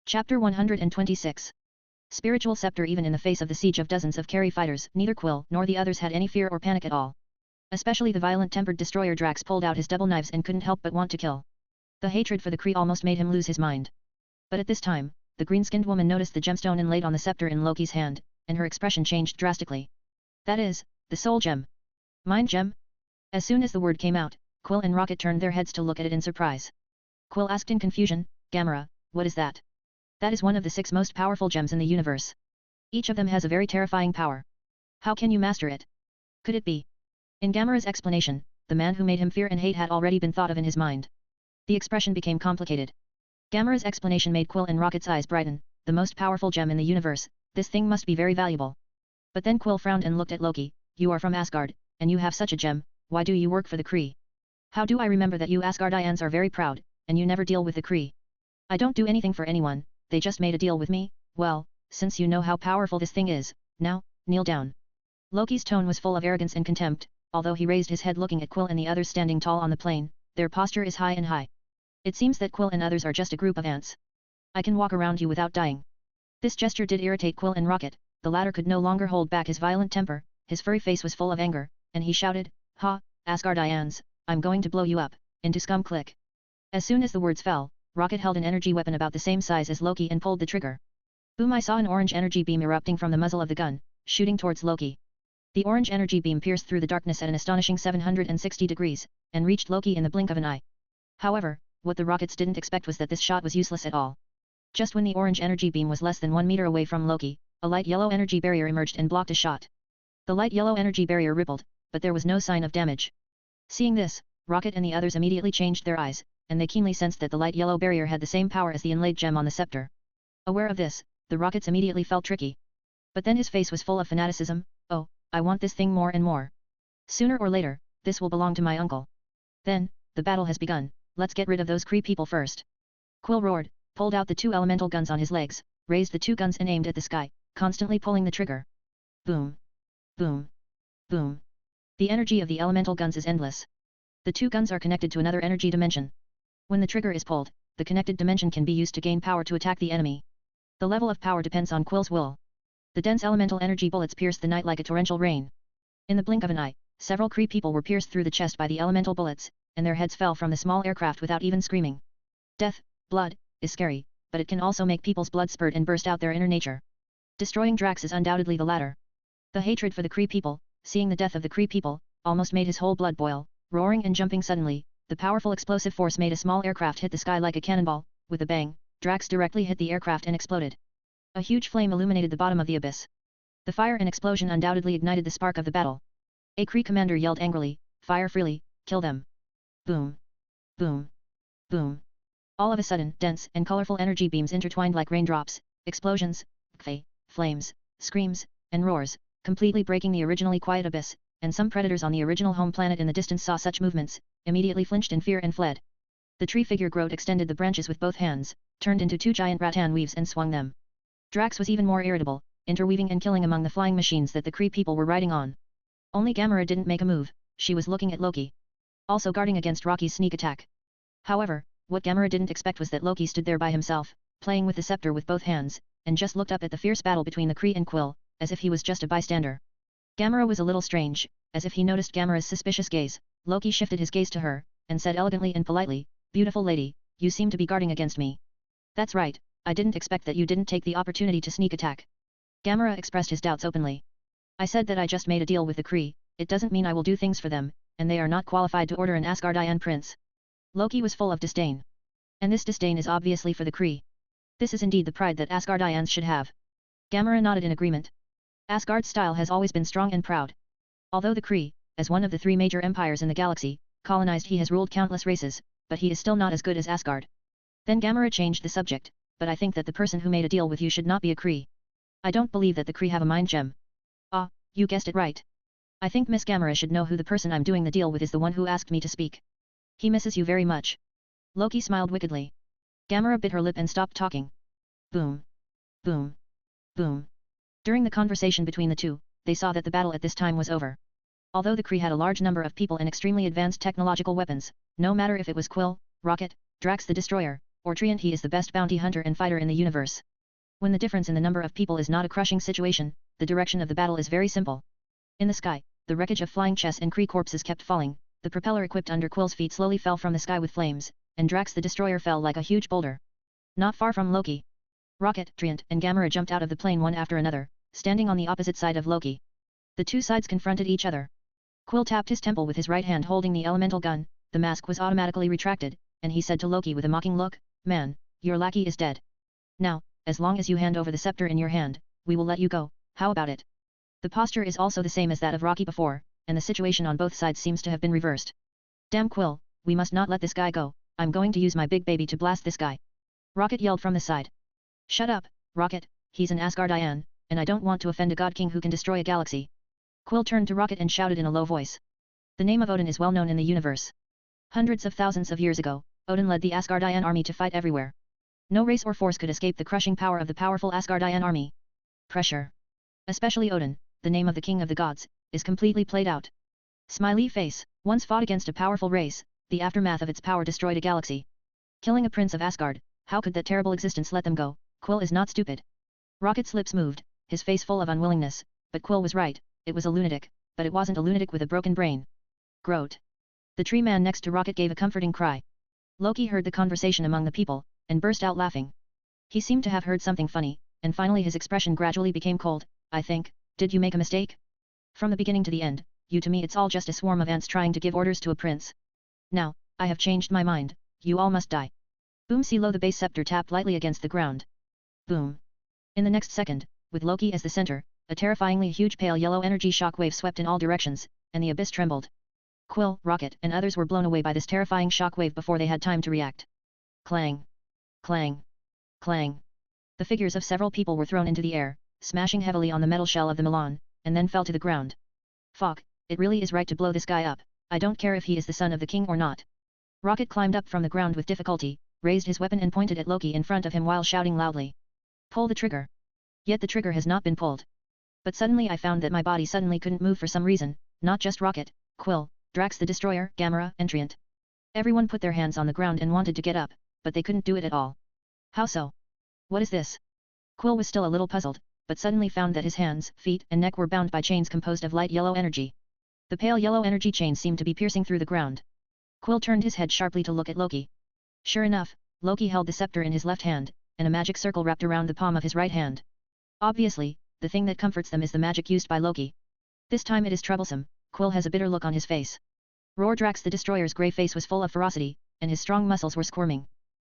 Chapter 126. Spiritual scepter. Even in the face of the siege of dozens of carry fighters, neither Quill nor the others had any fear or panic at all. Especially the violent-tempered destroyer Drax pulled out his double knives and couldn't help but want to kill. The hatred for the Kree almost made him lose his mind. But at this time, the green-skinned woman noticed the gemstone inlaid on the scepter in Loki's hand, and her expression changed drastically. That is, the soul gem. Mind gem? As soon as the word came out, Quill and Rocket turned their heads to look at it in surprise. Quill asked in confusion, Gamera, what is that? That is one of the 6 most powerful gems in the universe. Each of them has a very terrifying power. How can you master it? Could it be? In Gamera's explanation, the man who made him fear and hate had already been thought of in his mind. The expression became complicated. Gamera's explanation made Quill and Rocket's eyes brighten. The most powerful gem in the universe, this thing must be very valuable. But then Quill frowned and looked at Loki. You are from Asgard, and you have such a gem, why do you work for the Kree? How do I remember that you Asgardians are very proud, and you never deal with the Kree? I don't do anything for anyone, they just made a deal with me. Well, since you know how powerful this thing is, now, kneel down. Loki's tone was full of arrogance and contempt, although he raised his head looking at Quill and the others standing tall on the plain. Their posture is high and high. It seems that Quill and others are just a group of ants. I can walk around you without dying. This gesture did irritate Quill and Rocket. The latter could no longer hold back his violent temper, his furry face was full of anger, and he shouted, Ha, Asgardians, I'm going to blow you up, into scum click. As soon as the words fell, Rocket held an energy weapon about the same size as Loki and pulled the trigger. Boom! I saw an orange energy beam erupting from the muzzle of the gun, shooting towards Loki. The orange energy beam pierced through the darkness at an astonishing 760 degrees, and reached Loki in the blink of an eye. However, what the Rockets didn't expect was that this shot was useless at all. Just when the orange energy beam was less than 1 meter away from Loki, a light yellow energy barrier emerged and blocked a shot. The light yellow energy barrier rippled, but there was no sign of damage. Seeing this, Rocket and the others immediately changed their eyes, and they keenly sensed that the light yellow barrier had the same power as the inlaid gem on the scepter. Aware of this, the Rockets immediately felt tricky. But then his face was full of fanaticism. Oh, I want this thing more and more. Sooner or later, this will belong to my uncle. Then, the battle has begun, let's get rid of those Kree people first. Quill roared, pulled out the 2 elemental guns on his legs, raised the 2 guns and aimed at the sky, constantly pulling the trigger. Boom. Boom. Boom. The energy of the elemental guns is endless. The 2 guns are connected to another energy dimension. When the trigger is pulled, the connected dimension can be used to gain power to attack the enemy. The level of power depends on Quill's will. The dense elemental energy bullets pierced the night like a torrential rain. In the blink of an eye, several Kree people were pierced through the chest by the elemental bullets, and their heads fell from the small aircraft without even screaming. Death, blood, is scary, but it can also make people's blood spurt and burst out their inner nature. Destroying Drax is undoubtedly the latter. The hatred for the Kree people, seeing the death of the Kree people, almost made his whole blood boil. Roaring and jumping suddenly, the powerful explosive force made a small aircraft hit the sky like a cannonball. With a bang, Drax directly hit the aircraft and exploded. A huge flame illuminated the bottom of the abyss. The fire and explosion undoubtedly ignited the spark of the battle. A Kree commander yelled angrily, fire freely, kill them. Boom. Boom. Boom. All of a sudden, dense and colorful energy beams intertwined like raindrops, explosions, flames, screams, and roars, completely breaking the originally quiet abyss, and some predators on the original home planet in the distance saw such movements, immediately flinched in fear and fled. The tree figure Groot extended the branches with both hands, turned into 2 giant rattan weaves and swung them. Drax was even more irritable, interweaving and killing among the flying machines that the Kree people were riding on. Only Gamera didn't make a move, she was looking at Loki. Also guarding against Rocky's sneak attack. However, what Gamera didn't expect was that Loki stood there by himself, playing with the scepter with both hands, and just looked up at the fierce battle between the Kree and Quill, as if he was just a bystander. Gamera was a little strange, as if he noticed Gamera's suspicious gaze. Loki shifted his gaze to her, and said elegantly and politely, beautiful lady, you seem to be guarding against me. That's right, I didn't expect that you didn't take the opportunity to sneak attack. Gamera expressed his doubts openly. I said that I just made a deal with the Kree, it doesn't mean I will do things for them, and they are not qualified to order an Asgardian prince. Loki was full of disdain. And this disdain is obviously for the Kree. This is indeed the pride that Asgardians should have. Gamera nodded in agreement. Asgard's style has always been strong and proud. Although the Kree, as one of the 3 major empires in the galaxy, colonized, he has ruled countless races, but he is still not as good as Asgard. Then Gamera changed the subject, but I think that the person who made a deal with you should not be a Kree. I don't believe that the Kree have a mind gem. Ah, you guessed it right. I think Miss Gamera should know who the person I'm doing the deal with is, the one who asked me to speak. He misses you very much. Loki smiled wickedly. Gamera bit her lip and stopped talking. Boom. Boom. Boom. During the conversation between the two, they saw that the battle at this time was over. Although the Kree had a large number of people and extremely advanced technological weapons, no matter if it was Quill, Rocket, Drax the Destroyer, or treant, he is the best bounty hunter and fighter in the universe. When the difference in the number of people is not a crushing situation, the direction of the battle is very simple. In the sky, the wreckage of flying chess and Kree corpses kept falling, the propeller equipped under Quill's feet slowly fell from the sky with flames, and Drax the Destroyer fell like a huge boulder. Not far from Loki, Rocket, Treant, and Gamera jumped out of the plane one after another, standing on the opposite side of Loki. The two sides confronted each other. Quill tapped his temple with his right hand holding the elemental gun, the mask was automatically retracted, and he said to Loki with a mocking look, "Man, your lackey is dead. Now, as long as you hand over the scepter in your hand, we will let you go, how about it?" The posture is also the same as that of Rocky before, and the situation on both sides seems to have been reversed. "Damn Quill, we must not let this guy go, I'm going to use my big baby to blast this guy," Rocket yelled from the side. "Shut up, Rocket, he's an Asgardian, and I don't want to offend a god king who can destroy a galaxy." Quill turned to Rocket and shouted in a low voice. The name of Odin is well known in the universe. Hundreds of thousands of years ago, Odin led the Asgardian army to fight everywhere. No race or force could escape the crushing power of the powerful Asgardian army. Pressure. Especially Odin, the name of the king of the gods, is completely played out. Smiley face, once fought against a powerful race, the aftermath of its power destroyed a galaxy. Killing a prince of Asgard, how could that terrible existence let them go? Quill is not stupid. Rocket's lips moved, his face full of unwillingness, but Quill was right, it was a lunatic, but it wasn't a lunatic with a broken brain. Groat. The tree man next to Rocket gave a comforting cry. Loki heard the conversation among the people, and burst out laughing. He seemed to have heard something funny, and finally his expression gradually became cold. "I think, did you make a mistake? From the beginning to the end, you to me it's all just a swarm of ants trying to give orders to a prince. Now, I have changed my mind, you all must die." Boom! Silo the base scepter tapped lightly against the ground. Boom. In the next second, with Loki as the center, a terrifyingly huge pale yellow energy shock wave swept in all directions, and the abyss trembled. Quill, Rocket, and others were blown away by this terrifying shock wave before they had time to react. Clang. Clang. Clang. The figures of several people were thrown into the air, smashing heavily on the metal shell of the Milan, and then fell to the ground. "Fuck, it really is right to blow this guy up, I don't care if he is the son of the king or not." Rocket climbed up from the ground with difficulty, raised his weapon and pointed at Loki in front of him while shouting loudly. "Pull the trigger." Yet the trigger has not been pulled. But suddenly I found that my body suddenly couldn't move for some reason, not just Rocket, Quill, Drax the Destroyer, Gamera, and Treant. Everyone put their hands on the ground and wanted to get up, but they couldn't do it at all. How so? What is this? Quill was still a little puzzled, but suddenly found that his hands, feet, and neck were bound by chains composed of light yellow energy. The pale yellow energy chains seemed to be piercing through the ground. Quill turned his head sharply to look at Loki. Sure enough, Loki held the scepter in his left hand, and a magic circle wrapped around the palm of his right hand. Obviously, the thing that comforts them is the magic used by Loki. This time it is troublesome. Quill has a bitter look on his face. Roar Drax the Destroyer's grey face was full of ferocity, and his strong muscles were squirming.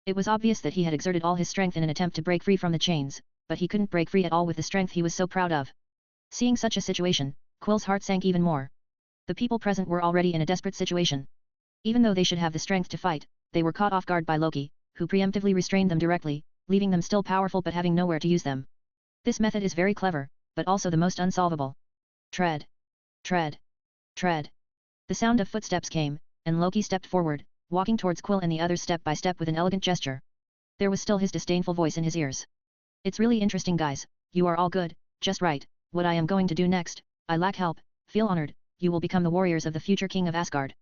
It was obvious that he had exerted all his strength in an attempt to break free from the chains, but he couldn't break free at all with the strength he was so proud of. Seeing such a situation, Quill's heart sank even more. The people present were already in a desperate situation. Even though they should have the strength to fight, they were caught off guard by Loki, who preemptively restrained them directly, leaving them still powerful but having nowhere to use them. This method is very clever, but also the most unsolvable. Tread. Tread. Tread. The sound of footsteps came, and Loki stepped forward, walking towards Quill and the others step by step with an elegant gesture. There was still his disdainful voice in his ears. "It's really interesting, guys, you are all good, just right. What I am going to do next, I lack help, feel honored, you will become the warriors of the future king of Asgard.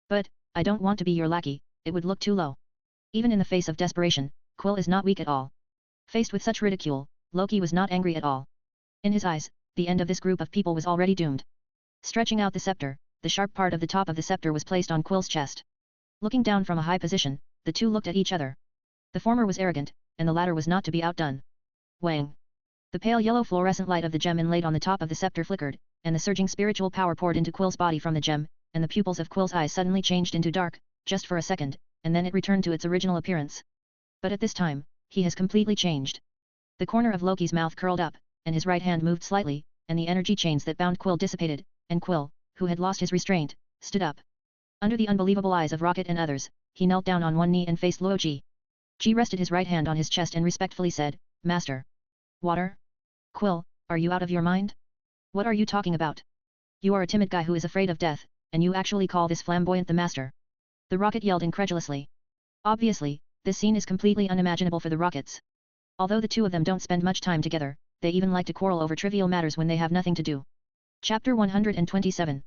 But, I don't want to be your lackey, it would look too low." Even in the face of desperation, Quill is not weak at all. Faced with such ridicule, Loki was not angry at all. In his eyes, the end of this group of people was already doomed. Stretching out the scepter, the sharp part of the top of the scepter was placed on Quill's chest. Looking down from a high position, the two looked at each other. The former was arrogant, and the latter was not to be outdone. Wang! The pale yellow fluorescent light of the gem inlaid on the top of the scepter flickered, and the surging spiritual power poured into Quill's body from the gem, and the pupils of Quill's eyes suddenly changed into dark, just for a second, and then it returned to its original appearance. But at this time, he has completely changed. The corner of Loki's mouth curled up, and his right hand moved slightly, and the energy chains that bound Quill dissipated, and Quill, who had lost his restraint, stood up. Under the unbelievable eyes of Rocket and others, he knelt down on one knee and faced Luoji. Ji rested his right hand on his chest and respectfully said, "Master." "Water? Quill, are you out of your mind? What are you talking about? You are a timid guy who is afraid of death, and you actually call this flamboyant the master?" The Rocket yelled incredulously. Obviously, this scene is completely unimaginable for the Rockets. Although the two of them don't spend much time together, they even like to quarrel over trivial matters when they have nothing to do. Chapter 127.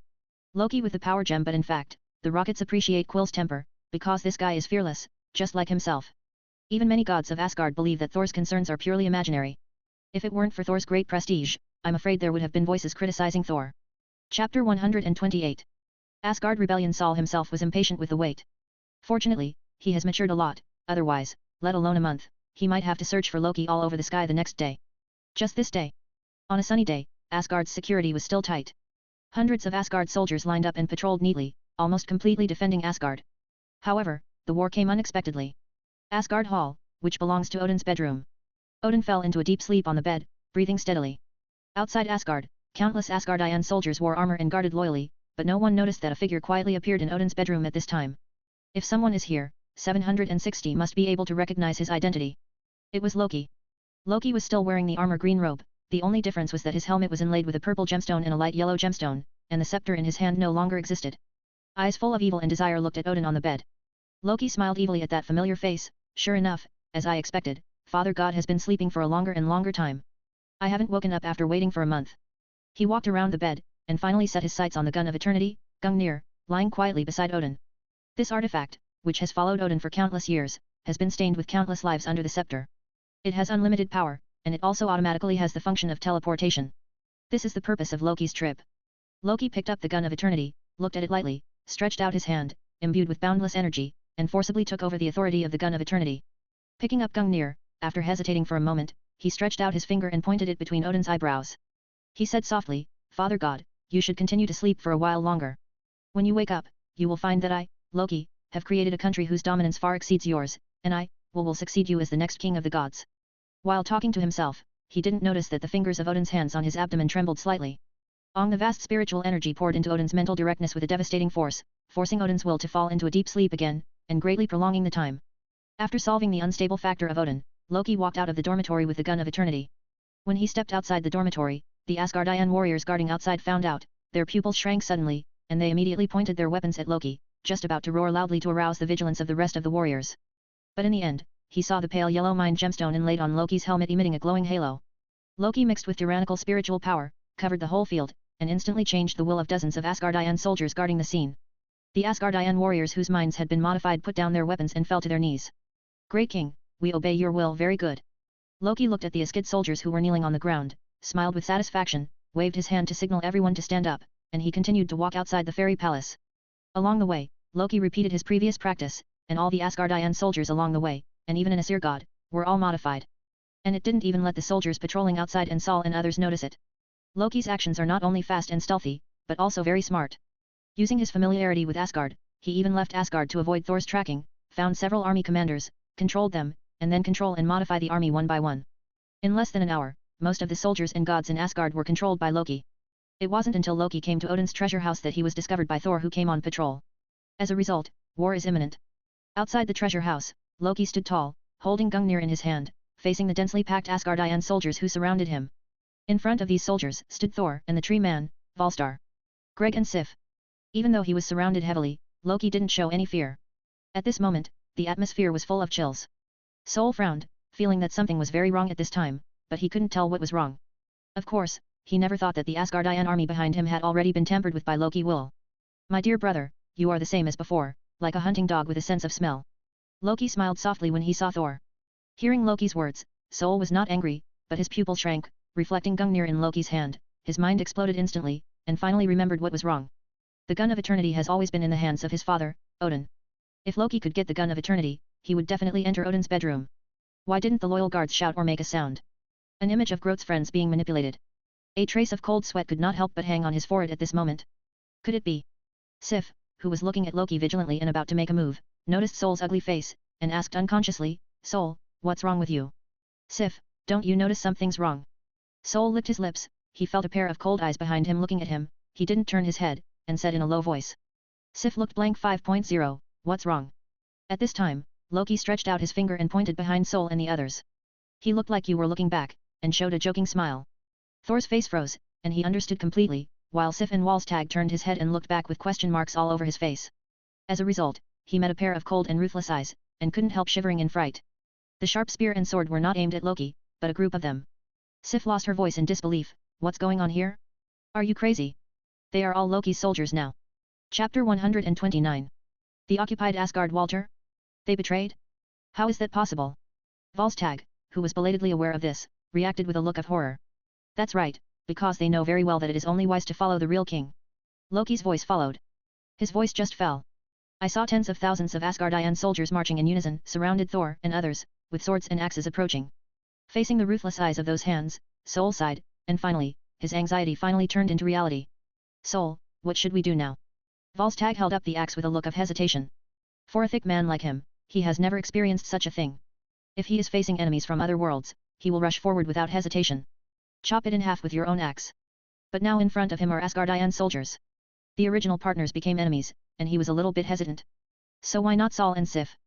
Loki with the power gem. But in fact, the Rockets appreciate Quill's temper, because this guy is fearless, just like himself. Even many gods of Asgard believe that Thor's concerns are purely imaginary. If it weren't for Thor's great prestige, I'm afraid there would have been voices criticizing Thor. Chapter 128. Asgard Rebellion. Sol himself was impatient with the wait. Fortunately, he has matured a lot, otherwise, let alone a month, he might have to search for Loki all over the sky the next day. Just this day. On a sunny day, Asgard's security was still tight. Hundreds of Asgard soldiers lined up and patrolled neatly, almost completely defending Asgard. However, the war came unexpectedly. Asgard Hall, which belongs to Odin's bedroom. Odin fell into a deep sleep on the bed, breathing steadily. Outside Asgard, countless Asgardian soldiers wore armor and guarded loyally, but no one noticed that a figure quietly appeared in Odin's bedroom at this time. If someone is here, 760 must be able to recognize his identity. It was Loki. Loki was still wearing the armor green robe, the only difference was that his helmet was inlaid with a purple gemstone and a light yellow gemstone, and the scepter in his hand no longer existed. Eyes full of evil and desire looked at Odin on the bed. Loki smiled evilly at that familiar face. Sure enough, as I expected, Father God has been sleeping for a longer and longer time. I haven't woken up after waiting for a month. He walked around the bed, and finally set his sights on the gun of eternity, Gungnir, lying quietly beside Odin. This artifact, which has followed Odin for countless years, has been stained with countless lives under the scepter. It has unlimited power, and it also automatically has the function of teleportation. This is the purpose of Loki's trip. Loki picked up the gun of eternity, looked at it lightly, stretched out his hand, imbued with boundless energy, and forcibly took over the authority of the gun of eternity. Picking up Gungnir, after hesitating for a moment, he stretched out his finger and pointed it between Odin's eyebrows. He said softly, Father God, you should continue to sleep for a while longer. When you wake up, you will find that I, Loki, have created a country whose dominance far exceeds yours, and I, will succeed you as the next king of the gods. While talking to himself, he didn't notice that the fingers of Odin's hands on his abdomen trembled slightly. The vast spiritual energy poured into Odin's mental directness with a devastating force, forcing Odin's will to fall into a deep sleep again, and greatly prolonging the time. After solving the unstable factor of Odin, Loki walked out of the dormitory with the gun of eternity. When he stepped outside the dormitory, the Asgardian warriors guarding outside found out, their pupils shrank suddenly, and they immediately pointed their weapons at Loki, just about to roar loudly to arouse the vigilance of the rest of the warriors. But in the end, he saw the pale yellow mind gemstone inlaid on Loki's helmet emitting a glowing halo. Loki mixed with tyrannical spiritual power, covered the whole field, and instantly changed the will of dozens of Asgardian soldiers guarding the scene. The Asgardian warriors whose minds had been modified put down their weapons and fell to their knees. Great king, we obey your will. Very good. Loki looked at the Askid soldiers who were kneeling on the ground, smiled with satisfaction, waved his hand to signal everyone to stand up, and he continued to walk outside the fairy palace. Along the way, Loki repeated his previous practice, and all the Asgardian soldiers along the way, and even an Aesir god, were all modified. And it didn't even let the soldiers patrolling outside and Sol and others notice it. Loki's actions are not only fast and stealthy, but also very smart. Using his familiarity with Asgard, he even left Asgard to avoid Thor's tracking, found several army commanders, controlled them, and then control and modify the army one by one. In less than an hour, most of the soldiers and gods in Asgard were controlled by Loki. It wasn't until Loki came to Odin's treasure house that he was discovered by Thor, who came on patrol. As a result, war is imminent. Outside the treasure house, Loki stood tall, holding Gungnir in his hand, facing the densely packed Asgardian soldiers who surrounded him. In front of these soldiers stood Thor and the Tree Man, Volstar, Greg and Sif. Even though he was surrounded heavily, Loki didn't show any fear. At this moment, the atmosphere was full of chills. Sol frowned, feeling that something was very wrong at this time, but he couldn't tell what was wrong. Of course, he never thought that the Asgardian army behind him had already been tampered with by Loki will. My dear brother, you are the same as before, like a hunting dog with a sense of smell. Loki smiled softly when he saw Thor. Hearing Loki's words, Sol was not angry, but his pupil shrank, reflecting Gungnir in Loki's hand. His mind exploded instantly, and finally remembered what was wrong. The gun of eternity has always been in the hands of his father, Odin. If Loki could get the gun of eternity, he would definitely enter Odin's bedroom. Why didn't the loyal guards shout or make a sound? An image of Groth's friends being manipulated. A trace of cold sweat could not help but hang on his forehead at this moment. Could it be? Sif, who was looking at Loki vigilantly and about to make a move, noticed Sol's ugly face, and asked unconsciously, Sol, what's wrong with you? Sif, don't you notice something's wrong? Sol licked his lips, he felt a pair of cold eyes behind him looking at him, he didn't turn his head, and said in a low voice. Sif looked blank. 5.0, what's wrong? At this time, Loki stretched out his finger and pointed behind Sol and the others. He looked like you were looking back, and showed a joking smile. Thor's face froze, and he understood completely, while Sif and Wallstag turned his head and looked back with question marks all over his face. As a result, he met a pair of cold and ruthless eyes, and couldn't help shivering in fright. The sharp spear and sword were not aimed at Loki, but a group of them. Sif lost her voice in disbelief. What's going on here? Are you crazy? They are all Loki's soldiers now. Chapter 129. The occupied Asgard. Walter? They betrayed? How is that possible? Volstagg, who was belatedly aware of this, reacted with a look of horror. That's right, because they know very well that it is only wise to follow the real king. Loki's voice followed. His voice just fell. I saw tens of thousands of Asgardian soldiers marching in unison, surrounded Thor and others, with swords and axes approaching. Facing the ruthless eyes of those hands, Sol sighed, and finally, his anxiety finally turned into reality. Sol, what should we do now? Volstagg held up the axe with a look of hesitation. For a thick man like him, he has never experienced such a thing. If he is facing enemies from other worlds, he will rush forward without hesitation. Chop it in half with your own axe. But now in front of him are Asgardian soldiers. The original partners became enemies, and he was a little bit hesitant. So why not Sol and Sif?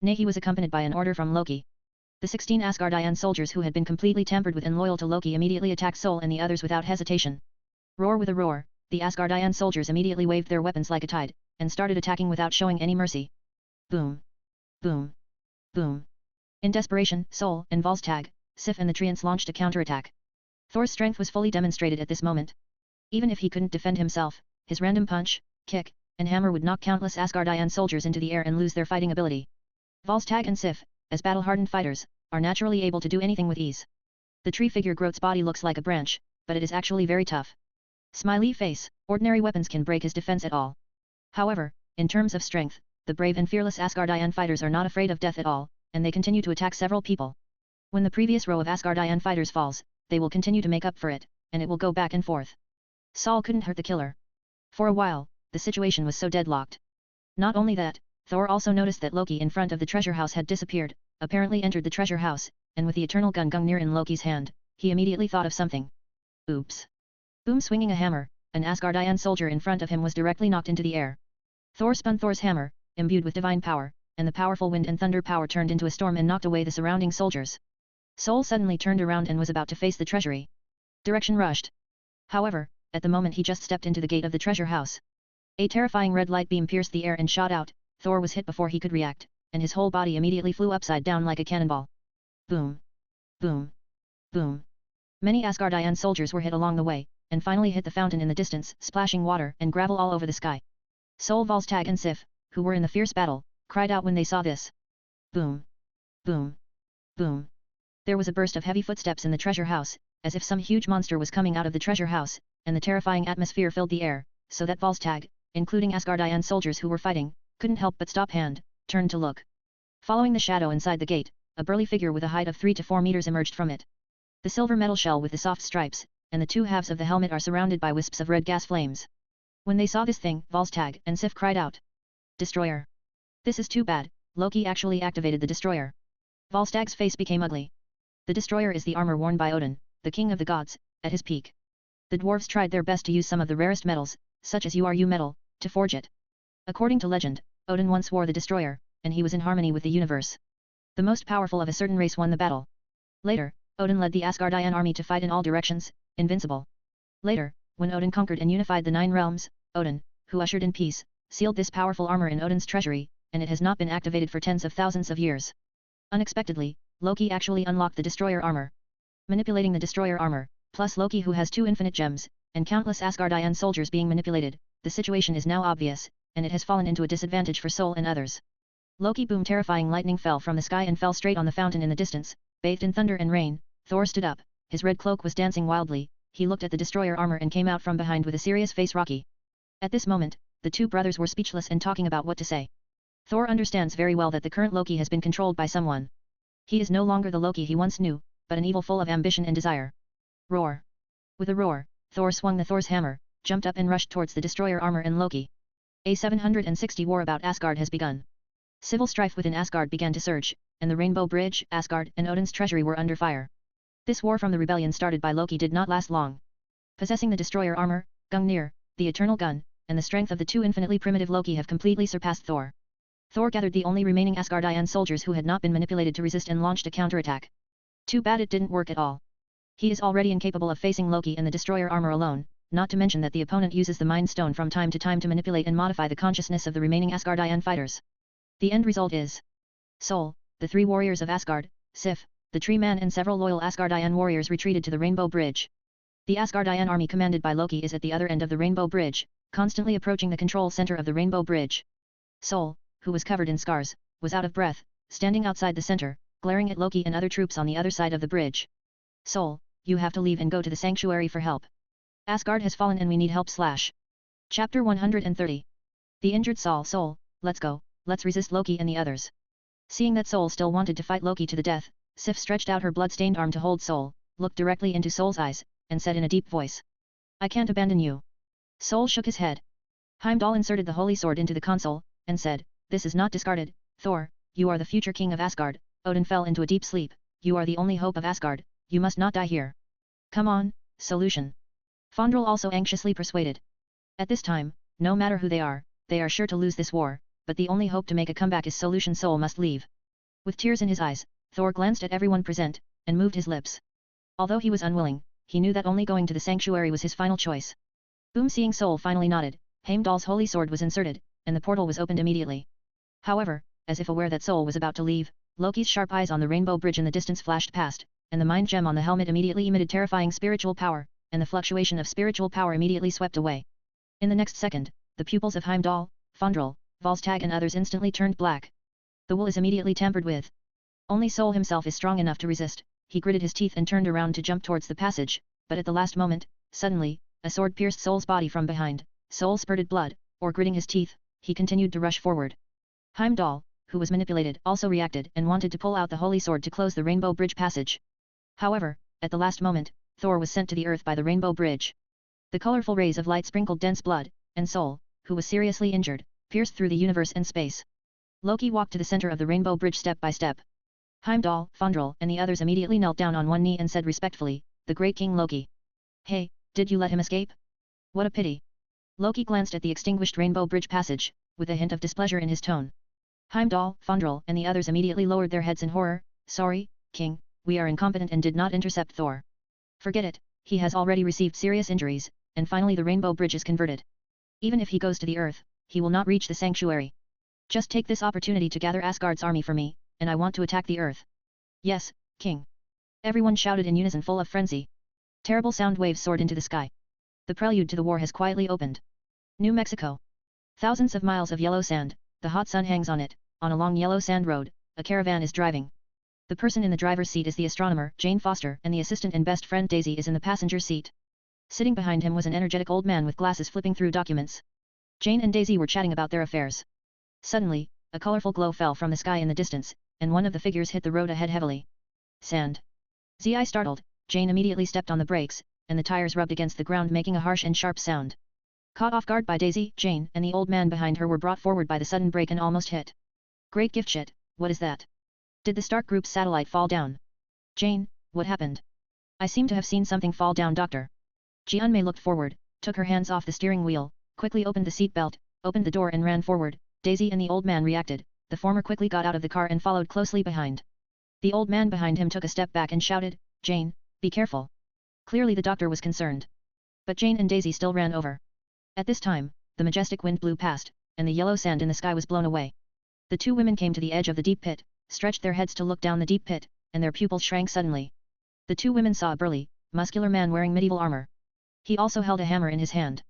Nay, he was accompanied by an order from Loki. The 16 Asgardian soldiers who had been completely tampered with and loyal to Loki immediately attacked Sol and the others without hesitation. Roar with a roar, the Asgardian soldiers immediately waved their weapons like a tide, and started attacking without showing any mercy. Boom. Boom. Boom. In desperation, Sol and Volstagg, Sif and the Treants launched a counterattack. Thor's strength was fully demonstrated at this moment. Even if he couldn't defend himself, his random punch, kick, and hammer would knock countless Asgardian soldiers into the air and lose their fighting ability. Volstagg and Sif, as battle-hardened fighters, are naturally able to do anything with ease. The tree figure Groot's body looks like a branch, but it is actually very tough. Smiley face, ordinary weapons can break his defense at all. However, in terms of strength, the brave and fearless Asgardian fighters are not afraid of death at all, and they continue to attack several people. When the previous row of Asgardian fighters falls, they will continue to make up for it, and it will go back and forth. Sol couldn't hurt the killer. For a while, the situation was so deadlocked. Not only that, Thor also noticed that Loki in front of the treasure house had disappeared, apparently entered the treasure house, and with the eternal gun Gungnir in Loki's hand, he immediately thought of something. Oops. Boom, swinging a hammer, an Asgardian soldier in front of him was directly knocked into the air. Thor spun Thor's hammer, imbued with divine power, and the powerful wind and thunder power turned into a storm and knocked away the surrounding soldiers. Sol suddenly turned around and was about to face the treasury. Direction rushed. However, at the moment he just stepped into the gate of the treasure house. A terrifying red light beam pierced the air and shot out. Thor was hit before he could react, and his whole body immediately flew upside down like a cannonball. Boom. Boom. Boom. Many Asgardian soldiers were hit along the way, and finally hit the fountain in the distance, splashing water and gravel all over the sky. Sol, Volstagg and Sif, who were in the fierce battle, cried out when they saw this. Boom. Boom. Boom. There was a burst of heavy footsteps in the treasure house, as if some huge monster was coming out of the treasure house, and the terrifying atmosphere filled the air, so that Volstagg, including Asgardian soldiers who were fighting, couldn't help but stop and turn to look. Following the shadow inside the gate, a burly figure with a height of 3 to 4 meters emerged from it. The silver metal shell with the soft stripes, and the two halves of the helmet are surrounded by wisps of red gas flames. When they saw this thing, Volstagg and Sif cried out. Destroyer. This is too bad, Loki actually activated the destroyer. Volstagg's face became ugly. The destroyer is the armor worn by Odin, the king of the gods, at his peak. The dwarves tried their best to use some of the rarest metals, such as URU metal, to forge it. According to legend, Odin once wore the destroyer, and he was in harmony with the universe. The most powerful of a certain race won the battle. Later, Odin led the Asgardian army to fight in all directions, invincible. Later, when Odin conquered and unified the 9 realms, Odin, who ushered in peace, sealed this powerful armor in Odin's treasury, and it has not been activated for tens of thousands of years. Unexpectedly, Loki actually unlocked the destroyer armor. Manipulating the destroyer armor, plus Loki who has 2 infinite gems, and countless Asgardian soldiers being manipulated, the situation is now obvious, and it has fallen into a disadvantage for Sol and others. Loki boom, terrifying lightning fell from the sky and fell straight on the fountain in the distance, bathed in thunder and rain. Thor stood up, his red cloak was dancing wildly, he looked at the destroyer armor and came out from behind with a serious face. Rocky. At this moment, the two brothers were speechless and talking about what to say. Thor understands very well that the current Loki has been controlled by someone. He is no longer the Loki he once knew, but an evil full of ambition and desire. Roar. With a roar, Thor swung the Thor's hammer, jumped up and rushed towards the destroyer armor and Loki. A 760 war about Asgard has begun. Civil strife within Asgard began to surge, and the Rainbow Bridge, Asgard, and Odin's treasury were under fire. This war from the rebellion started by Loki did not last long. Possessing the destroyer armor, Gungnir, the eternal gun, and the strength of the 2 infinitely primitive Loki have completely surpassed Thor. Thor gathered the only remaining Asgardian soldiers who had not been manipulated to resist and launched a counterattack. Too bad it didn't work at all. He is already incapable of facing Loki and the destroyer armor alone, not to mention that the opponent uses the Mind Stone from time to time to manipulate and modify the consciousness of the remaining Asgardian fighters. The end result is Sol, the 3 warriors of Asgard, Sif, the Tree Man and several loyal Asgardian warriors retreated to the Rainbow Bridge. The Asgardian army commanded by Loki is at the other end of the Rainbow Bridge, constantly approaching the control center of the Rainbow Bridge. Sol, who was covered in scars, was out of breath, standing outside the center, glaring at Loki and other troops on the other side of the bridge. Sol, you have to leave and go to the sanctuary for help. Asgard has fallen and we need help. Chapter 130. The injured Sol, let's go, let's resist Loki and the others. Seeing that Sol still wanted to fight Loki to the death, Sif stretched out her blood-stained arm to hold Sol, looked directly into Sol's eyes, and said in a deep voice. I can't abandon you. Sol shook his head. Heimdall inserted the holy sword into the console, and said, this is not discarded, Thor, you are the future king of Asgard. Odin fell into a deep sleep, you are the only hope of Asgard, you must not die here. Come on, solution. Fandral also anxiously persuaded. At this time, no matter who they are sure to lose this war, but the only hope to make a comeback is solution. Sol must leave. With tears in his eyes, Thor glanced at everyone present, and moved his lips. Although he was unwilling, he knew that only going to the sanctuary was his final choice. Boom! Seeing Sol finally nodded, Heimdall's holy sword was inserted, and the portal was opened immediately. However, as if aware that Sol was about to leave, Loki's sharp eyes on the rainbow bridge in the distance flashed past, and the mind gem on the helmet immediately emitted terrifying spiritual power, and the fluctuation of spiritual power immediately swept away. In the next second, the pupils of Heimdall, Fandral, Volstagg and others instantly turned black. The wool is immediately tampered with. Only Sol himself is strong enough to resist. He gritted his teeth and turned around to jump towards the passage, but at the last moment, suddenly, a sword pierced Sol's body from behind. Sol spurted blood, or gritting his teeth, he continued to rush forward. Heimdall, who was manipulated, also reacted and wanted to pull out the holy sword to close the rainbow bridge passage. However, at the last moment, Thor was sent to the earth by the rainbow bridge. The colorful rays of light sprinkled dense blood, and Sol, who was seriously injured, pierced through the universe and space. Loki walked to the center of the rainbow bridge step by step. Heimdall, Fandral and the others immediately knelt down on one knee and said respectfully, the great King Loki. Hey, did you let him escape? What a pity. Loki glanced at the extinguished rainbow bridge passage, with a hint of displeasure in his tone. Heimdall, Fandral and the others immediately lowered their heads in horror. Sorry, King, we are incompetent and did not intercept Thor. Forget it, he has already received serious injuries, and finally the rainbow bridge is converted. Even if he goes to the earth, he will not reach the sanctuary. Just take this opportunity to gather Asgard's army for me, and I want to attack the earth. Yes, King. Everyone shouted in unison full of frenzy. Terrible sound waves soared into the sky. The prelude to the war has quietly opened. New Mexico. Thousands of miles of yellow sand, the hot sun hangs on it. On a long yellow sand road, a caravan is driving. The person in the driver's seat is the astronomer, Jane Foster, and the assistant and best friend Daisy is in the passenger seat. Sitting behind him was an energetic old man with glasses flipping through documents. Jane and Daisy were chatting about their affairs. Suddenly, a colorful glow fell from the sky in the distance, and one of the figures hit the road ahead heavily. Sand. Zi startled, Jane immediately stepped on the brakes, and the tires rubbed against the ground making a harsh and sharp sound. Caught off guard by Daisy, Jane and the old man behind her were brought forward by the sudden break and almost hit. Great gift shit, what is that? Did the Stark Group's satellite fall down? Jane, what happened? I seem to have seen something fall down, Doctor. Jianmei looked forward, took her hands off the steering wheel, quickly opened the seat belt, opened the door and ran forward. Daisy and the old man reacted, the former quickly got out of the car and followed closely behind. The old man behind him took a step back and shouted, Jane, be careful. Clearly the doctor was concerned. But Jane and Daisy still ran over. At this time, the majestic wind blew past, and the yellow sand in the sky was blown away. The two women came to the edge of the deep pit, stretched their heads to look down the deep pit, and their pupils shrank suddenly. The two women saw a burly, muscular man wearing medieval armor. He also held a hammer in his hand.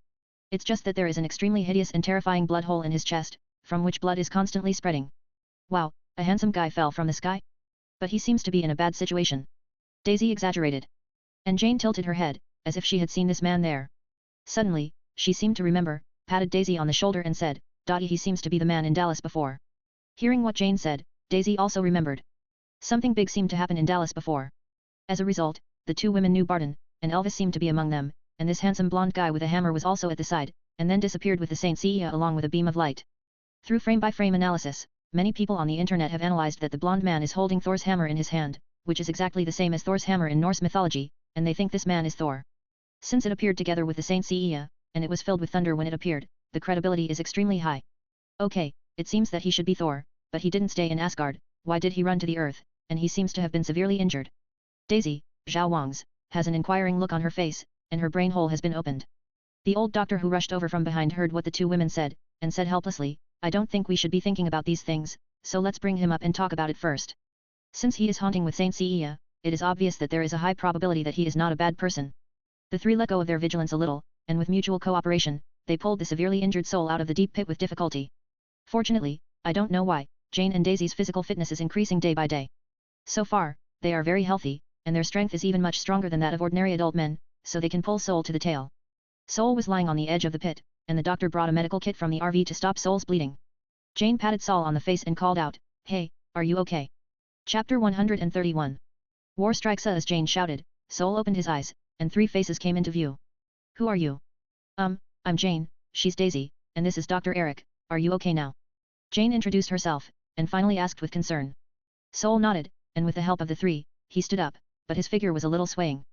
It's just that there is an extremely hideous and terrifying blood hole in his chest, from which blood is constantly spreading. Wow, a handsome guy fell from the sky? But he seems to be in a bad situation. Daisy exaggerated. And Jane tilted her head, as if she had seen this man there. Suddenly, she seemed to remember, patted Daisy on the shoulder and said, Dottie, he seems to be the man in Dallas before. Hearing what Jane said, Daisy also remembered. Something big seemed to happen in Dallas before. As a result, the two women knew Barton, and Elvis seemed to be among them, and this handsome blonde guy with a hammer was also at the side, and then disappeared with the Saint Seiya along with a beam of light. Through frame-by-frame analysis, many people on the internet have analyzed that the blonde man is holding Thor's hammer in his hand, which is exactly the same as Thor's hammer in Norse mythology, and they think this man is Thor. Since it appeared together with the Saint Seiya, and it was filled with thunder when it appeared, the credibility is extremely high. Okay, it seems that he should be Thor, but he didn't stay in Asgard. Why did he run to the earth, and he seems to have been severely injured? Daisy, Zhao Wang's, has an inquiring look on her face, and her brain hole has been opened. The old doctor who rushed over from behind heard what the two women said, and said helplessly, I don't think we should be thinking about these things, so let's bring him up and talk about it first. Since he is haunting with Saint Seiya, it is obvious that there is a high probability that he is not a bad person. The three let go of their vigilance a little, and with mutual cooperation, they pulled the severely injured soul out of the deep pit with difficulty. Fortunately, I don't know why, Jane and Daisy's physical fitness is increasing day by day. So far, they are very healthy, and their strength is even much stronger than that of ordinary adult men, so they can pull Soul to the tail. Soul was lying on the edge of the pit, and the doctor brought a medical kit from the RV to stop Soul's bleeding. Jane patted Saul on the face and called out, "Hey, are you okay?" Chapter 131. War strikes as Jane shouted. Soul opened his eyes, and 3 faces came into view. "Who are you?" I'm Jane, she's Daisy, and this is Dr. Eric, are you okay now?" Jane introduced herself, and finally asked with concern. Soul nodded, and with the help of the 3, he stood up, but his figure was a little swaying.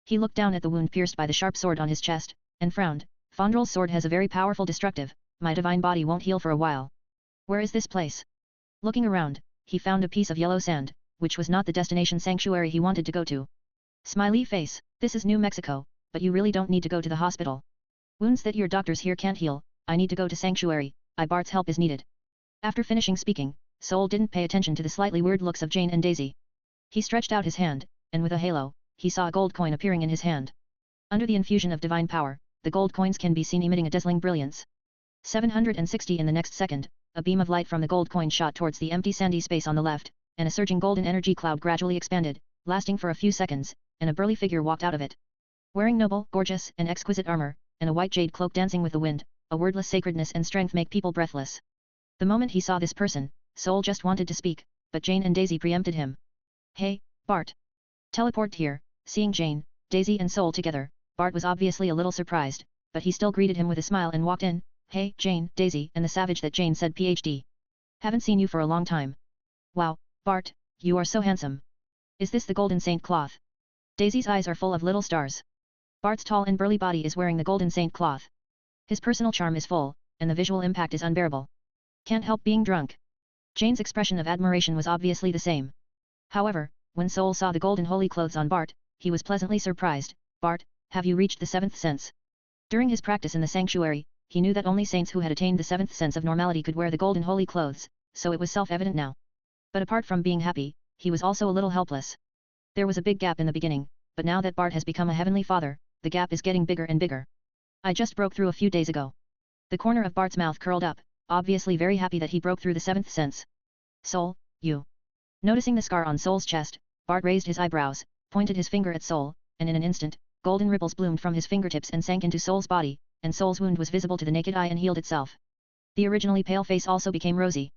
He looked down at the wound pierced by the sharp sword on his chest, and frowned. "Fondrel's sword has a very powerful destructive, my divine body won't heal for a while. Where is this place?" Looking around, he found a piece of yellow sand, which was not the destination sanctuary he wanted to go to. Smiley face, "This is New Mexico, but you really don't need to go to the hospital. Wounds that your doctors here can't heal, I need to go to sanctuary, Bart's help is needed." After finishing speaking, Soul didn't pay attention to the slightly weird looks of Jane and Daisy. He stretched out his hand, and with a halo, he saw a gold coin appearing in his hand. Under the infusion of divine power, the gold coins can be seen emitting a dazzling brilliance. 760 in the next second, a beam of light from the gold coin shot towards the empty sandy space on the left, and a surging golden energy cloud gradually expanded, lasting for a few seconds, and a burly figure walked out of it. Wearing noble, gorgeous, and exquisite armor, and a white jade cloak dancing with the wind, a wordless sacredness and strength make people breathless. The moment he saw this person, Soul just wanted to speak, but Jane and Daisy preempted him. "Hey, Bart. Teleport here." Seeing Jane, Daisy and Soul together, Bart was obviously a little surprised, but he still greeted him with a smile and walked in. "Hey, Jane, Daisy," and the savage that Jane said, "PhD. Haven't seen you for a long time. Wow, Bart, you are so handsome. Is this the Golden Saint cloth?" Daisy's eyes are full of little stars. Bart's tall and burly body is wearing the Golden Saint cloth. His personal charm is full, and the visual impact is unbearable. Can't help being drunk. Jane's expression of admiration was obviously the same. However, when Soul saw the golden holy clothes on Bart, he was pleasantly surprised. "Bart, have you reached the 7th sense?" During his practice in the sanctuary, he knew that only saints who had attained the 7th sense of normality could wear the golden holy clothes, so it was self-evident now. But apart from being happy, he was also a little helpless. There was a big gap in the beginning, but now that Bart has become a heavenly father, the gap is getting bigger and bigger. "I just broke through a few days ago." The corner of Bart's mouth curled up, obviously very happy that he broke through the 7th sense. "Soul, you." Noticing the scar on Soul's chest, Bart raised his eyebrows, pointed his finger at Soul, and in an instant, golden ripples bloomed from his fingertips and sank into Soul's body, and Soul's wound was visible to the naked eye and healed itself. The originally pale face also became rosy.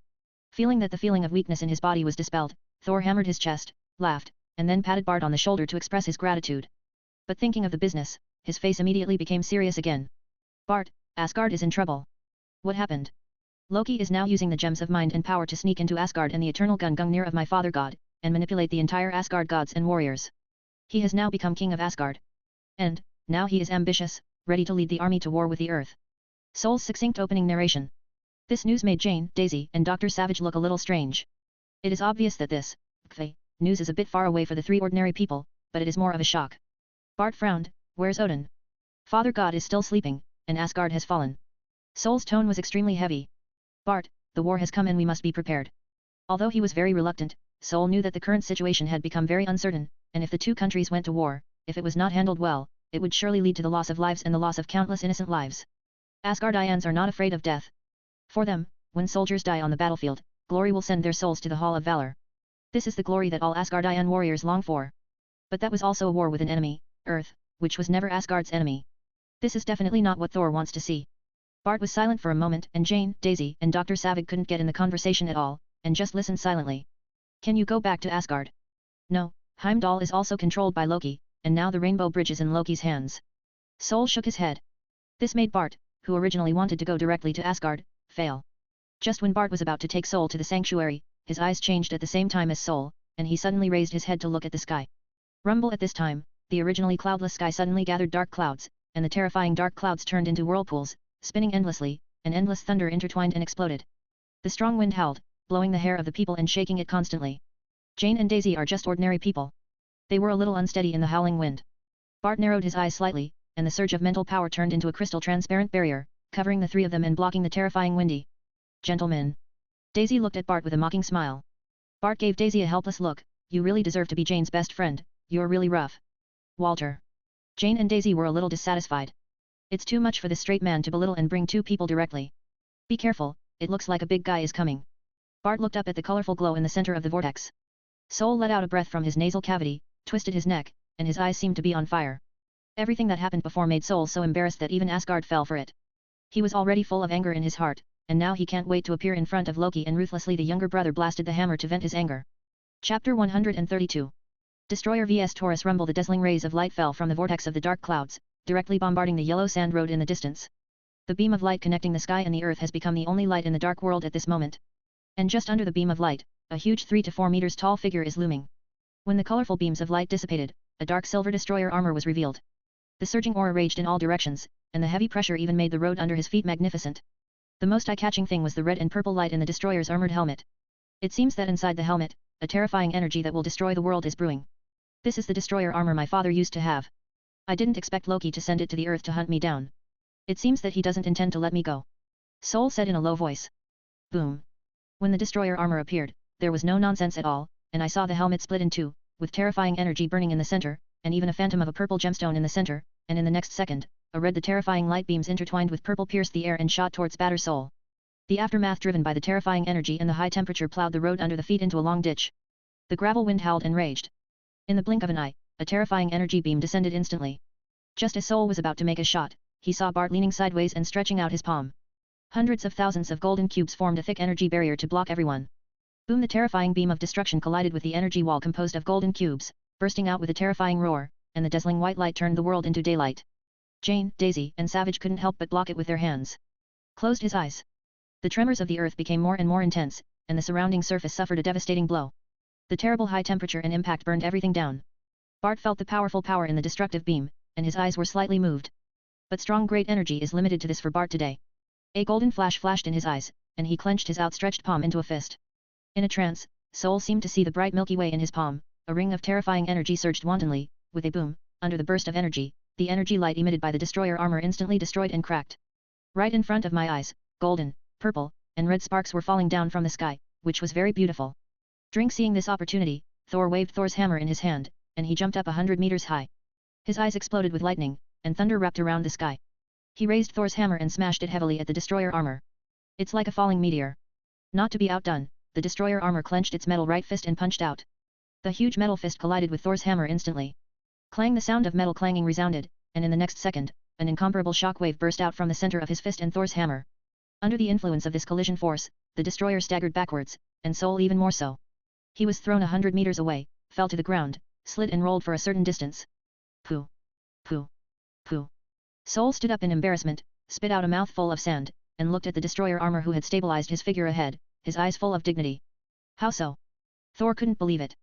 Feeling that the feeling of weakness in his body was dispelled, Thor hammered his chest, laughed, and then patted Bart on the shoulder to express his gratitude. But thinking of the business, his face immediately became serious again. "Bart, Asgard is in trouble. What happened?" "Loki is now using the gems of mind and power to sneak into Asgard and the eternal Gungnir of my father god, and manipulate the entire Asgard gods and warriors. He has now become king of Asgard. And, now he is ambitious, ready to lead the army to war with the earth." Soul's succinct opening narration. This news made Jane, Daisy, and Dr. Savage look a little strange. It is obvious that this news is a bit far away for the 3 ordinary people, but it is more of a shock. Bart frowned. "Where's Odin? Father God is still sleeping, and Asgard has fallen." Soul's tone was extremely heavy. "Bart, the war has come and we must be prepared." Although he was very reluctant, Soul knew that the current situation had become very uncertain, and if the 2 countries went to war, if it was not handled well, it would surely lead to the loss of lives and the loss of countless innocent lives. Asgardians are not afraid of death. For them, when soldiers die on the battlefield, glory will send their souls to the Hall of Valor. This is the glory that all Asgardian warriors long for. But that was also a war with an enemy, Earth, which was never Asgard's enemy. This is definitely not what Thor wants to see. Bart was silent for a moment and Jane, Daisy, and Dr. Savage couldn't get in the conversation at all, and just listened silently. "Can you go back to Asgard?" "No, Heimdall is also controlled by Loki, and now the Rainbow Bridge is in Loki's hands." Soul shook his head. This made Bart, who originally wanted to go directly to Asgard, fail. Just when Bart was about to take Soul to the sanctuary, his eyes changed at the same time as Soul, and he suddenly raised his head to look at the sky. Rumble at this time, the originally cloudless sky suddenly gathered dark clouds, and the terrifying dark clouds turned into whirlpools, spinning endlessly, and endless thunder intertwined and exploded. The strong wind howled, blowing the hair of the people and shaking it constantly. Jane and Daisy are just ordinary people. They were a little unsteady in the howling wind. Bart narrowed his eyes slightly, and the surge of mental power turned into a crystal transparent barrier, covering the 3 of them and blocking the terrifying windy. "Gentlemen." Daisy looked at Bart with a mocking smile. Bart gave Daisy a helpless look. "You really deserve to be Jane's best friend, you're really rough." "Walter." Jane and Daisy were a little dissatisfied. "It's too much for this straight man to belittle and bring 2 people directly. Be careful, it looks like a big guy is coming." Bart looked up at the colorful glow in the center of the vortex. Soul let out a breath from his nasal cavity, twisted his neck, and his eyes seemed to be on fire. Everything that happened before made Soul so embarrassed that even Asgard fell for it. He was already full of anger in his heart, and now he can't wait to appear in front of Loki, and ruthlessly the younger brother blasted the hammer to vent his anger. Chapter 132. Destroyer vs Taurus rumble. The dazzling rays of light fell from the vortex of the dark clouds, directly bombarding the yellow sand road in the distance. The beam of light connecting the sky and the earth has become the only light in the dark world at this moment. And just under the beam of light, a huge 3 to 4 meters tall figure is looming. When the colorful beams of light dissipated, a dark silver destroyer armor was revealed. The surging aura raged in all directions, and the heavy pressure even made the road under his feet magnificent. The most eye-catching thing was the red and purple light in the destroyer's armored helmet. It seems that inside the helmet, a terrifying energy that will destroy the world is brewing. This is the destroyer armor my father used to have. I didn't expect Loki to send it to the earth to hunt me down. It seems that he doesn't intend to let me go. Soul said in a low voice. Boom. When the destroyer armor appeared, there was no nonsense at all, and I saw the helmet split in two, with terrifying energy burning in the center, and even a phantom of a purple gemstone in the center, and in the next second, the terrifying light beams intertwined with purple pierced the air and shot towards Batter Soul. The aftermath driven by the terrifying energy and the high temperature plowed the road under the feet into a long ditch. The gravel wind howled and raged. In the blink of an eye, a terrifying energy beam descended instantly. Just as Soul was about to make a shot, he saw Bart leaning sideways and stretching out his palm. Hundreds of thousands of golden cubes formed a thick energy barrier to block everyone. Boom! The terrifying beam of destruction collided with the energy wall composed of golden cubes, bursting out with a terrifying roar, and the dazzling white light turned the world into daylight. Jane, Daisy, and Savage couldn't help but block it with their hands. Closed his eyes. The tremors of the earth became more and more intense, and the surrounding surface suffered a devastating blow. The terrible high temperature and impact burned everything down. Bart felt the powerful power in the destructive beam, and his eyes were slightly moved. But strong great energy is limited to this for Bart today. A golden flash flashed in his eyes, and he clenched his outstretched palm into a fist. In a trance, Soul seemed to see the bright Milky Way in his palm. A ring of terrifying energy surged wantonly, with a boom. Under the burst of energy, the energy light emitted by the destroyer armor instantly destroyed and cracked. Right in front of my eyes, golden, purple, and red sparks were falling down from the sky, which was very beautiful. Seeing this opportunity, Thor waved Thor's hammer in his hand, and he jumped up 100 meters high. His eyes exploded with lightning, and thunder wrapped around the sky. He raised Thor's hammer and smashed it heavily at the destroyer armor. It's like a falling meteor. Not to be outdone, the destroyer armor clenched its metal right fist and punched out. The huge metal fist collided with Thor's hammer instantly. Clang! The sound of metal clanging resounded, and in the next second, an incomparable shockwave burst out from the center of his fist and Thor's hammer. Under the influence of this collision force, the destroyer staggered backwards, and Soul even more so. He was thrown 100 meters away, fell to the ground, slid and rolled for a certain distance. Pooh! Pooh! Pooh! Soul stood up in embarrassment, spit out a mouthful of sand, and looked at the destroyer armor who had stabilized his figure ahead, his eyes full of dignity. How so? Thor couldn't believe it.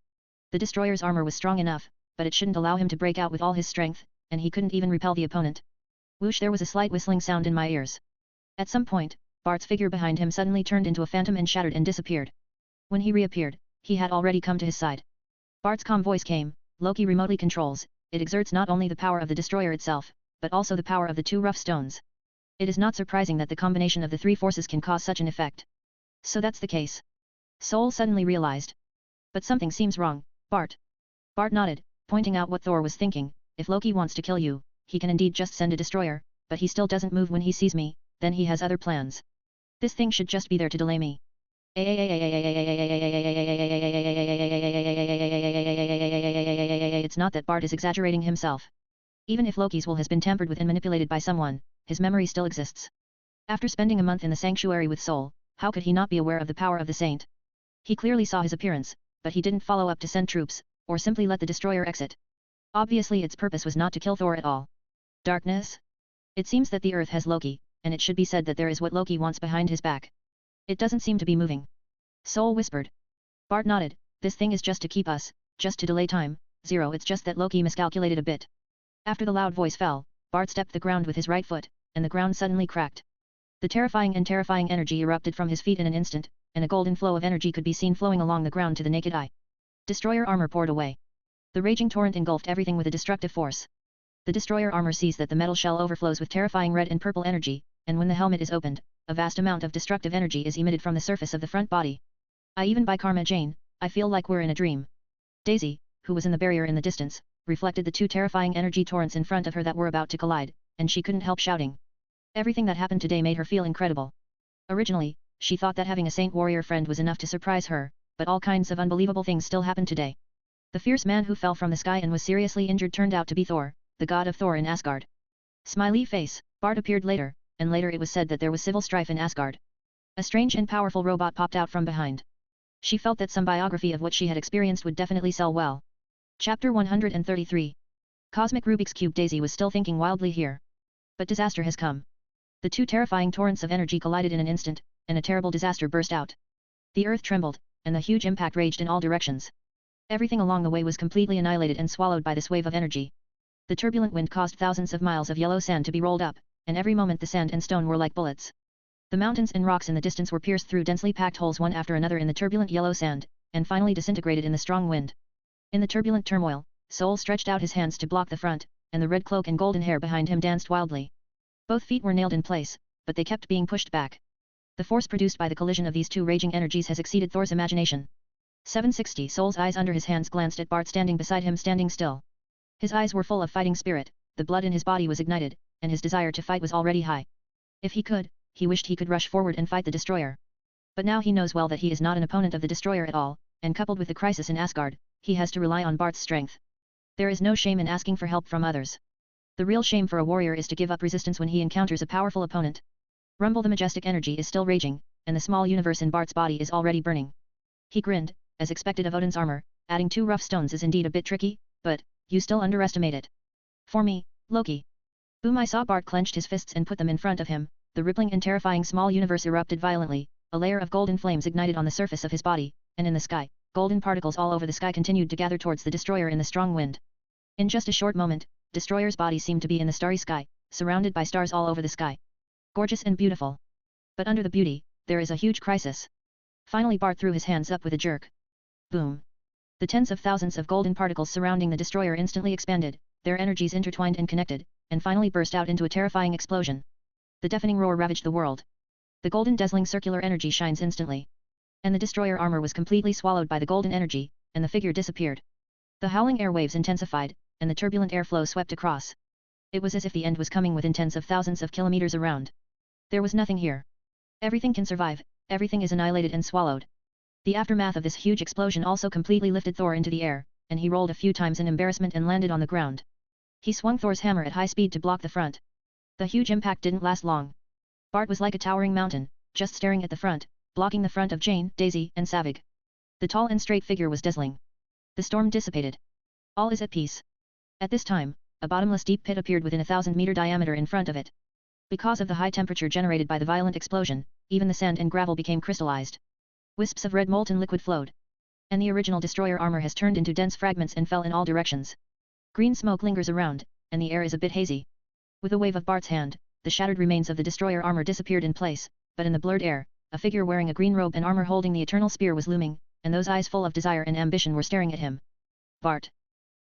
The destroyer's armor was strong enough, but it shouldn't allow him to break out with all his strength, and he couldn't even repel the opponent. Whoosh! There was a slight whistling sound in my ears. At some point, Bart's figure behind him suddenly turned into a phantom and shattered and disappeared. When he reappeared, he had already come to his side. Bart's calm voice came, Loki remotely controls, it exerts not only the power of the destroyer itself, but also the power of the two rough stones. It is not surprising that the combination of the three forces can cause such an effect. So that's the case. Soul suddenly realized. But something seems wrong, Bart. Bart nodded, pointing out what Thor was thinking. If Loki wants to kill you, he can indeed just send a destroyer, but he still doesn't move when he sees me, then he has other plans. This thing should just be there to delay me. It's not that Bart is exaggerating himself. Even if Loki's will has been tampered with and manipulated by someone, his memory still exists. After spending a month in the sanctuary with Soul, how could he not be aware of the power of the saint? He clearly saw his appearance, but he didn't follow up to send troops, or simply let the destroyer exit. Obviously its purpose was not to kill Thor at all. Darkness? It seems that the earth has Loki, and it should be said that there is what Loki wants behind his back. It doesn't seem to be moving. Soul whispered. Bart nodded, this thing is just to keep us, just to delay time, Zero. It's just that Loki miscalculated a bit. After the loud voice fell, Bart stepped the ground with his right foot, and the ground suddenly cracked. The terrifying energy erupted from his feet in an instant, and a golden flow of energy could be seen flowing along the ground to the naked eye. Destroyer armor poured away. The raging torrent engulfed everything with a destructive force. The destroyer armor sees that the metal shell overflows with terrifying red and purple energy, and when the helmet is opened, a vast amount of destructive energy is emitted from the surface of the front body. Even by Karma Jane, I feel like we're in a dream. Daisy, who was in the barrier in the distance, reflected the two terrifying energy torrents in front of her that were about to collide, and she couldn't help shouting. Everything that happened today made her feel incredible. Originally, She thought that having a saint warrior friend was enough to surprise her, but all kinds of unbelievable things still happened today. The fierce man who fell from the sky and was seriously injured turned out to be Thor, the god of Thor in Asgard. Smiley face. Bart appeared later, and later it was said that there was civil strife in Asgard. A strange and powerful robot popped out from behind. She felt that some biography of what she had experienced would definitely sell well. Chapter 133. Cosmic Rubik's Cube. Daisy was still thinking wildly here. But disaster has come. The two terrifying torrents of energy collided in an instant, and a terrible disaster burst out. The earth trembled, and the huge impact raged in all directions. Everything along the way was completely annihilated and swallowed by this wave of energy. The turbulent wind caused thousands of miles of yellow sand to be rolled up, and every moment the sand and stone were like bullets. The mountains and rocks in the distance were pierced through densely packed holes one after another in the turbulent yellow sand, and finally disintegrated in the strong wind. In the turbulent turmoil, Sol stretched out his hands to block the front, and the red cloak and golden hair behind him danced wildly. Both feet were nailed in place, but they kept being pushed back. The force produced by the collision of these two raging energies has exceeded Thor's imagination. 760. Sol's eyes under his hands glanced at Bart standing beside him, standing still. His eyes were full of fighting spirit, the blood in his body was ignited, and his desire to fight was already high. If he could, he wished he could rush forward and fight the destroyer. But now he knows well that he is not an opponent of the destroyer at all, and coupled with the crisis in Asgard, he has to rely on Bart's strength. There is no shame in asking for help from others. The real shame for a warrior is to give up resistance when he encounters a powerful opponent. Rumble. The majestic energy is still raging, and the small universe in Bart's body is already burning. He grinned, as expected of Odin's armor. Adding 2 rough stones is indeed a bit tricky, but you still underestimate it. For me, Loki. Boom. I saw Bart clenched his fists and put them in front of him. The rippling and terrifying small universe erupted violently. A layer of golden flames ignited on the surface of his body, and in the sky, golden particles all over the sky continued to gather towards the destroyer in the strong wind. In just a short moment, destroyer's body seemed to be in the starry sky, surrounded by stars all over the sky. Gorgeous and beautiful. But under the beauty, there is a huge crisis. Finally Bart threw his hands up with a jerk. Boom. The tens of thousands of golden particles surrounding the destroyer instantly expanded, their energies intertwined and connected, and finally burst out into a terrifying explosion. The deafening roar ravaged the world. The golden dazzling circular energy shines instantly. And the destroyer armor was completely swallowed by the golden energy, and the figure disappeared. The howling airwaves intensified, and the turbulent airflow swept across. It was as if the end was coming within tens of thousands of kilometers around. There was nothing here. Everything can survive, everything is annihilated and swallowed. The aftermath of this huge explosion also completely lifted Thor into the air, and he rolled a few times in embarrassment and landed on the ground. He swung Thor's hammer at high speed to block the front. The huge impact didn't last long. Bart was like a towering mountain, just staring at the front, blocking the front of Jane, Daisy, and Savig. The tall and straight figure was dazzling. The storm dissipated. All is at peace. At this time, a bottomless deep pit appeared within a 1,000-meter diameter in front of it. Because of the high temperature generated by the violent explosion, even the sand and gravel became crystallized. Wisps of red molten liquid flowed. And the original destroyer armor has turned into dense fragments and fell in all directions. Green smoke lingers around, and the air is a bit hazy. With a wave of Bart's hand, the shattered remains of the destroyer armor disappeared in place, but in the blurred air, a figure wearing a green robe and armor holding the eternal spear was looming, and those eyes full of desire and ambition were staring at him. Bart.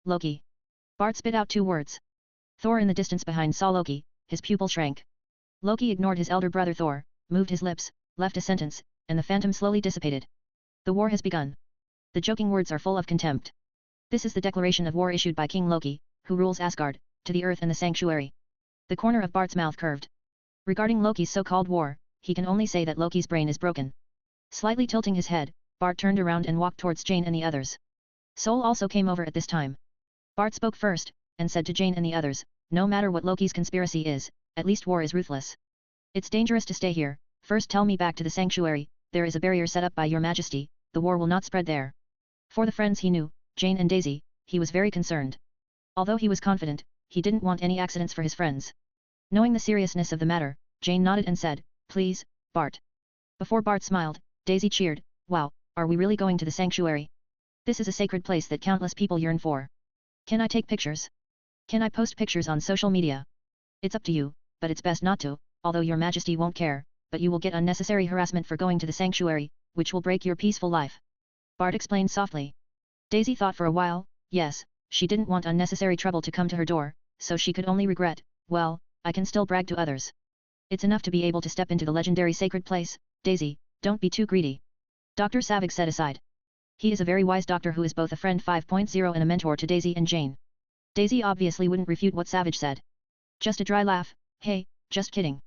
Loki. Bart spit out 2 words. Thor in the distance behind saw Loki, his pupil shrank. Loki ignored his elder brother Thor, moved his lips, left a sentence, and the phantom slowly dissipated. The war has begun. The joking words are full of contempt. This is the declaration of war issued by King Loki, who rules Asgard, to the earth and the sanctuary. The corner of Bart's mouth curved. Regarding Loki's so-called war, he can only say that Loki's brain is broken. Slightly tilting his head, Bart turned around and walked towards Jane and the others. Sol also came over at this time. Bart spoke first, and said to Jane and the others, no matter what Loki's conspiracy is, at least war is ruthless. It's dangerous to stay here, first tell me back to the sanctuary, there is a barrier set up by your majesty, the war will not spread there. For the friends he knew, Jane and Daisy, he was very concerned. Although he was confident, he didn't want any accidents for his friends. Knowing the seriousness of the matter, Jane nodded and said, please, Bart. Before Bart smiled, Daisy cheered, wow, are we really going to the sanctuary? This is a sacred place that countless people yearn for. Can I take pictures? Can I post pictures on social media? It's up to you, but it's best not to, although your majesty won't care, but you will get unnecessary harassment for going to the sanctuary, which will break your peaceful life. Bart explained softly. Daisy thought for a while, yes, she didn't want unnecessary trouble to come to her door, so she could only regret, well, I can still brag to others. It's enough to be able to step into the legendary sacred place, Daisy, don't be too greedy. Dr. Savig said aside. He is a very wise doctor who is both a friend 5.0 and a mentor to Daisy and Jane. Daisy obviously wouldn't refute what Savage said. Just a dry laugh, hey, just kidding.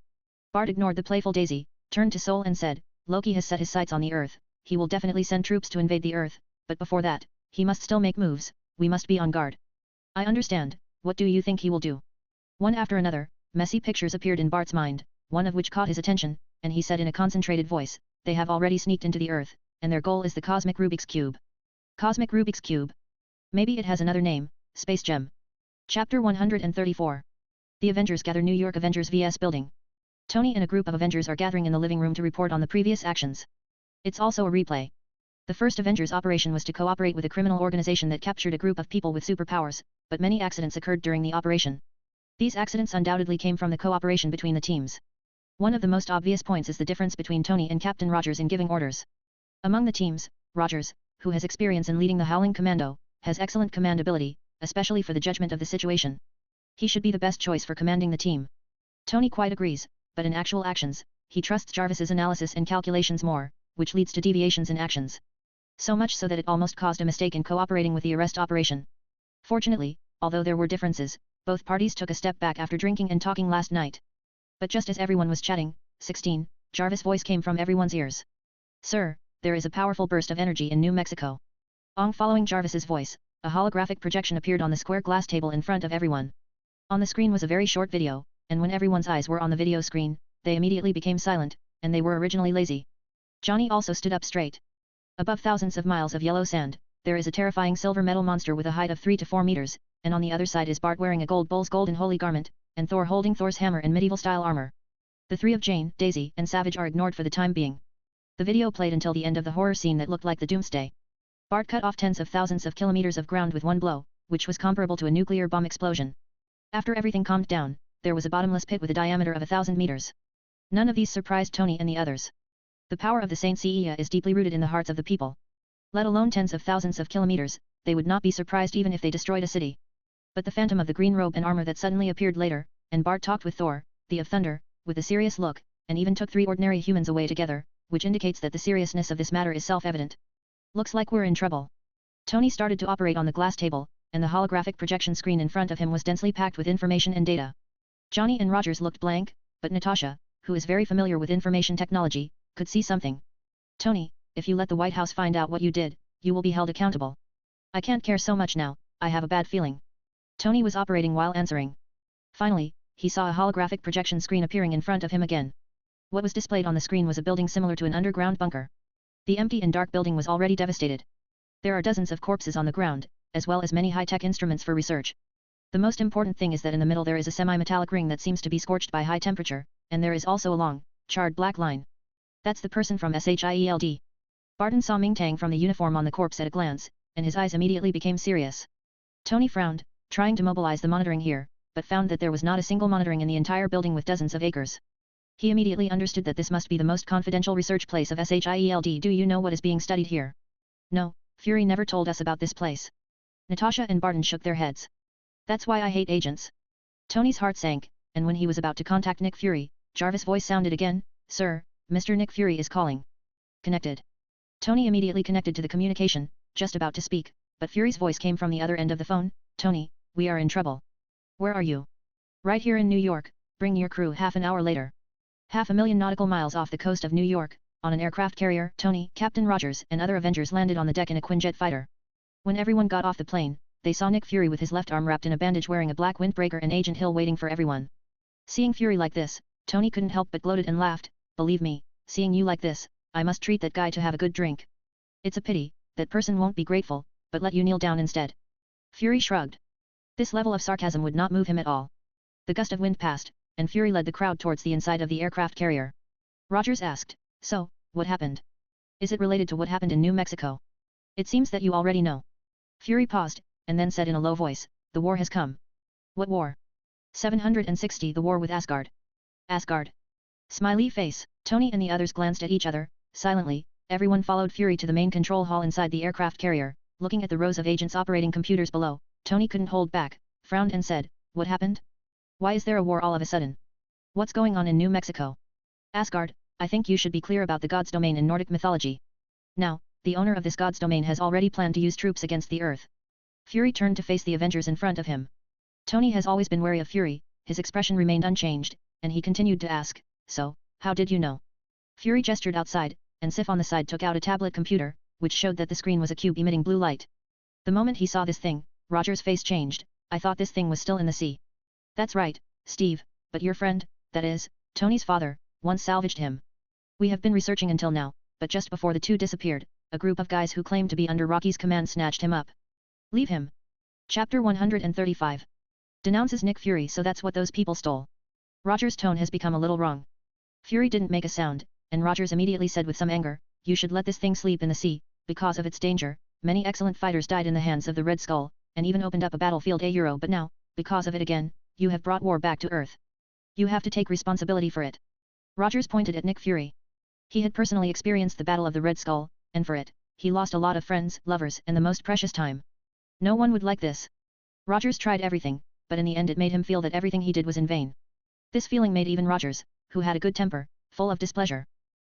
Bart ignored the playful Daisy, turned to Sol and said, Loki has set his sights on the Earth, he will definitely send troops to invade the Earth, but before that, he must still make moves, we must be on guard. I understand, what do you think he will do? One after another, messy pictures appeared in Bart's mind, one of which caught his attention, and he said in a concentrated voice, they have already sneaked into the Earth, and their goal is the Cosmic Rubik's Cube. Cosmic Rubik's Cube? Maybe it has another name, Space Gem. Chapter 134. The Avengers gather. New York Avengers vs Building. Tony and a group of Avengers are gathering in the living room to report on the previous actions. It's also a replay. The first Avengers operation was to cooperate with a criminal organization that captured a group of people with superpowers, but many accidents occurred during the operation. These accidents undoubtedly came from the cooperation between the teams. One of the most obvious points is the difference between Tony and Captain Rogers in giving orders. Among the teams, Rogers, who has experience in leading the Howling Commando, has excellent command ability, especially for the judgment of the situation. He should be the best choice for commanding the team. Tony quite agrees, but in actual actions, he trusts Jarvis's analysis and calculations more, which leads to deviations in actions. So much so that it almost caused a mistake in cooperating with the arrest operation. Fortunately, although there were differences, both parties took a step back after drinking and talking last night. But just as everyone was chatting, 16, Jarvis' voice came from everyone's ears. Sir, there is a powerful burst of energy in New Mexico. Following Jarvis's voice, a holographic projection appeared on the square glass table in front of everyone. On the screen was a very short video, and when everyone's eyes were on the video screen, they immediately became silent, and they were originally lazy. Johnny also stood up straight. Above thousands of miles of yellow sand, there is a terrifying silver metal monster with a height of 3 to 4 meters, and on the other side is Bart wearing a gold bull's golden holy garment, and Thor holding Thor's hammer and medieval-style armor. The three of Jane, Daisy, and Savage are ignored for the time being. The video played until the end of the horror scene that looked like the Doomsday. Bart cut off tens of thousands of kilometers of ground with one blow, which was comparable to a nuclear bomb explosion. After everything calmed down, there was a bottomless pit with a diameter of 1,000 meters. None of these surprised Tony and the others. The power of the Saint Seiya is deeply rooted in the hearts of the people. Let alone tens of thousands of kilometers, they would not be surprised even if they destroyed a city. But the phantom of the green robe and armor that suddenly appeared later, and Bart talked with Thor, the of Thunder, with a serious look, and even took 3 ordinary humans away together, which indicates that the seriousness of this matter is self-evident. Looks like we're in trouble. Tony started to operate on the glass table, and the holographic projection screen in front of him was densely packed with information and data. Johnny and Rogers looked blank, but Natasha, who is very familiar with information technology, could see something. Tony, if you let the White House find out what you did, you will be held accountable. I can't care so much now, I have a bad feeling. Tony was operating while answering. Finally, he saw a holographic projection screen appearing in front of him again. What was displayed on the screen was a building similar to an underground bunker. The empty and dark building was already devastated. There are dozens of corpses on the ground, as well as many high-tech instruments for research. The most important thing is that in the middle there is a semi-metallic ring that seems to be scorched by high temperature, and there is also a long, charred black line. That's the person from SHIELD. Barton saw Ming Tang from the uniform on the corpse at a glance, and his eyes immediately became serious. Tony frowned, trying to mobilize the monitoring here, but found that there was not a single monitoring in the entire building with dozens of acres. He immediately understood that this must be the most confidential research place of SHIELD. Do you know what is being studied here? No, Fury never told us about this place. Natasha and Barton shook their heads. That's why I hate agents. Tony's heart sank, and when he was about to contact Nick Fury, Jarvis' voice sounded again, Sir, Mr. Nick Fury is calling. Connected. Tony immediately connected to the communication, just about to speak, but Fury's voice came from the other end of the phone, Tony, we are in trouble. Where are you? Right here in New York, bring your crew half an hour later. 500,000 nautical miles off the coast of New York, on an aircraft carrier, Tony, Captain Rogers, and other Avengers landed on the deck in a Quinjet fighter. When everyone got off the plane, they saw Nick Fury with his left arm wrapped in a bandage wearing a black windbreaker and Agent Hill waiting for everyone. Seeing Fury like this, Tony couldn't help but gloated and laughed, believe me, seeing you like this, I must treat that guy to have a good drink. It's a pity, that person won't be grateful, but let you kneel down instead. Fury shrugged. This level of sarcasm would not move him at all. The gust of wind passed, and Fury led the crowd towards the inside of the aircraft carrier. Rogers asked, so, what happened? Is it related to what happened in New Mexico? It seems that you already know. Fury paused, and then said in a low voice, the war has come. What war? 760 The war with Asgard. Asgard. Smiley face. Tony and the others glanced at each other, silently, everyone followed Fury to the main control hall inside the aircraft carrier, looking at the rows of agents operating computers below. Tony couldn't hold back, frowned and said, what happened? Why is there a war all of a sudden? What's going on in New Mexico? Asgard, I think you should be clear about the god's domain in Nordic mythology. Now, the owner of this god's domain has already planned to use troops against the Earth. Fury turned to face the Avengers in front of him. Tony has always been wary of Fury, his expression remained unchanged, and he continued to ask, so, how did you know? Fury gestured outside, and Sif on the side took out a tablet computer, which showed that the screen was a cube emitting blue light. The moment he saw this thing, Roger's face changed. I thought this thing was still in the sea. That's right, Steve, but your friend, that is, Tony's father, once salvaged him. We have been researching until now, but just before the two disappeared, a group of guys who claimed to be under Rocky's command snatched him up. Leave him. Chapter 135. Denounces Nick Fury. So that's what those people stole. Roger's tone has become a little wrong. Fury didn't make a sound, and Rogers immediately said with some anger, you should let this thing sleep in the sea, because of its danger. Many excellent fighters died in the hands of the Red Skull, and even opened up a battlefield but now, because of it again, you have brought war back to Earth. You have to take responsibility for it. Rogers pointed at Nick Fury. He had personally experienced the Battle of the Red Skull, and for it, he lost a lot of friends, lovers, and the most precious time. No one would like this. Rogers tried everything, but in the end it made him feel that everything he did was in vain. This feeling made even Rogers, who had a good temper, full of displeasure.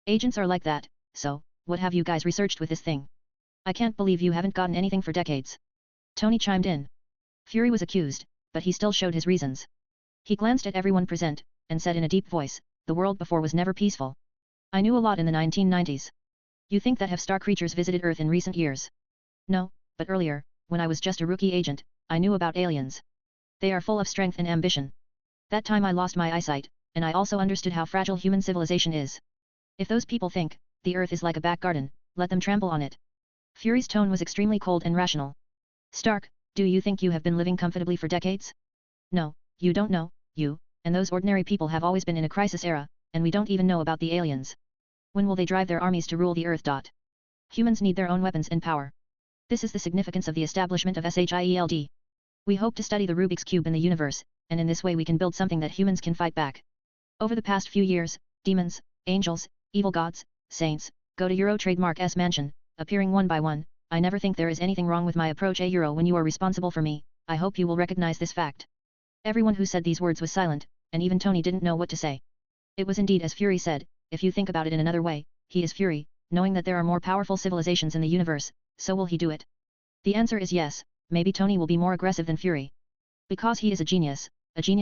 Agents are like that, so, what have you guys researched with this thing? I can't believe you haven't gotten anything for decades. Tony chimed in. Fury was accused, but he still showed his reasons. He glanced at everyone present, and said in a deep voice, the world before was never peaceful. I knew a lot in the 1990s. You think that have star creatures visited Earth in recent years? No, but earlier, when I was just a rookie agent, I knew about aliens. They are full of strength and ambition. That time I lost my eyesight, and I also understood how fragile human civilization is. If those people think the Earth is like a back garden, let them trample on it. Fury's tone was extremely cold and rational. Stark, do you think you have been living comfortably for decades? No, you don't know, you, and those ordinary people have always been in a crisis era, and we don't even know about the aliens. When will they drive their armies to rule the Earth? Humans need their own weapons and power. This is the significance of the establishment of SHIELD. We hope to study the Rubik's Cube in the universe, and in this way we can build something that humans can fight back. Over the past few years, demons, angels, evil gods, saints, go to Euro Trademark S Mansion, appearing one by one. I never think there is anything wrong with my approach Euro when you are responsible for me. I hope you will recognize this fact. Everyone who said these words was silent, and even Tony didn't know what to say. It was indeed as Fury said, if you think about it in another way, he is Fury, knowing that there are more powerful civilizations in the universe, so will he do it? The answer is yes, maybe Tony will be more aggressive than Fury. Because he is a genius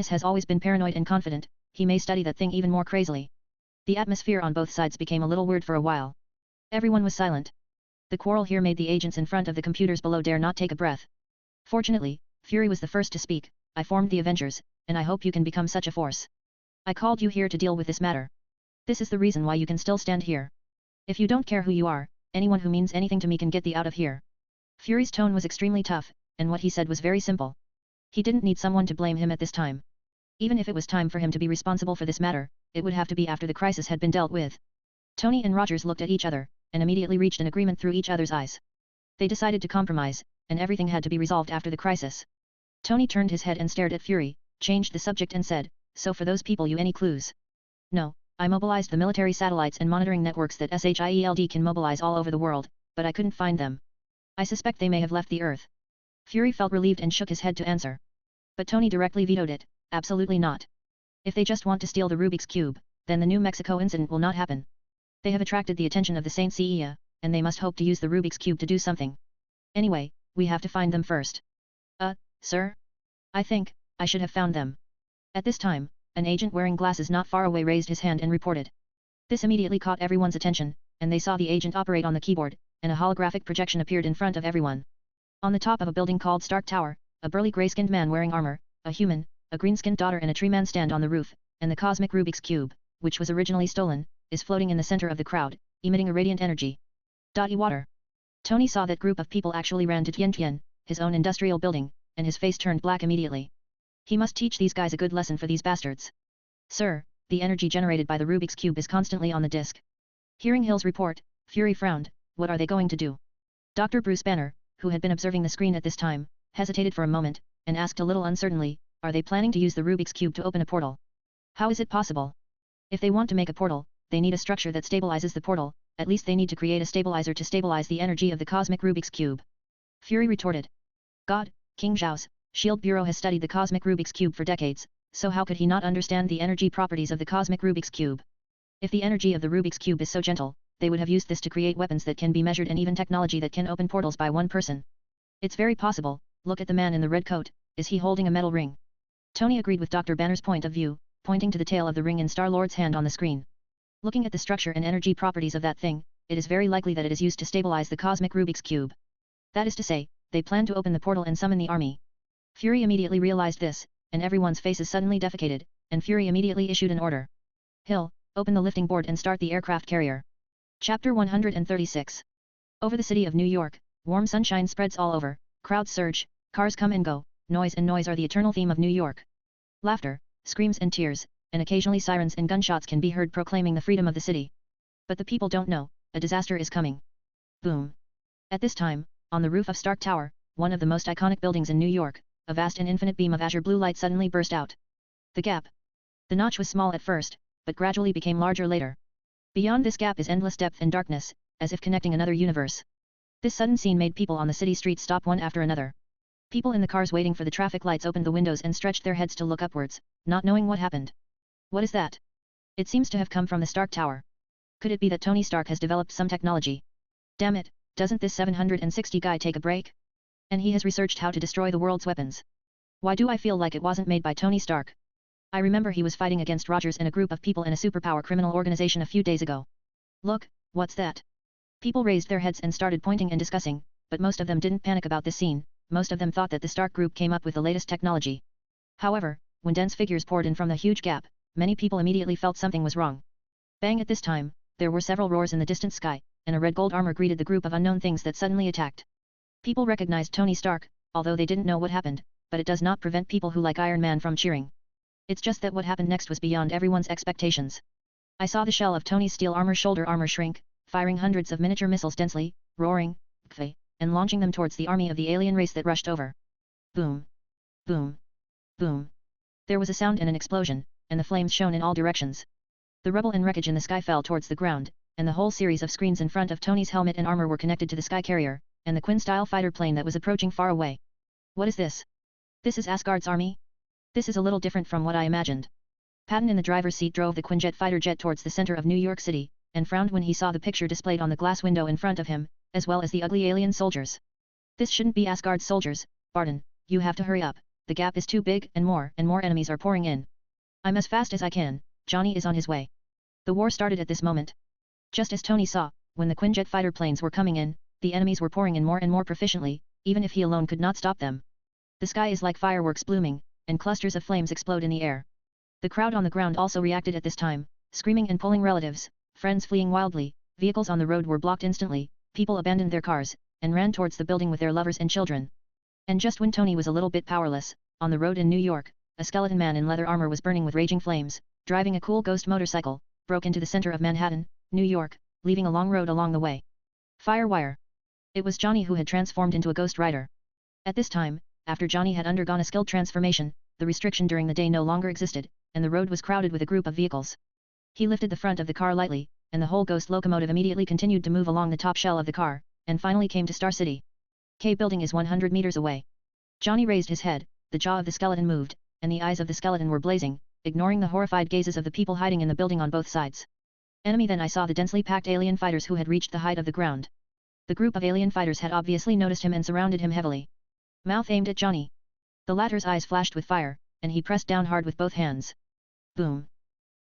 has always been paranoid and confident, he may study that thing even more crazily. The atmosphere on both sides became a little weird for a while. Everyone was silent. The quarrel here made the agents in front of the computers below dare not take a breath. Fortunately, Fury was the first to speak. I formed the Avengers, and I hope you can become such a force. I called you here to deal with this matter. This is the reason why you can still stand here. If you don't care who you are, anyone who means anything to me can get thee out of here. Fury's tone was extremely tough, and what he said was very simple. He didn't need someone to blame him at this time. Even if it was time for him to be responsible for this matter, it would have to be after the crisis had been dealt with. Tony and Rogers looked at each other, and immediately reached an agreement through each other's eyes. They decided to compromise, and everything had to be resolved after the crisis. Tony turned his head and stared at Fury, changed the subject and said, so for those people you any clues? No, I mobilized the military satellites and monitoring networks that SHIELD can mobilize all over the world, but I couldn't find them. I suspect they may have left the Earth. Fury felt relieved and shook his head to answer. But Tony directly vetoed it, absolutely not. If they just want to steal the Rubik's Cube, then the New Mexico incident will not happen. They have attracted the attention of the Saint Seiya, and they must hope to use the Rubik's Cube to do something. Anyway, we have to find them first. Sir? I think I should have found them. At this time, an agent wearing glasses not far away raised his hand and reported. This immediately caught everyone's attention, and they saw the agent operate on the keyboard, and a holographic projection appeared in front of everyone. On the top of a building called Stark Tower, a burly gray-skinned man wearing armor, a human, a green-skinned daughter and a tree man stand on the roof, and the cosmic Rubik's Cube, which was originally stolen, is floating in the center of the crowd, emitting a radiant energy. Water. Tony saw that group of people actually ran to Tian, his own industrial building, and his face turned black immediately. He must teach these guys a good lesson for these bastards. Sir, the energy generated by the Rubik's Cube is constantly on the disk. Hearing Hill's report, Fury frowned. What are they going to do? Dr. Bruce Banner, who had been observing the screen at this time, hesitated for a moment, and asked a little uncertainly, are they planning to use the Rubik's Cube to open a portal? How is it possible? If they want to make a portal, they need a structure that stabilizes the portal, at least they need to create a stabilizer to stabilize the energy of the cosmic Rubik's Cube. Fury retorted. God, King Zhao's Shield Bureau has studied the cosmic Rubik's Cube for decades, so how could he not understand the energy properties of the cosmic Rubik's Cube? If the energy of the Rubik's Cube is so gentle, they would have used this to create weapons that can be measured and even technology that can open portals by one person. It's very possible. Look at the man in the red coat, is he holding a metal ring? Tony agreed with Dr. Banner's point of view, pointing to the tail of the ring in Star-Lord's hand on the screen. Looking at the structure and energy properties of that thing, it is very likely that it is used to stabilize the cosmic Rubik's Cube. That is to say, they plan to open the portal and summon the army. Fury immediately realized this, and everyone's faces suddenly defecated, and Fury immediately issued an order. Hill, open the lifting board and start the aircraft carrier. Chapter 136. Over the city of New York, warm sunshine spreads all over, crowds surge, cars come and go, noise and noise are the eternal theme of New York. Laughter, screams and tears, and occasionally sirens and gunshots can be heard proclaiming the freedom of the city. But the people don't know, a disaster is coming. Boom. At this time, on the roof of Stark Tower, one of the most iconic buildings in New York, a vast and infinite beam of azure blue light suddenly burst out. The gap. The notch was small at first, but gradually became larger later. Beyond this gap is endless depth and darkness, as if connecting another universe. This sudden scene made people on the city streets stop one after another. People in the cars waiting for the traffic lights opened the windows and stretched their heads to look upwards, not knowing what happened. What is that? It seems to have come from the Stark Tower. Could it be that Tony Stark has developed some technology? Damn it, doesn't this 760 guy take a break? And he has researched how to destroy the world's weapons. Why do I feel like it wasn't made by Tony Stark? I remember he was fighting against Rogers and a group of people in a superpower criminal organization a few days ago. Look, what's that? People raised their heads and started pointing and discussing, but most of them didn't panic about this scene, most of them thought that the Stark group came up with the latest technology. However, when dense figures poured in from the huge gap, many people immediately felt something was wrong. Bang! At this time, there were several roars in the distant sky, and a red gold armor greeted the group of unknown things that suddenly attacked. People recognized Tony Stark, although they didn't know what happened, but it does not prevent people who like Iron Man from cheering. It's just that what happened next was beyond everyone's expectations. I saw the shell of Tony's steel armor shoulder armor shrink, firing hundreds of miniature missiles densely, roaring, and launching them towards the army of the alien race that rushed over. Boom. Boom. Boom. There was a sound and an explosion, and the flames shone in all directions. The rubble and wreckage in the sky fell towards the ground, and the whole series of screens in front of Tony's helmet and armor were connected to the sky carrier, and the Quinn-style fighter plane that was approaching far away. What is this? This is Asgard's army? This is a little different from what I imagined. Patton in the driver's seat drove the Quinjet fighter jet towards the center of New York City, and frowned when he saw the picture displayed on the glass window in front of him, as well as the ugly alien soldiers. This shouldn't be Asgard's soldiers, Barton, you have to hurry up, the gap is too big and more enemies are pouring in. I'm as fast as I can, Johnny is on his way. The war started at this moment. Just as Tony saw, when the Quinjet fighter planes were coming in, the enemies were pouring in more and more proficiently, even if he alone could not stop them. The sky is like fireworks blooming, and clusters of flames explode in the air. The crowd on the ground also reacted at this time, screaming and pulling relatives, friends fleeing wildly, vehicles on the road were blocked instantly, people abandoned their cars, and ran towards the building with their lovers and children. And just when Tony was a little bit powerless, on the road in New York, a skeleton man in leather armor was burning with raging flames, driving a cool ghost motorcycle, broke into the center of Manhattan, New York, leaving a long road along the way. Firewire. It was Johnny who had transformed into a ghost rider. At this time, after Johnny had undergone a skilled transformation, the restriction during the day no longer existed, and the road was crowded with a group of vehicles. He lifted the front of the car lightly, and the whole ghost locomotive immediately continued to move along the top shell of the car, and finally came to Star City. K building is 100 meters away. Johnny raised his head, the jaw of the skeleton moved, and the eyes of the skeleton were blazing, ignoring the horrified gazes of the people hiding in the building on both sides. Enemy. Then I saw the densely packed alien fighters who had reached the height of the ground. The group of alien fighters had obviously noticed him and surrounded him heavily. Mouth aimed at Johnny. The latter's eyes flashed with fire, and he pressed down hard with both hands. Boom.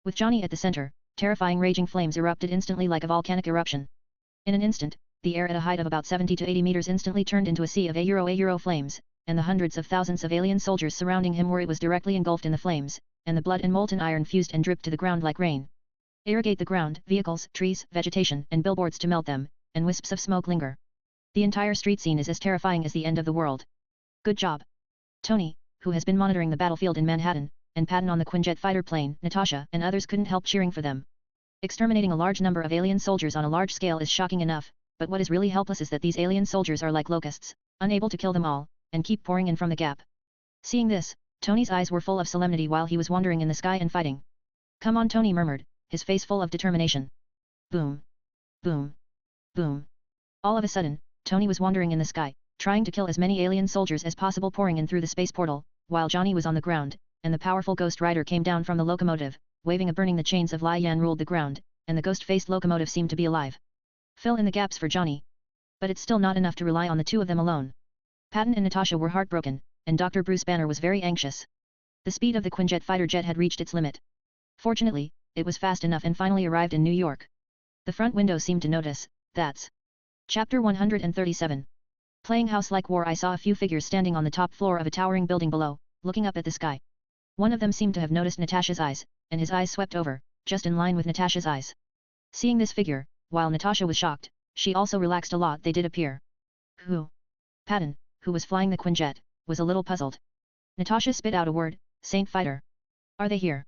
With Johnny at the center, terrifying raging flames erupted instantly like a volcanic eruption. In an instant, the air at a height of about 70 to 80 meters instantly turned into a sea of a flames, and the hundreds of thousands of alien soldiers surrounding him was directly engulfed in the flames, and the blood and molten iron fused and dripped to the ground like rain. Irrigate the ground, vehicles, trees, vegetation, and billboards to melt them, and wisps of smoke linger. The entire street scene is as terrifying as the end of the world. Good job. Tony, who has been monitoring the battlefield in Manhattan, and Patton on the Quinjet fighter plane, Natasha and others couldn't help cheering for them. Exterminating a large number of alien soldiers on a large scale is shocking enough, but what is really helpless is that these alien soldiers are like locusts, unable to kill them all, and keep pouring in from the gap. Seeing this, Tony's eyes were full of solemnity while he was wandering in the sky and fighting. Come on, Tony murmured, his face full of determination. Boom. Boom. Boom. All of a sudden, Tony was wandering in the sky, trying to kill as many alien soldiers as possible pouring in through the space portal, while Johnny was on the ground, and the powerful Ghost Rider came down from the locomotive, waving a burning. The chains of Lian ruled the ground, and the ghost-faced locomotive seemed to be alive. Fill in the gaps for Johnny. But it's still not enough to rely on the two of them alone. Patton and Natasha were heartbroken, and Dr. Bruce Banner was very anxious. The speed of the Quinjet fighter jet had reached its limit. Fortunately, it was fast enough and finally arrived in New York. The front window seemed to notice. That's Chapter 137. Playing house like war. I saw a few figures standing on the top floor of a towering building below, looking up at the sky. One of them seemed to have noticed Natasha's eyes, and his eyes swept over, just in line with Natasha's eyes. Seeing this figure, while Natasha was shocked, she also relaxed a lot. They did appear. Who? Patton, who was flying the Quinjet, was a little puzzled. Natasha spit out a word, Saint Fighter. Are they here?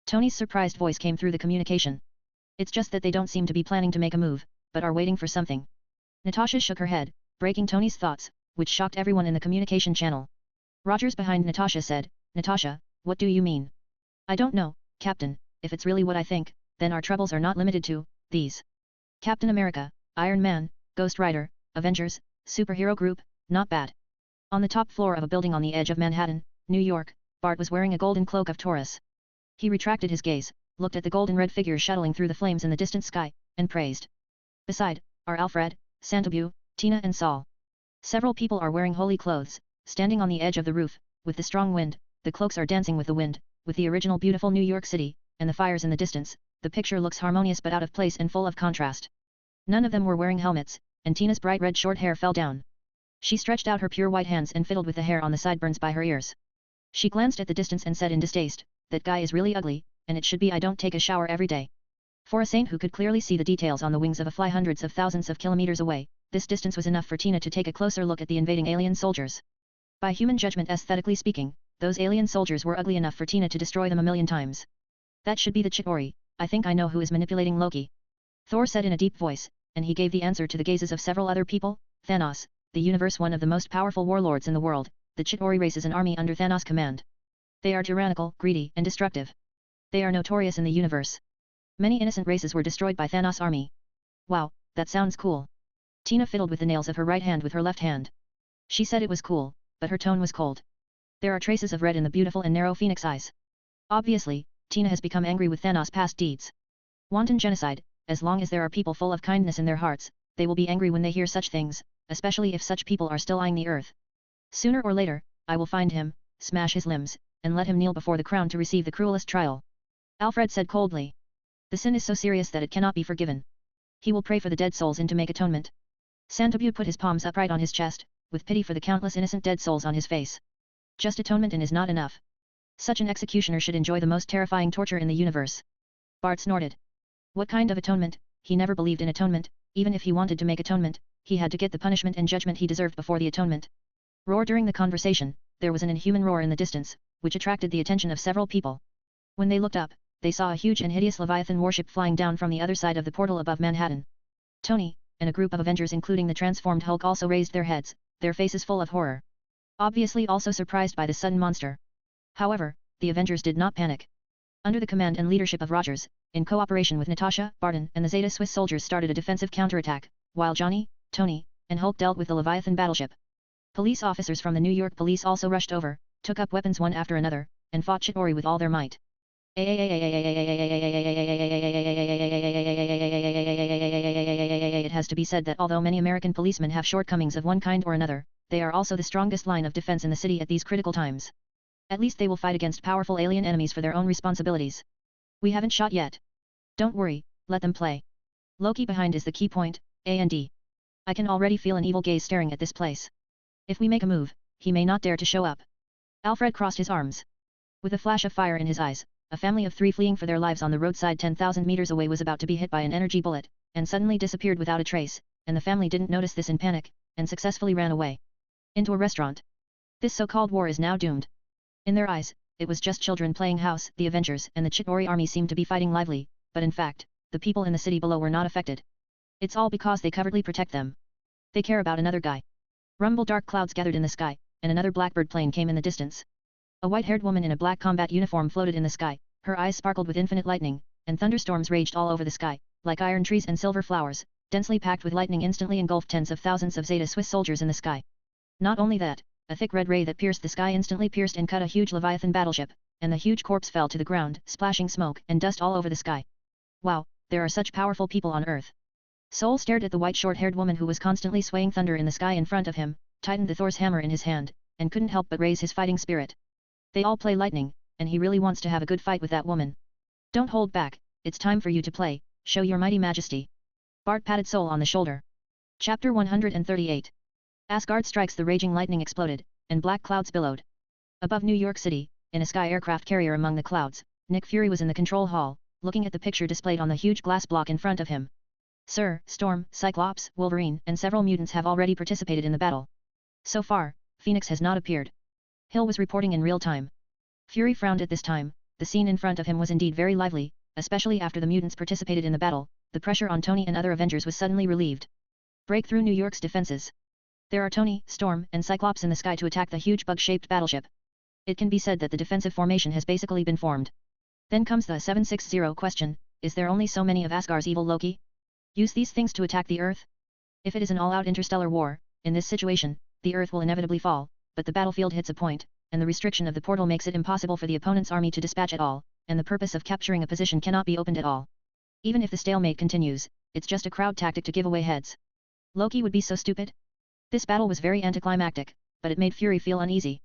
Tony's surprised voice came through the communication. It's just that they don't seem to be planning to make a move, but are waiting for something. Natasha shook her head, breaking Tony's thoughts, which shocked everyone in the communication channel. Rogers behind Natasha said, Natasha, what do you mean? I don't know, Captain, if it's really what I think, then our troubles are not limited to these. Captain America, Iron Man, Ghost Rider, Avengers, superhero group, not bad. On the top floor of a building on the edge of Manhattan, New York, Bart was wearing a golden cloak of Taurus. He retracted his gaze, looked at the golden red figure shuttling through the flames in the distant sky, and praised. Beside, are Alfred, Santabu, Tina and Saul. Several people are wearing holy clothes, standing on the edge of the roof, with the strong wind, the cloaks are dancing with the wind, with the original beautiful New York City, and the fires in the distance, the picture looks harmonious but out of place and full of contrast. None of them were wearing helmets, and Tina's bright red short hair fell down. She stretched out her pure white hands and fiddled with the hair on the sideburns by her ears. She glanced at the distance and said in distaste, that guy is really ugly, and it should be I don't take a shower every day. For a saint who could clearly see the details on the wings of a fly hundreds of thousands of kilometers away, this distance was enough for Tina to take a closer look at the invading alien soldiers. By human judgment, aesthetically speaking, those alien soldiers were ugly enough for Tina to destroy them 1,000,000 times. That should be the Chitauri. I think I know who is manipulating Loki. Thor said in a deep voice, and he gave the answer to the gazes of several other people. Thanos, the universe, one of the most powerful warlords in the world. The Chitauri race is an army under Thanos' command. They are tyrannical, greedy, and destructive. They are notorious in the universe. Many innocent races were destroyed by Thanos' army. Wow, that sounds cool. Tina fiddled with the nails of her right hand with her left hand. She said it was cool, but her tone was cold. There are traces of red in the beautiful and narrow phoenix eyes. Obviously, Tina has become angry with Thanos' past deeds. Wanton genocide. As long as there are people full of kindness in their hearts, they will be angry when they hear such things, especially if such people are still eyeing the earth. Sooner or later, I will find him, smash his limbs, and let him kneel before the crown to receive the cruelest trial. Alfred said coldly. The sin is so serious that it cannot be forgiven. He will pray for the dead souls and to make atonement. Santabu put his palms upright on his chest, with pity for the countless innocent dead souls on his face. Just atonement and is not enough. Such an executioner should enjoy the most terrifying torture in the universe. Bart snorted. What kind of atonement? He never believed in atonement. Even if he wanted to make atonement, he had to get the punishment and judgment he deserved before the atonement. Roar. During the conversation, there was an inhuman roar in the distance, which attracted the attention of several people. When they looked up, they saw a huge and hideous Leviathan warship flying down from the other side of the portal above Manhattan. Tony, and a group of Avengers including the transformed Hulk also raised their heads, their faces full of horror. Obviously also surprised by the sudden monster. However, the Avengers did not panic. Under the command and leadership of Rogers, in cooperation with Natasha, Barton, and the Zeta Swiss soldiers started a defensive counterattack, while Johnny, Tony, and Hulk dealt with the Leviathan battleship. Police officers from the New York police also rushed over, took up weapons one after another, and fought Chitauri with all their might. It has to be said that although many American policemen have shortcomings of one kind or another, they are also the strongest line of defense in the city at these critical times. At least they will fight against powerful alien enemies for their own responsibilities. We haven't shot yet. Don't worry, let them play. Loki behind is the key point, A&D. I can already feel an evil gaze staring at this place. If we make a move, he may not dare to show up. Alfred crossed his arms. With a flash of fire in his eyes, a family of 3 fleeing for their lives on the roadside 10,000 meters away was about to be hit by an energy bullet, and suddenly disappeared without a trace, and the family didn't notice this in panic, and successfully ran away. Into a restaurant. This so-called war is now doomed. In their eyes, it was just children playing house. The Avengers and the Chitauri army seemed to be fighting lively, but in fact, the people in the city below were not affected. It's all because they covertly protect them. They care about another guy. Rumble. Dark clouds gathered in the sky, and another blackbird plane came in the distance. A white-haired woman in a black combat uniform floated in the sky, her eyes sparkled with infinite lightning, and thunderstorms raged all over the sky, like iron trees and silver flowers, densely packed with lightning instantly engulfed tens of thousands of Zeta Swiss soldiers in the sky. Not only that, a thick red ray that pierced the sky instantly pierced and cut a huge Leviathan battleship, and the huge corpse fell to the ground, splashing smoke and dust all over the sky. Wow, there are such powerful people on Earth. Sol stared at the white short-haired woman who was constantly swaying thunder in the sky in front of him, tightened the Thor's hammer in his hand, and couldn't help but raise his fighting spirit. They all play lightning, and he really wants to have a good fight with that woman. Don't hold back, it's time for you to play, show your mighty majesty. Bart patted Sol on the shoulder. Chapter 138. Asgard strikes. The raging lightning exploded, and black clouds billowed. Above New York City, in a sky aircraft carrier among the clouds, Nick Fury was in the control hall, looking at the picture displayed on the huge glass block in front of him. Sir, Storm, Cyclops, Wolverine, and several mutants have already participated in the battle. So far, Phoenix has not appeared. Hill was reporting in real time. Fury frowned at this time. The scene in front of him was indeed very lively, especially after the mutants participated in the battle. The pressure on Tony and other Avengers was suddenly relieved. Break through New York's defenses. There are Tony, Storm, and Cyclops in the sky to attack the huge bug-shaped battleship. It can be said that the defensive formation has basically been formed. Then comes the 760 question, is there only so many of Asgard's evil Loki? Use these things to attack the Earth? If it is an all-out interstellar war, in this situation, the Earth will inevitably fall, but the battlefield hits a point, and the restriction of the portal makes it impossible for the opponent's army to dispatch at all, and the purpose of capturing a position cannot be opened at all. Even if the stalemate continues, it's just a crowd tactic to give away heads. Loki would be so stupid? This battle was very anticlimactic, but it made Fury feel uneasy.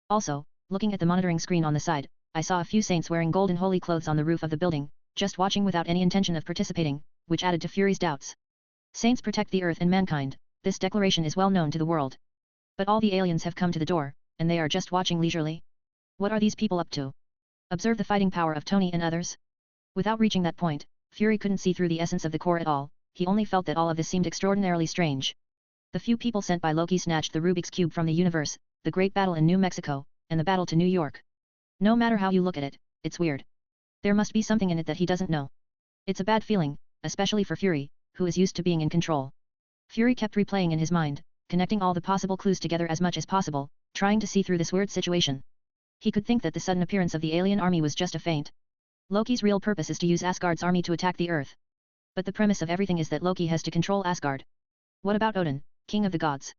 Also, looking at the monitoring screen on the side, I saw a few saints wearing golden holy clothes on the roof of the building, just watching without any intention of participating, which added to Fury's doubts. Saints protect the Earth and mankind, this declaration is well known to the world. But all the aliens have come to the door, and they are just watching leisurely. What are these people up to? Observe the fighting power of Tony and others? Without reaching that point, Fury couldn't see through the essence of the core at all. He only felt that all of this seemed extraordinarily strange. The few people sent by Loki snatched the Rubik's Cube from the universe, the great battle in New Mexico, and the battle to New York. No matter how you look at it, it's weird. There must be something in it that he doesn't know. It's a bad feeling, especially for Fury, who is used to being in control. Fury kept replaying in his mind, connecting all the possible clues together as much as possible, trying to see through this weird situation. He could think that the sudden appearance of the alien army was just a feint. Loki's real purpose is to use Asgard's army to attack the Earth. But the premise of everything is that Loki has to control Asgard. What about Odin, king of the gods?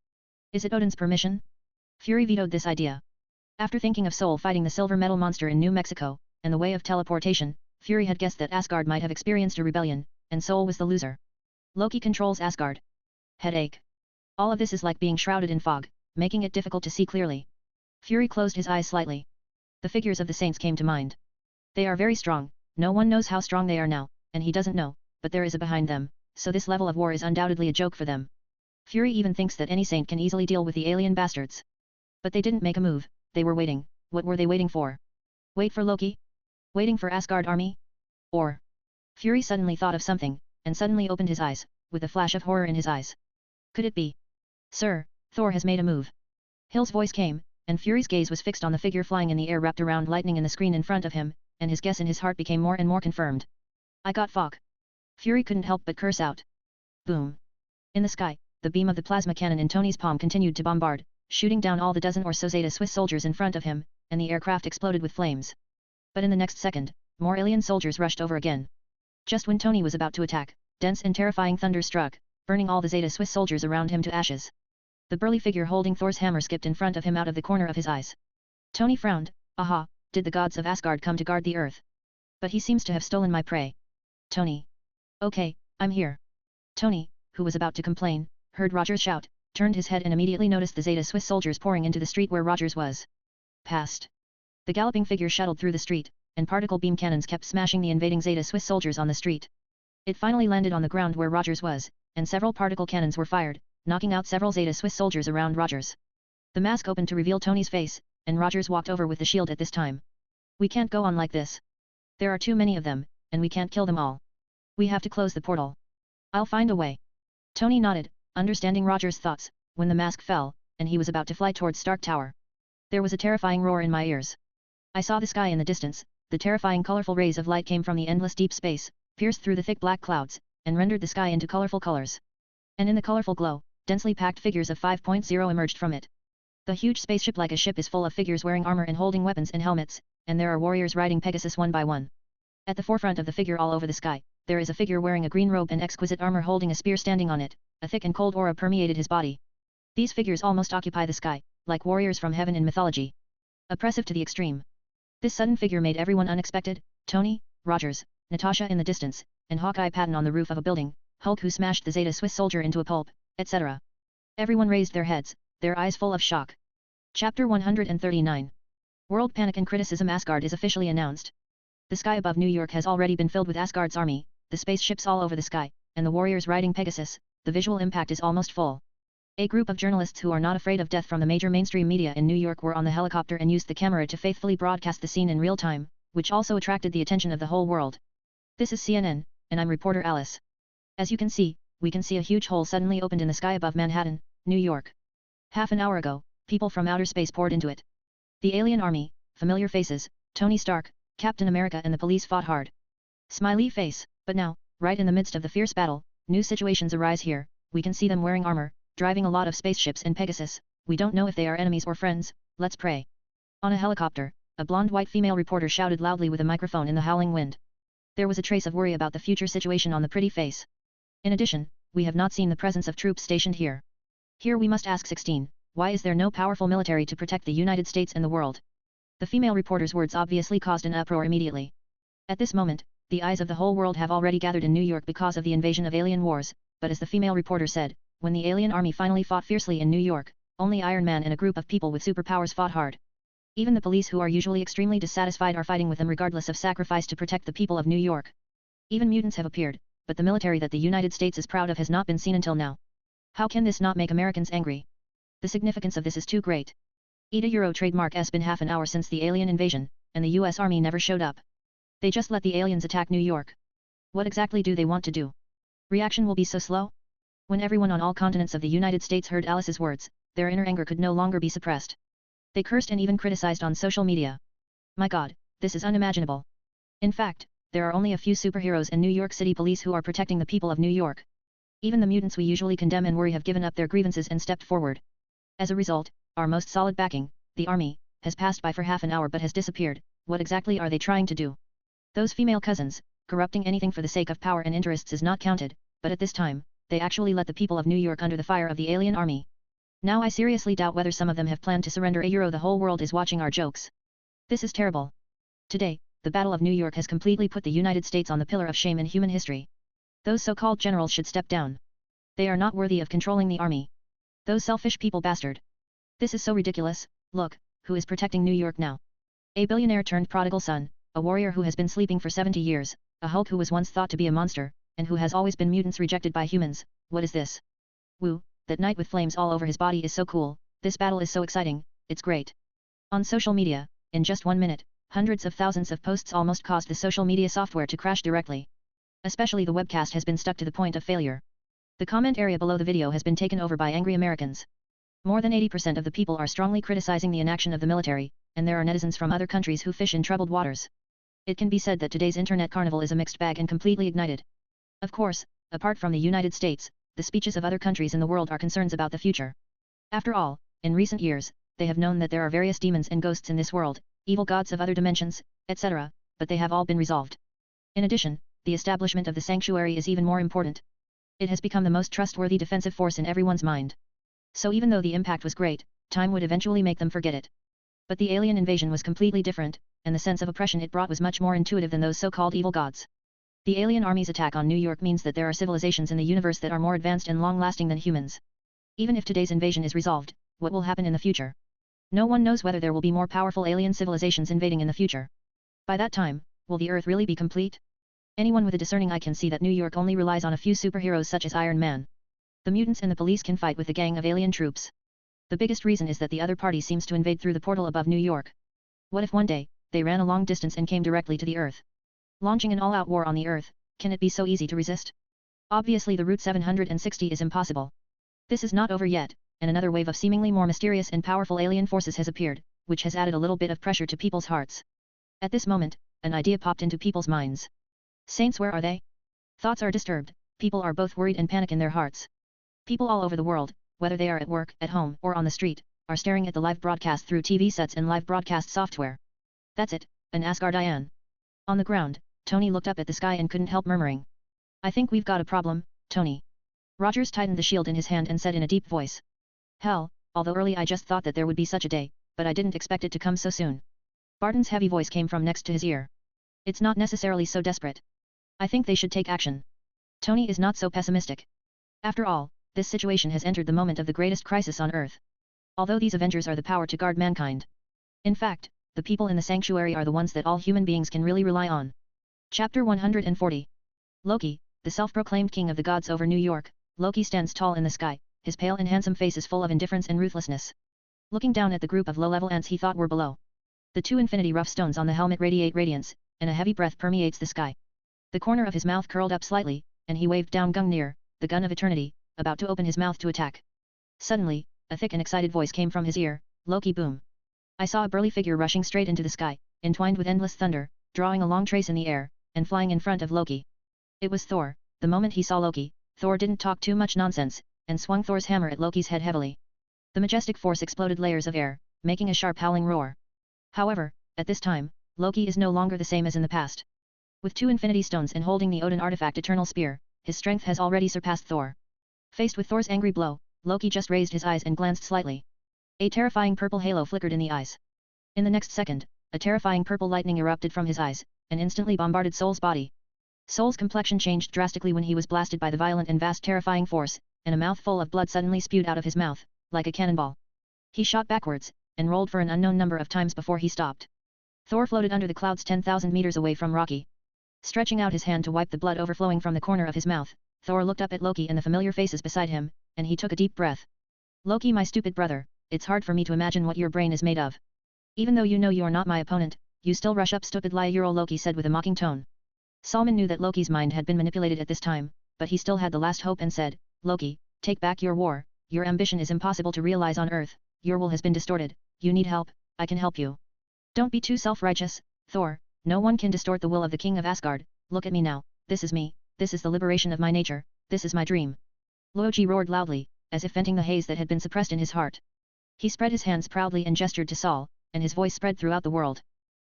Is it Odin's permission? Fury vetoed this idea. After thinking of Sol fighting the silver metal monster in New Mexico, and the way of teleportation, Fury had guessed that Asgard might have experienced a rebellion, and Sol was the loser. Loki controls Asgard. Headache. All of this is like being shrouded in fog, making it difficult to see clearly. Fury closed his eyes slightly. The figures of the saints came to mind. They are very strong, no one knows how strong they are now, and he doesn't know, but there is a behind them, so this level of war is undoubtedly a joke for them. Fury even thinks that any saint can easily deal with the alien bastards. But they didn't make a move, they were waiting. What were they waiting for? Wait for Loki? Waiting for Asgard army? Or? Fury suddenly thought of something, and suddenly opened his eyes, with a flash of horror in his eyes. Could it be? Sir, Thor has made a move. Hill's voice came, and Fury's gaze was fixed on the figure flying in the air wrapped around lightning in the screen in front of him, and his guess in his heart became more and more confirmed. I got fog. Fury couldn't help but curse out. Boom. In the sky, the beam of the plasma cannon in Tony's palm continued to bombard, shooting down all the dozen or so Zeta Swiss soldiers in front of him, and the aircraft exploded with flames. But in the next second, more alien soldiers rushed over again. Just when Tony was about to attack, dense and terrifying thunder struck, burning all the Zeta Swiss soldiers around him to ashes. The burly figure holding Thor's hammer skipped in front of him out of the corner of his eyes. Tony frowned. Aha, did the gods of Asgard come to guard the Earth? But he seems to have stolen my prey. Tony. Okay, I'm here. Tony, who was about to complain, heard Rogers shout, turned his head and immediately noticed the Zeta Swiss soldiers pouring into the street where Rogers was. Past. The galloping figure shuttled through the street, and particle beam cannons kept smashing the invading Zeta Swiss soldiers on the street. It finally landed on the ground where Rogers was, and several particle cannons were fired, knocking out several Zeta Swiss soldiers around Rogers. The mask opened to reveal Tony's face, and Rogers walked over with the shield at this time. We can't go on like this. There are too many of them, and we can't kill them all. We have to close the portal. I'll find a way. Tony nodded, understanding Rogers' thoughts, when the mask fell, and he was about to fly towards Stark Tower. There was a terrifying roar in my ears. I saw the sky in the distance, the terrifying colorful rays of light came from the endless deep space, pierced through the thick black clouds, and rendered the sky into colorful colors. And in the colorful glow, densely packed figures of 5.0 emerged from it. The huge spaceship like a ship is full of figures wearing armor and holding weapons and helmets, and there are warriors riding Pegasus one by one. At the forefront of the figure all over the sky, there is a figure wearing a green robe and exquisite armor holding a spear standing on it, a thick and cold aura permeated his body. These figures almost occupy the sky, like warriors from heaven in mythology. Oppressive to the extreme. This sudden figure made everyone unexpected, Tony, Rogers, Natasha in the distance, and Hawkeye Patton on the roof of a building, Hulk who smashed the Zeta Swiss soldier into a pulp, etc. Everyone raised their heads, their eyes full of shock. Chapter 139. World Panic and Criticism. Asgard is officially announced. The sky above New York has already been filled with Asgard's army, the spaceships all over the sky, and the warriors riding Pegasus. The visual impact is almost full. A group of journalists who are not afraid of death from the major mainstream media in New York were on the helicopter and used the camera to faithfully broadcast the scene in real time, which also attracted the attention of the whole world. This is CNN, and I'm reporter Alice. As you can see, we can see a huge hole suddenly opened in the sky above Manhattan, New York. Half an hour ago, people from outer space poured into it. The alien army, familiar faces, Tony Stark, Captain America and the police fought hard. Smiley face, but now, right in the midst of the fierce battle, new situations arise here. We can see them wearing armor, driving a lot of spaceships in Pegasus. We don't know if they are enemies or friends. Let's pray. On a helicopter, a blonde white female reporter shouted loudly with a microphone in the howling wind. There was a trace of worry about the future situation on the pretty face. In addition, we have not seen the presence of troops stationed here. Here we must ask 16, why is there no powerful military to protect the United States and the world? The female reporter's words obviously caused an uproar immediately. At this moment, the eyes of the whole world have already gathered in New York because of the invasion of alien wars, but as the female reporter said, when the alien army finally fought fiercely in New York, only Iron Man and a group of people with superpowers fought hard. Even the police who are usually extremely dissatisfied are fighting with them regardless of sacrifice to protect the people of New York. Even mutants have appeared, but the military that the United States is proud of has not been seen until now. How can this not make Americans angry? The significance of this is too great. ETA Euro trademark has been half an hour since the alien invasion, and the US Army never showed up. They just let the aliens attack New York. What exactly do they want to do? Reaction will be so slow? When everyone on all continents of the United States heard Alice's words, their inner anger could no longer be suppressed. They cursed and even criticized on social media. My God, this is unimaginable. In fact, there are only a few superheroes and New York City police who are protecting the people of New York. Even the mutants we usually condemn and worry have given up their grievances and stepped forward. As a result, our most solid backing, the army, has passed by for half an hour but has disappeared. What exactly are they trying to do? Those female cousins, corrupting anything for the sake of power and interests is not counted, but at this time, they actually let the people of New York under the fire of the alien army. Now I seriously doubt whether some of them have planned to surrender. The whole world is watching our jokes. This is terrible. Today, the Battle of New York has completely put the United States on the pillar of shame in human history. Those so-called generals should step down. They are not worthy of controlling the army. Those selfish people bastard. This is so ridiculous. Look, who is protecting New York now? A billionaire turned prodigal son, a warrior who has been sleeping for 70 years, a Hulk who was once thought to be a monster, and who has always been mutants rejected by humans. What is this? Woo, that knight with flames all over his body is so cool. This battle is so exciting, it's great. On social media, in just 1 minute, hundreds of thousands of posts almost caused the social media software to crash directly. Especially the webcast has been stuck to the point of failure. The comment area below the video has been taken over by angry Americans. More than 80% of the people are strongly criticizing the inaction of the military, and there are netizens from other countries who fish in troubled waters. It can be said that today's internet carnival is a mixed bag and completely ignited. Of course, apart from the United States, the speeches of other countries in the world are concerns about the future. After all, in recent years, they have known that there are various demons and ghosts in this world, evil gods of other dimensions, etc., but they have all been resolved. In addition, the establishment of the sanctuary is even more important. It has become the most trustworthy defensive force in everyone's mind. So even though the impact was great, time would eventually make them forget it. But the alien invasion was completely different, and the sense of oppression it brought was much more intuitive than those so-called evil gods. The alien army's attack on New York means that there are civilizations in the universe that are more advanced and long-lasting than humans. Even if today's invasion is resolved, what will happen in the future? No one knows whether there will be more powerful alien civilizations invading in the future. By that time, will the Earth really be complete? Anyone with a discerning eye can see that New York only relies on a few superheroes such as Iron Man. The mutants and the police can fight with a gang of alien troops. The biggest reason is that the other party seems to invade through the portal above New York. What if one day, they ran a long distance and came directly to the Earth? Launching an all-out war on the Earth, can it be so easy to resist? Obviously the Route 760 is impossible. This is not over yet, and another wave of seemingly more mysterious and powerful alien forces has appeared, which has added a little bit of pressure to people's hearts. At this moment, an idea popped into people's minds. Saints, where are they? Thoughts are disturbed, people are both worried and panic in their hearts. People all over the world, whether they are at work, at home, or on the street, are staring at the live broadcast through TV sets and live broadcast software. That's it, an Asgardian. On the ground, Tony looked up at the sky and couldn't help murmuring. I think we've got a problem, Tony. Rogers tightened the shield in his hand and said in a deep voice. Hell, although early I just thought that there would be such a day, but I didn't expect it to come so soon. Barton's heavy voice came from next to his ear. It's not necessarily so desperate. I think they should take action. Tony is not so pessimistic. After all, this situation has entered the moment of the greatest crisis on Earth. Although these Avengers are the power to guard mankind. In fact, the the people in the sanctuary are the ones that all human beings can really rely on. Chapter 140. Loki, the self-proclaimed king of the gods over New York. Loki stands tall in the sky, his pale and handsome face is full of indifference and ruthlessness. Looking down at the group of low-level ants he thought were below. The two infinity rough stones on the helmet radiate radiance, and a heavy breath permeates the sky. The corner of his mouth curled up slightly, and he waved down Gungnir, the gun of eternity, about to open his mouth to attack. Suddenly, a thick and excited voice came from his ear, Loki boom. I saw a burly figure rushing straight into the sky, entwined with endless thunder, drawing a long trace in the air, and flying in front of Loki. It was Thor. The moment he saw Loki, Thor didn't talk too much nonsense, and swung Thor's hammer at Loki's head heavily. The majestic force exploded layers of air, making a sharp howling roar. However, at this time, Loki is no longer the same as in the past. With 2 infinity stones and holding the Odin artifact Eternal Spear, his strength has already surpassed Thor. Faced with Thor's angry blow, Loki just raised his eyes and glanced slightly. A terrifying purple halo flickered in the eyes. In the next second, a terrifying purple lightning erupted from his eyes, and instantly bombarded Sol's body. Sol's complexion changed drastically when he was blasted by the violent and vast terrifying force, and a mouthful of blood suddenly spewed out of his mouth, like a cannonball. He shot backwards, and rolled for an unknown number of times before he stopped. Thor floated under the clouds 10,000 meters away from Rocky. Stretching out his hand to wipe the blood overflowing from the corner of his mouth, Thor looked up at Loki and the familiar faces beside him, and he took a deep breath. Loki, my stupid brother, it's hard for me to imagine what your brain is made of. Even though you know you're not my opponent, you still rush up stupid lie Euro, Loki said with a mocking tone. Salman knew that Loki's mind had been manipulated at this time, but he still had the last hope and said, Loki, take back your war, your ambition is impossible to realize on Earth, your will has been distorted, you need help, I can help you. Don't be too self-righteous, Thor, no one can distort the will of the king of Asgard, look at me now, this is me, this is the liberation of my nature, this is my dream. Loki roared loudly, as if venting the haze that had been suppressed in his heart. He spread his hands proudly and gestured to Saul, and his voice spread throughout the world.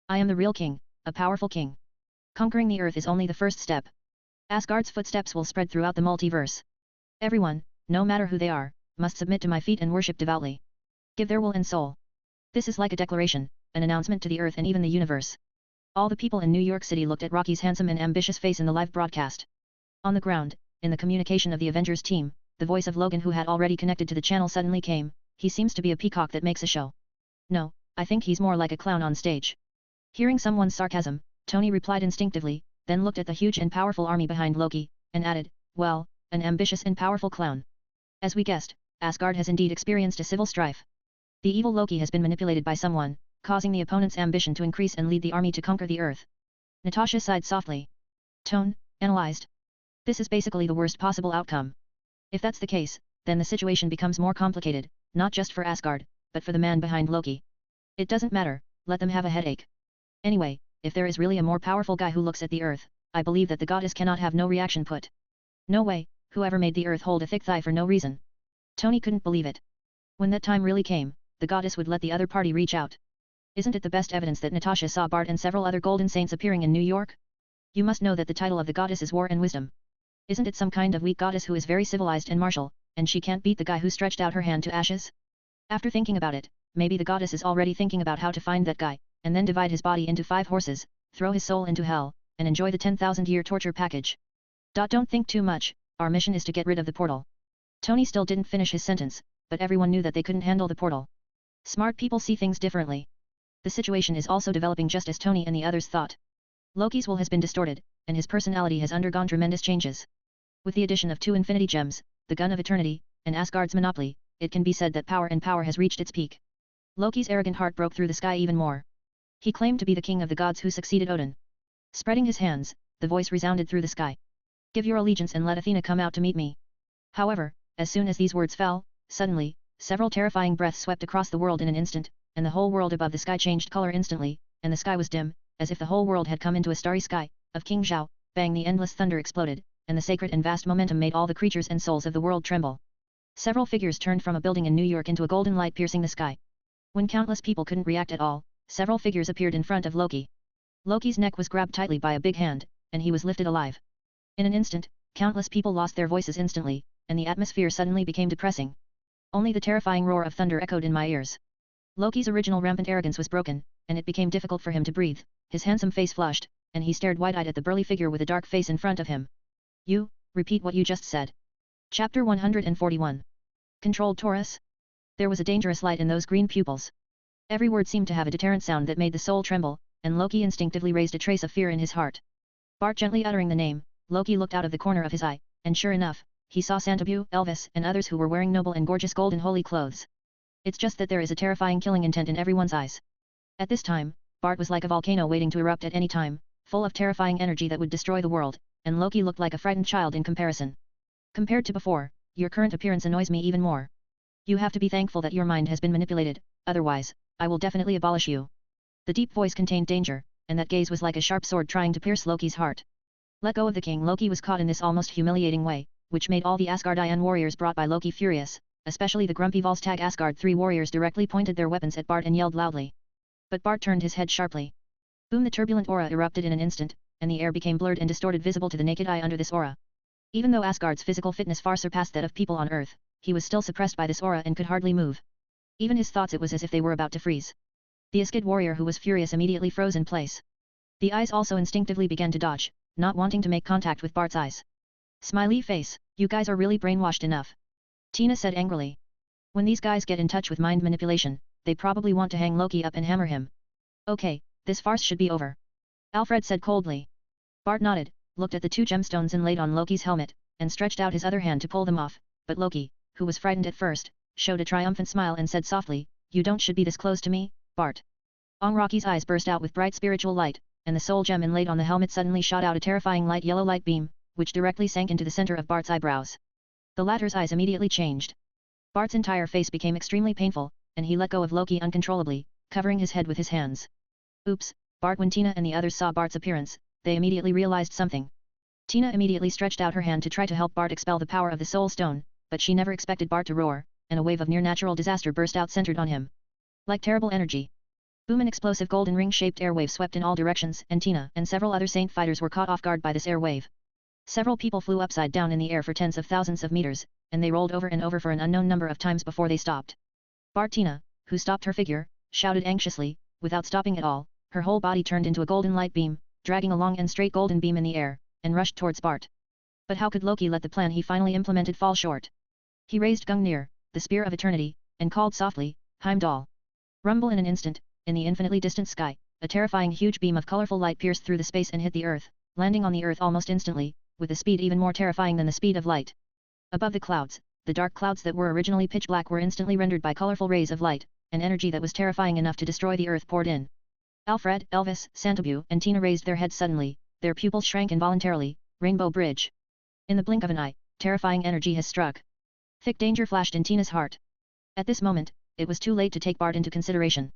I am the real king, a powerful king. Conquering the earth is only the first step. Asgard's footsteps will spread throughout the multiverse. Everyone, no matter who they are, must submit to my feet and worship devoutly. Give their will and soul. This is like a declaration, an announcement to the earth and even the universe. All the people in New York City looked at Rocky's handsome and ambitious face in the live broadcast. On the ground, in the communication of the Avengers team, the voice of Logan, who had already connected to the channel, suddenly came. He seems to be a peacock that makes a show. No, I think he's more like a clown on stage. Hearing someone's sarcasm, Tony replied instinctively, then looked at the huge and powerful army behind Loki, and added, well, an ambitious and powerful clown. As we guessed, Asgard has indeed experienced a civil strife. The evil Loki has been manipulated by someone, causing the opponent's ambition to increase and lead the army to conquer the earth. Natasha sighed softly. Tone, analyzed. This is basically the worst possible outcome. If that's the case, then the situation becomes more complicated, not just for Asgard, but for the man behind Loki. It doesn't matter, let them have a headache. Anyway, if there is really a more powerful guy who looks at the earth, I believe that the goddess cannot have no reaction put. No way, whoever made the earth hold a thick thigh for no reason. Tony couldn't believe it. When that time really came, the goddess would let the other party reach out. Isn't it the best evidence that Natasha saw Bart and several other golden saints appearing in New York? You must know that the title of the goddess is War and Wisdom. Isn't it some kind of weak goddess who is very civilized and martial, and she can't beat the guy who stretched out her hand to ashes? After thinking about it, maybe the goddess is already thinking about how to find that guy, and then divide his body into 5 horses, throw his soul into hell, and enjoy the 10,000-year torture package. Don't think too much, our mission is to get rid of the portal. Tony still didn't finish his sentence, but everyone knew that they couldn't handle the portal. Smart people see things differently. The situation is also developing just as Tony and the others thought. Loki's will has been distorted, and his personality has undergone tremendous changes. With the addition of 2 infinity gems, the gun of eternity, and Asgard's monopoly, it can be said that power has reached its peak. Loki's arrogant heart broke through the sky even more. He claimed to be the king of the gods who succeeded Odin. Spreading his hands, the voice resounded through the sky. Give your allegiance and let Athena come out to meet me. However, as soon as these words fell, suddenly, several terrifying breaths swept across the world in an instant, and the whole world above the sky changed color instantly, and the sky was dim, as if the whole world had come into a starry sky, of King Zhao. Bang, the endless thunder exploded, and the sacred and vast momentum made all the creatures and souls of the world tremble. Several figures turned from a building in New York into a golden light piercing the sky. When countless people couldn't react at all, several figures appeared in front of Loki. Loki's neck was grabbed tightly by a big hand, and he was lifted alive. In an instant, countless people lost their voices instantly, and the atmosphere suddenly became depressing. Only the terrifying roar of thunder echoed in my ears. Loki's original rampant arrogance was broken, and it became difficult for him to breathe. His handsome face flushed, and he stared wide-eyed at the burly figure with a dark face in front of him. You, repeat what you just said. Chapter 141. Controlled Taurus? There was a dangerous light in those green pupils. Every word seemed to have a deterrent sound that made the soul tremble, and Loki instinctively raised a trace of fear in his heart. Bart gently uttering the name, Loki looked out of the corner of his eye, and sure enough, he saw Santabu, Elvis, and others who were wearing noble and gorgeous golden holy clothes. It's just that there is a terrifying killing intent in everyone's eyes. At this time, Bart was like a volcano waiting to erupt at any time, full of terrifying energy that would destroy the world, and Loki looked like a frightened child in comparison. Compared to before, your current appearance annoys me even more. You have to be thankful that your mind has been manipulated, otherwise, I will definitely abolish you. The deep voice contained danger, and that gaze was like a sharp sword trying to pierce Loki's heart. Let go of the king. Loki was caught in this almost humiliating way, which made all the Asgardian warriors brought by Loki furious, especially the grumpy Volstagg Asgard 3 warriors directly pointed their weapons at Bart and yelled loudly. But Bart turned his head sharply. Boom! The turbulent aura erupted in an instant, and the air became blurred and distorted, visible to the naked eye under this aura. Even though Asgard's physical fitness far surpassed that of people on Earth, he was still suppressed by this aura and could hardly move. Even his thoughts, it was as if they were about to freeze. The Asgard warrior who was furious immediately froze in place. The eyes also instinctively began to dodge, not wanting to make contact with Bart's eyes. Smiley face, you guys are really brainwashed enough. Tina said angrily. When these guys get in touch with mind manipulation, they probably want to hang Loki up and hammer him. Okay, this farce should be over. Alfred said coldly. Bart nodded, looked at the 2 gemstones inlaid on Loki's helmet, and stretched out his other hand to pull them off, but Loki, who was frightened at first, showed a triumphant smile and said softly, you don't should be this close to me, Bart. Rocky's eyes burst out with bright spiritual light, and the soul gem inlaid on the helmet suddenly shot out a terrifying light yellow light beam, which directly sank into the center of Bart's eyebrows. The latter's eyes immediately changed. Bart's entire face became extremely painful, and he let go of Loki uncontrollably, covering his head with his hands. Oops, Bart. When Tina and the others saw Bart's appearance, they immediately realized something. Tina immediately stretched out her hand to try to help Bart expel the power of the soul stone, but she never expected Bart to roar, and a wave of near-natural disaster burst out centered on him. Like terrible energy. Boom! An explosive golden ring-shaped airwave swept in all directions, and Tina and several other Saint fighters were caught off guard by this airwave. Several people flew upside down in the air for tens of thousands of meters, and they rolled over and over for an unknown number of times before they stopped. Tina, who stopped her figure, shouted anxiously, without stopping at all, her whole body turned into a golden light beam, dragging a long and straight golden beam in the air, and rushed towards Bart. But how could Loki let the plan he finally implemented fall short? He raised Gungnir, the spear of eternity, and called softly, Heimdall. Rumble! In an instant, in the infinitely distant sky, a terrifying huge beam of colorful light pierced through the space and hit the earth, landing on the earth almost instantly, with a speed even more terrifying than the speed of light. Above the clouds, the dark clouds that were originally pitch black were instantly rendered by colorful rays of light, and energy that was terrifying enough to destroy the earth poured in. Alfred, Elvis, Santabu, and Tina raised their heads suddenly, their pupils shrank involuntarily. Rainbow Bridge. In the blink of an eye, terrifying energy has struck. Thick danger flashed in Tina's heart. At this moment, it was too late to take Bart into consideration.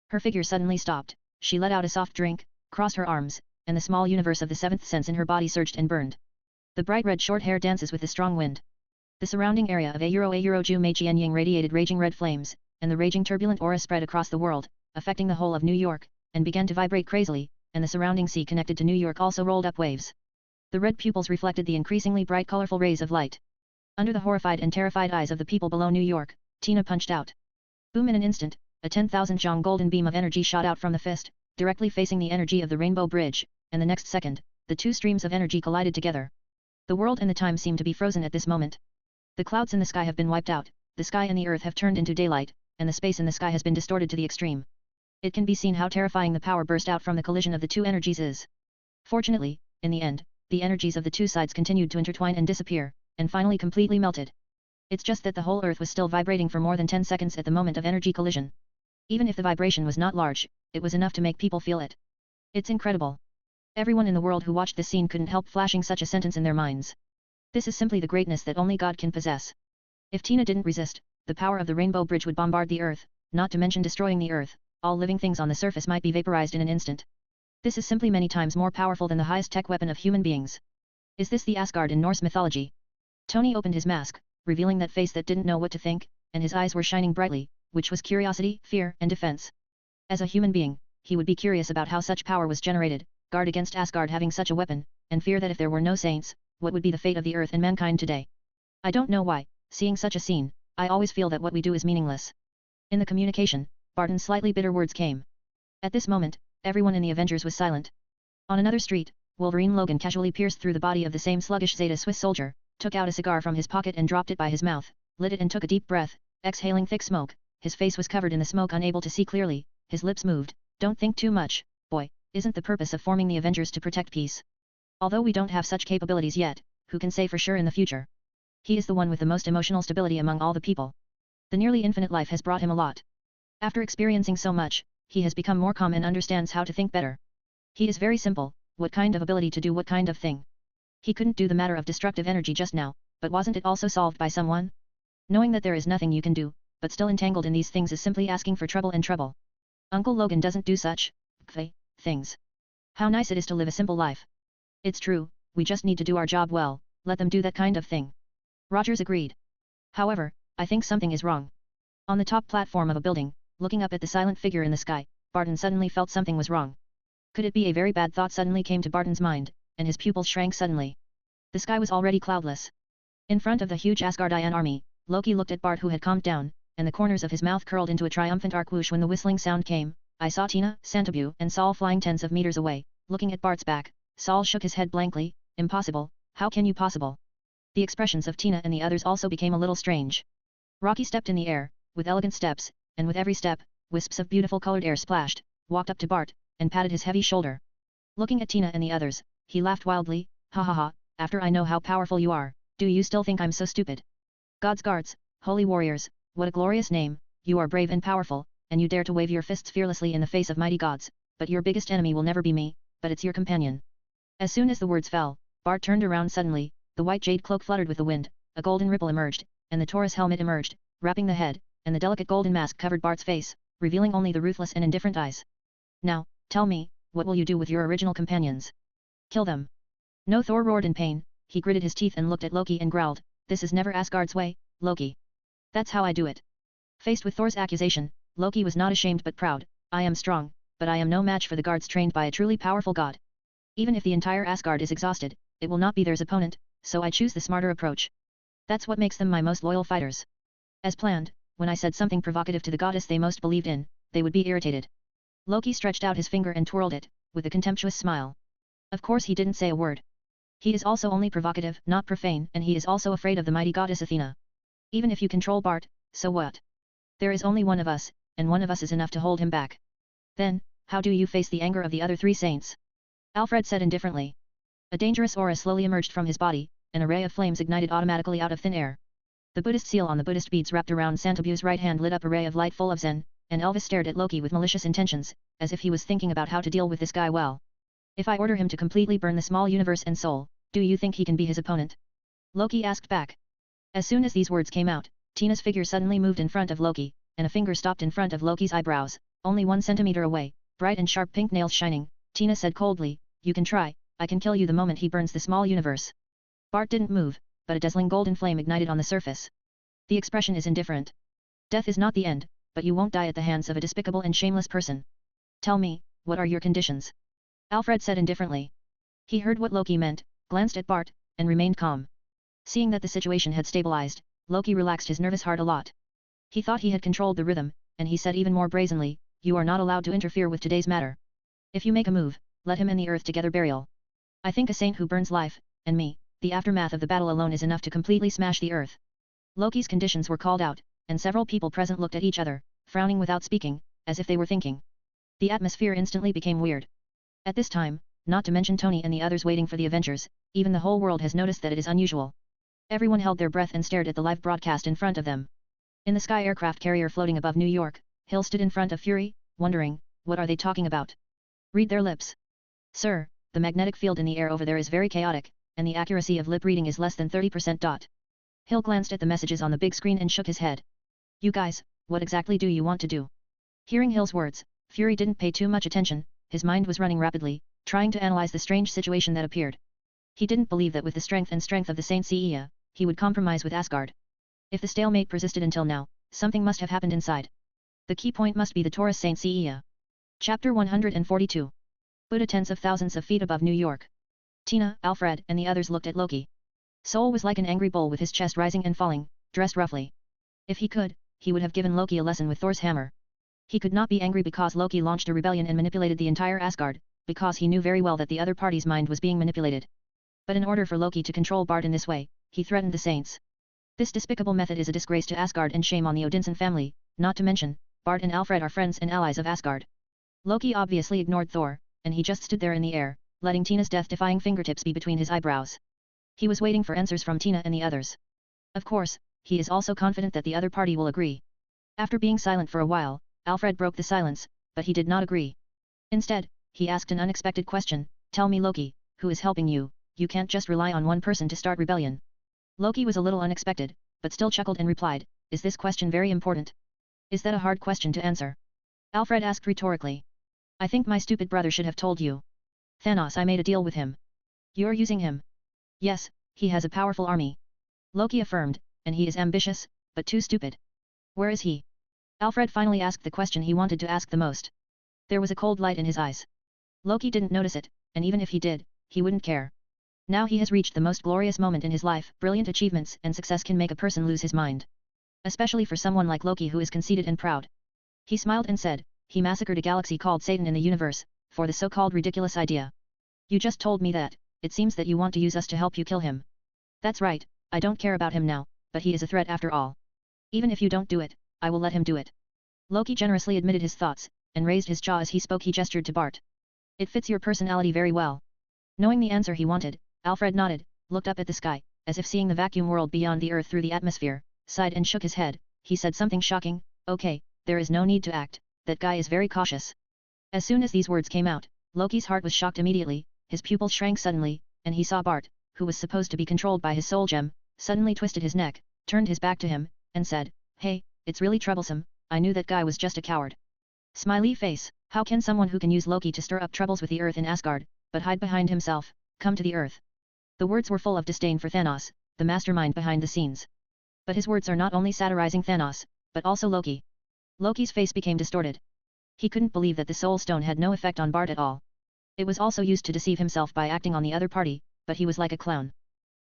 Her figure suddenly stopped, she let out a soft drink, crossed her arms, and the small universe of the seventh sense in her body surged and burned. The bright red short hair dances with the strong wind. The surrounding area of a Ju Mei Qian Ying radiated raging red flames, and the raging turbulent aura spread across the world, affecting the whole of New York, and began to vibrate crazily, and the surrounding sea connected to New York also rolled up waves. The red pupils reflected the increasingly bright colorful rays of light. Under the horrified and terrified eyes of the people below New York, Tina punched out. Boom! In an instant, a 10,000 zhang golden beam of energy shot out from the fist, directly facing the energy of the Rainbow Bridge, and the next second, the two streams of energy collided together. The world and the time seemed to be frozen at this moment. The clouds in the sky have been wiped out, the sky and the earth have turned into daylight, and the space in the sky has been distorted to the extreme. It can be seen how terrifying the power burst out from the collision of the two energies is. Fortunately, in the end, the energies of the two sides continued to intertwine and disappear, and finally completely melted. It's just that the whole earth was still vibrating for more than 10 seconds at the moment of energy collision. Even if the vibration was not large, it was enough to make people feel it. It's incredible. Everyone in the world who watched this scene couldn't help flashing such a sentence in their minds. This is simply the greatness that only God can possess. If Tina didn't resist, the power of the Rainbow Bridge would bombard the earth, not to mention destroying the earth. All living things on the surface might be vaporized in an instant. This is simply many times more powerful than the highest tech weapon of human beings. Is this the Asgard in Norse mythology? Tony opened his mask, revealing that face that didn't know what to think, and his eyes were shining brightly, which was curiosity, fear, and defense. As a human being, he would be curious about how such power was generated, guard against Asgard having such a weapon, and fear that if there were no saints, what would be the fate of the earth and mankind today? I don't know why, seeing such a scene, I always feel that what we do is meaningless. In the communication, Barton's slightly bitter words came. At this moment, everyone in the Avengers was silent. On another street, Wolverine Logan casually pierced through the body of the same sluggish Zeta Swiss soldier, took out a cigar from his pocket and dropped it by his mouth, lit it and took a deep breath, exhaling thick smoke, his face was covered in the smoke, unable to see clearly, his lips moved. Don't think too much, boy, isn't the purpose of forming the Avengers to protect peace? Although we don't have such capabilities yet, who can say for sure in the future? He is the one with the most emotional stability among all the people. The nearly infinite life has brought him a lot. After experiencing so much, he has become more calm and understands how to think better. He is very simple, what kind of ability to do what kind of thing. He couldn't do the matter of destructive energy just now, but wasn't it also solved by someone? Knowing that there is nothing you can do, but still entangled in these things is simply asking for trouble and trouble. Uncle Logan doesn't do such things. How nice it is to live a simple life. It's true, we just need to do our job well, let them do that kind of thing. Rogers agreed. However, I think something is wrong. On the top platform of a building, looking up at the silent figure in the sky, Barton suddenly felt something was wrong. Could it be a very bad thought suddenly came to Barton's mind, and his pupils shrank suddenly. The sky was already cloudless. In front of the huge Asgardian army, Loki looked at Bart, who had calmed down, and the corners of his mouth curled into a triumphant arc whoosh when the whistling sound came. I saw Tina, Santabu, and Saul flying tens of meters away. Looking at Bart's back, Saul shook his head blankly. Impossible, how can you possible? The expressions of Tina and the others also became a little strange. Rocky stepped in the air, with elegant steps, and with every step, wisps of beautiful colored air splashed, walked up to Bart, and patted his heavy shoulder. Looking at Tina and the others, he laughed wildly. Ha ha ha, after I know how powerful you are, do you still think I'm so stupid? God's guards, holy warriors, what a glorious name, you are brave and powerful, and you dare to wave your fists fearlessly in the face of mighty gods, but your biggest enemy will never be me, but it's your companion. As soon as the words fell, Bart turned around suddenly, the white jade cloak fluttered with the wind, a golden ripple emerged, and the Taurus helmet emerged, wrapping the head, and the delicate golden mask covered Bart's face, revealing only the ruthless and indifferent eyes. Now, tell me, what will you do with your original companions? Kill them. No, Thor roared in pain, he gritted his teeth and looked at Loki and growled, this is never Asgard's way, Loki. That's how I do it. Faced with Thor's accusation, Loki was not ashamed but proud. I am strong, but I am no match for the guards trained by a truly powerful god. Even if the entire Asgard is exhausted, it will not be theirs opponent, so I choose the smarter approach. That's what makes them my most loyal fighters. As planned, when I said something provocative to the goddess they most believed in, they would be irritated. Loki stretched out his finger and twirled it, with a contemptuous smile. Of course he didn't say a word. He is also only provocative, not profane, and he is also afraid of the mighty goddess Athena. Even if you control Bart, so what? There is only one of us, and one of us is enough to hold him back. Then, how do you face the anger of the other three saints? Alfred said indifferently. A dangerous aura slowly emerged from his body, an array of flames ignited automatically out of thin air. The Buddhist seal on the Buddhist beads wrapped around Santabu's right hand lit up a ray of light full of zen, and Elvis stared at Loki with malicious intentions, as if he was thinking about how to deal with this guy well. If I order him to completely burn the small universe and soul, do you think he can be his opponent? Loki asked back. As soon as these words came out, Tina's figure suddenly moved in front of Loki, and a finger stopped in front of Loki's eyebrows, only 1 centimeter away, bright and sharp pink nails shining. Tina said coldly, you can try, I can kill you the moment he burns the small universe. Bart didn't move, but a dazzling golden flame ignited on the surface. The expression is indifferent. Death is not the end, but you won't die at the hands of a despicable and shameless person. Tell me, what are your conditions? Alfred said indifferently. He heard what Loki meant, glanced at Bart, and remained calm. Seeing that the situation had stabilized, Loki relaxed his nervous heart a lot. He thought he had controlled the rhythm, and he said even more brazenly, you are not allowed to interfere with today's matter. If you make a move, let him and the earth together burial. I think a saint who burns life, and me, the aftermath of the battle alone is enough to completely smash the earth. Loki's conditions were called out, and several people present looked at each other, frowning without speaking, as if they were thinking. The atmosphere instantly became weird. At this time, not to mention Tony and the others waiting for the Avengers, even the whole world has noticed that it is unusual. Everyone held their breath and stared at the live broadcast in front of them. In the sky aircraft carrier floating above New York, Hill stood in front of Fury, wondering, what are they talking about? Read their lips. Sir, the magnetic field in the air over there is very chaotic, and the accuracy of lip reading is less than 30%. Hill glanced at the messages on the big screen and shook his head. You guys, what exactly do you want to do? Hearing Hill's words, Fury didn't pay too much attention, his mind was running rapidly, trying to analyze the strange situation that appeared. He didn't believe that with the strength of the Saint Seiya, he would compromise with Asgard. If the stalemate persisted until now, something must have happened inside. The key point must be the Taurus Saint Seiya. Chapter 142. Buddha tens of thousands of feet above New York. Tina, Alfred, and the others looked at Loki. Sol was like an angry bull with his chest rising and falling, dressed roughly. If he could, he would have given Loki a lesson with Thor's hammer. He could not be angry because Loki launched a rebellion and manipulated the entire Asgard, because he knew very well that the other party's mind was being manipulated. But in order for Loki to control Bart in this way, he threatened the saints. This despicable method is a disgrace to Asgard and shame on the Odinson family, Not to mention, Bart and Alfred are friends and allies of Asgard. Loki obviously ignored Thor, and he just stood there in the air, letting Tina's death-defying fingertips be between his eyebrows. He was waiting for answers from Tina and the others. Of course, he is also confident that the other party will agree. After being silent for a while, Alfred broke the silence, but he did not agree. Instead, he asked an unexpected question, "Tell me, Loki, who is helping you? You can't just rely on one person to start rebellion." Loki was a little unexpected, but still chuckled and replied, "Is this question very important? Is that a hard question to answer?" Alfred asked rhetorically. "I think my stupid brother should have told you. Thanos, I made a deal with him. You're using him." "Yes, he has a powerful army," Loki affirmed, "and he is ambitious, but too stupid." "Where is he?" Alfred finally asked the question he wanted to ask the most. There was a cold light in his eyes. Loki didn't notice it, and even if he did, he wouldn't care. Now he has reached the most glorious moment in his life. Brilliant achievements and success can make a person lose his mind. Especially for someone like Loki who is conceited and proud. He smiled and said, "He massacred a galaxy called Satan in the universe, for the so-called ridiculous idea. You just told me that, it seems that you want to use us to help you kill him." "That's right, I don't care about him now, but he is a threat after all. Even if you don't do it, I will let him do it." Loki generously admitted his thoughts, and raised his jaw as he spoke. He gestured to Bart. "It fits your personality very well." Knowing the answer he wanted, Alfred nodded, looked up at the sky, as if seeing the vacuum world beyond the earth through the atmosphere, sighed and shook his head. He said something shocking, "Okay, there is no need to act, that guy is very cautious." As soon as these words came out, Loki's heart was shocked immediately, his pupils shrank suddenly, and he saw Bart, who was supposed to be controlled by his soul gem, suddenly twisted his neck, turned his back to him, and said, "Hey, it's really troublesome, I knew that guy was just a coward." Smiley face, how can someone who can use Loki to stir up troubles with the earth in Asgard, but hide behind himself, come to the earth? The words were full of disdain for Thanos, the mastermind behind the scenes. But his words are not only satirizing Thanos, but also Loki. Loki's face became distorted. He couldn't believe that the Soul Stone had no effect on Bart at all. It was also used to deceive himself by acting on the other party, but he was like a clown.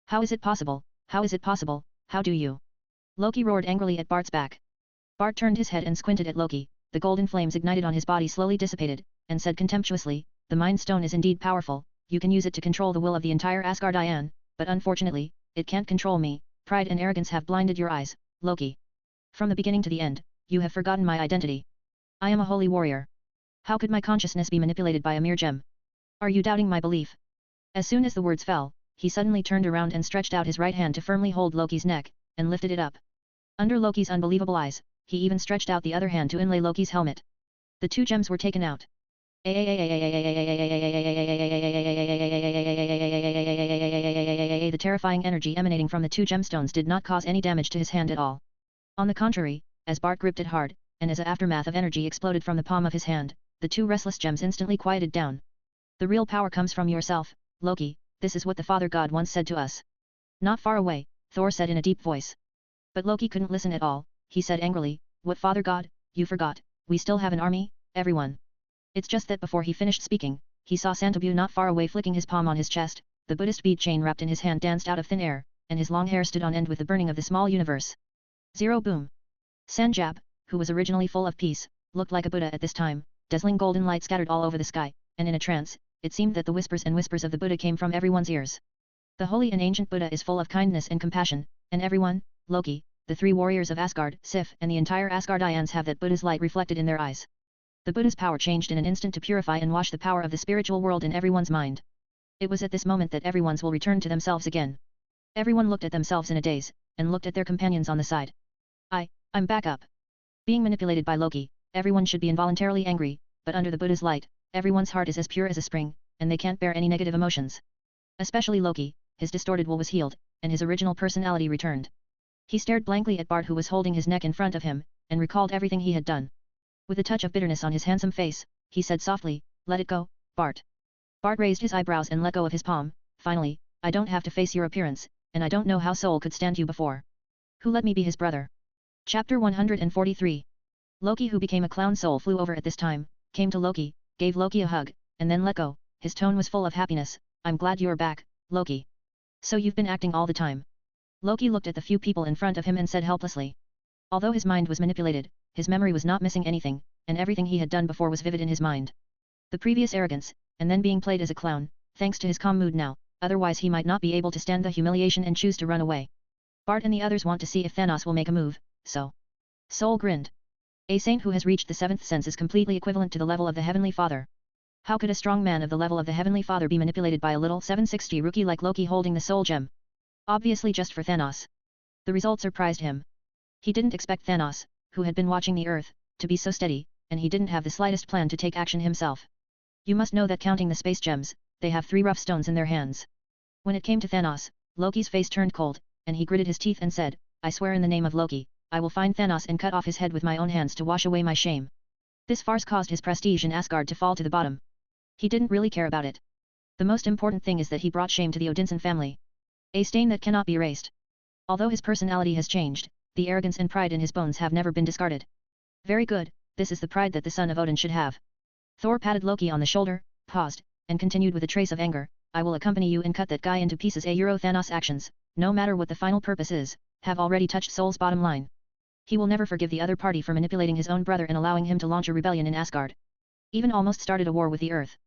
"How is it possible? How is it possible? How do you?" Loki roared angrily at Bart's back. Bart turned his head and squinted at Loki, the golden flames ignited on his body slowly dissipated, and said contemptuously, "The Mind Stone is indeed powerful, you can use it to control the will of the entire Asgardian, but unfortunately, it can't control me. Pride and arrogance have blinded your eyes, Loki. From the beginning to the end, you have forgotten my identity. I am a holy warrior. How could my consciousness be manipulated by a mere gem? Are you doubting my belief?" As soon as the words fell, he suddenly turned around and stretched out his right hand to firmly hold Loki's neck, and lifted it up. Under Loki's unbelievable eyes, he even stretched out the other hand to inlay Loki's helmet. The two gems were taken out. The terrifying energy emanating from the two gemstones did not cause any damage to his hand at all. On the contrary, as Bart gripped it hard, and as an aftermath of energy exploded from the palm of his hand, the two restless gems instantly quieted down. "The real power comes from yourself, Loki, this is what the Father God once said to us." Not far away, Thor said in a deep voice. But Loki couldn't listen at all. He said angrily, "What Father God? You forgot, we still have an army, everyone." It's just that before he finished speaking, he saw Santabu not far away flicking his palm on his chest, the Buddhist bead chain wrapped in his hand danced out of thin air, and his long hair stood on end with the burning of the small universe. Zero boom. Sanjab, who was originally full of peace, looked like a Buddha at this time, dazzling golden light scattered all over the sky, and in a trance, it seemed that the whispers and whispers of the Buddha came from everyone's ears. The holy and ancient Buddha is full of kindness and compassion, and everyone, Loki, the three warriors of Asgard, Sif, and the entire Asgardians have that Buddha's light reflected in their eyes. The Buddha's power changed in an instant to purify and wash the power of the spiritual world in everyone's mind. It was at this moment that everyone's will return to themselves again. Everyone looked at themselves in a daze, and looked at their companions on the side. I'm back up. Being manipulated by Loki, everyone should be involuntarily angry, but under the Buddha's light, everyone's heart is as pure as a spring, and they can't bear any negative emotions. Especially Loki, his distorted will was healed, and his original personality returned. He stared blankly at Bart who was holding his neck in front of him, and recalled everything he had done. With a touch of bitterness on his handsome face, he said softly, "Let it go, Bart." Bart raised his eyebrows and let go of his palm. "Finally, I don't have to face your appearance, and I don't know how Soul could stand you before. Who let me be his brother?" Chapter 143. Loki, who became a clown soul, flew over at this time, came to Loki, gave Loki a hug, and then let go. His tone was full of happiness. "I'm glad you're back, Loki. So you've been acting all the time?" Loki looked at the few people in front of him and said helplessly. Although his mind was manipulated, his memory was not missing anything, and everything he had done before was vivid in his mind. The previous arrogance, and then being played as a clown, thanks to his calm mood now, otherwise he might not be able to stand the humiliation and choose to run away. Bart and the others want to see if Thanos will make a move, so. Soul grinned. A saint who has reached the seventh sense is completely equivalent to the level of the Heavenly Father. How could a strong man of the level of the Heavenly Father be manipulated by a little 760 rookie like Loki holding the soul gem? Obviously just for Thanos. The result surprised him. He didn't expect Thanos, who had been watching the Earth, to be so steady, and he didn't have the slightest plan to take action himself. You must know that counting the space gems, they have 3 rough stones in their hands. When it came to Thanos, Loki's face turned cold, and he gritted his teeth and said, I swear in the name of Loki, I will find Thanos and cut off his head with my own hands to wash away my shame. This farce caused his prestige in Asgard to fall to the bottom. He didn't really care about it. The most important thing is that he brought shame to the Odinson family. A stain that cannot be erased. Although his personality has changed, the arrogance and pride in his bones have never been discarded. Very good, this is the pride that the son of Odin should have. Thor patted Loki on the shoulder, paused, and continued with a trace of anger, I will accompany you and cut that guy into pieces. Thanos' actions, no matter what the final purpose is, have already touched Sol's bottom line. He will never forgive the other party for manipulating his own brother and allowing him to launch a rebellion in Asgard. Even almost started a war with the Earth.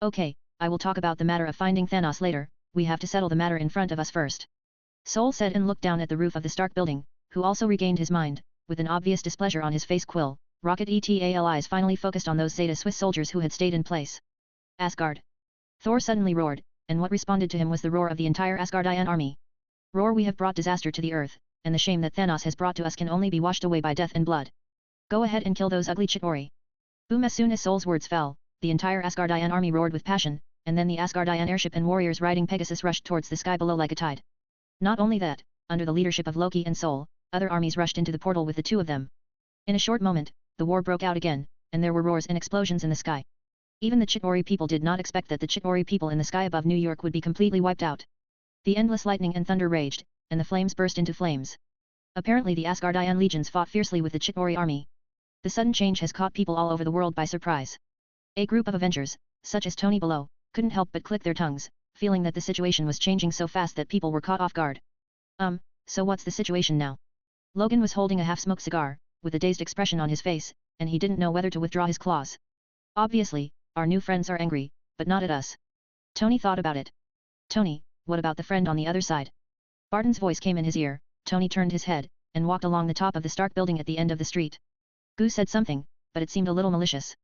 Okay, I will talk about the matter of finding Thanos later, we have to settle the matter in front of us first. Sol said and looked down at the roof of the Stark building, who also regained his mind, with an obvious displeasure on his face. Quill, Rocket ETAL eyes finally focused on those Zeta Swiss soldiers who had stayed in place. Asgard. Thor suddenly roared, and what responded to him was the roar of the entire Asgardian army. Roar, we have brought disaster to the Earth, and the shame that Thanos has brought to us can only be washed away by death and blood. Go ahead and kill those ugly Chitauri. Boom! As soon as Sol's words fell, the entire Asgardian army roared with passion, and then the Asgardian airship and warriors riding Pegasus rushed towards the sky below like a tide. Not only that, under the leadership of Loki and Sol, other armies rushed into the portal with the 2 of them. In a short moment, the war broke out again, and there were roars and explosions in the sky. Even the Chitauri people did not expect that the Chitauri people in the sky above New York would be completely wiped out. The endless lightning and thunder raged, and the flames burst into flames. Apparently the Asgardian legions fought fiercely with the Chitauri army. The sudden change has caught people all over the world by surprise. A group of Avengers, such as Tony below, couldn't help but click their tongues, feeling that the situation was changing so fast that people were caught off guard. So what's the situation now? Logan was holding a half-smoked cigar, with a dazed expression on his face, and he didn't know whether to withdraw his claws. Obviously, our new friends are angry, but not at us. Tony thought about it. Tony, what about the friend on the other side? Barton's voice came in his ear. Tony turned his head, and walked along the top of the Stark building at the end of the street. Goo said something, but it seemed a little malicious.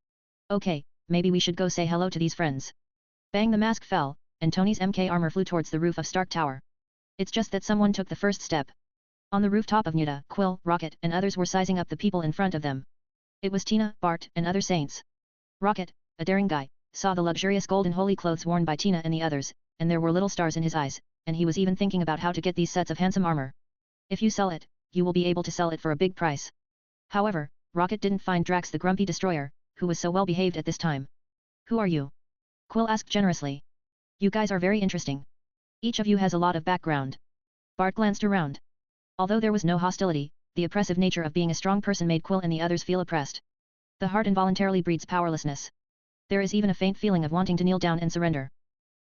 Okay, maybe we should go say hello to these friends. Bang, the mask fell, and Tony's MK armor flew towards the roof of Stark Tower. It's just that someone took the first step. On the rooftop of Nuda, Quill, Rocket, and others were sizing up the people in front of them. It was Tina, Bart, and other saints. Rocket, a daring guy, saw the luxurious golden holy clothes worn by Tina and the others, and there were little stars in his eyes, and he was even thinking about how to get these sets of handsome armor. If you sell it, you will be able to sell it for a big price. However, Rocket didn't find Drax the grumpy destroyer, who was so well behaved at this time. Who are you? Quill asked generously. You guys are very interesting. Each of you has a lot of background. Bart glanced around. Although there was no hostility, the oppressive nature of being a strong person made Quill and the others feel oppressed. The heart involuntarily breeds powerlessness. There is even a faint feeling of wanting to kneel down and surrender.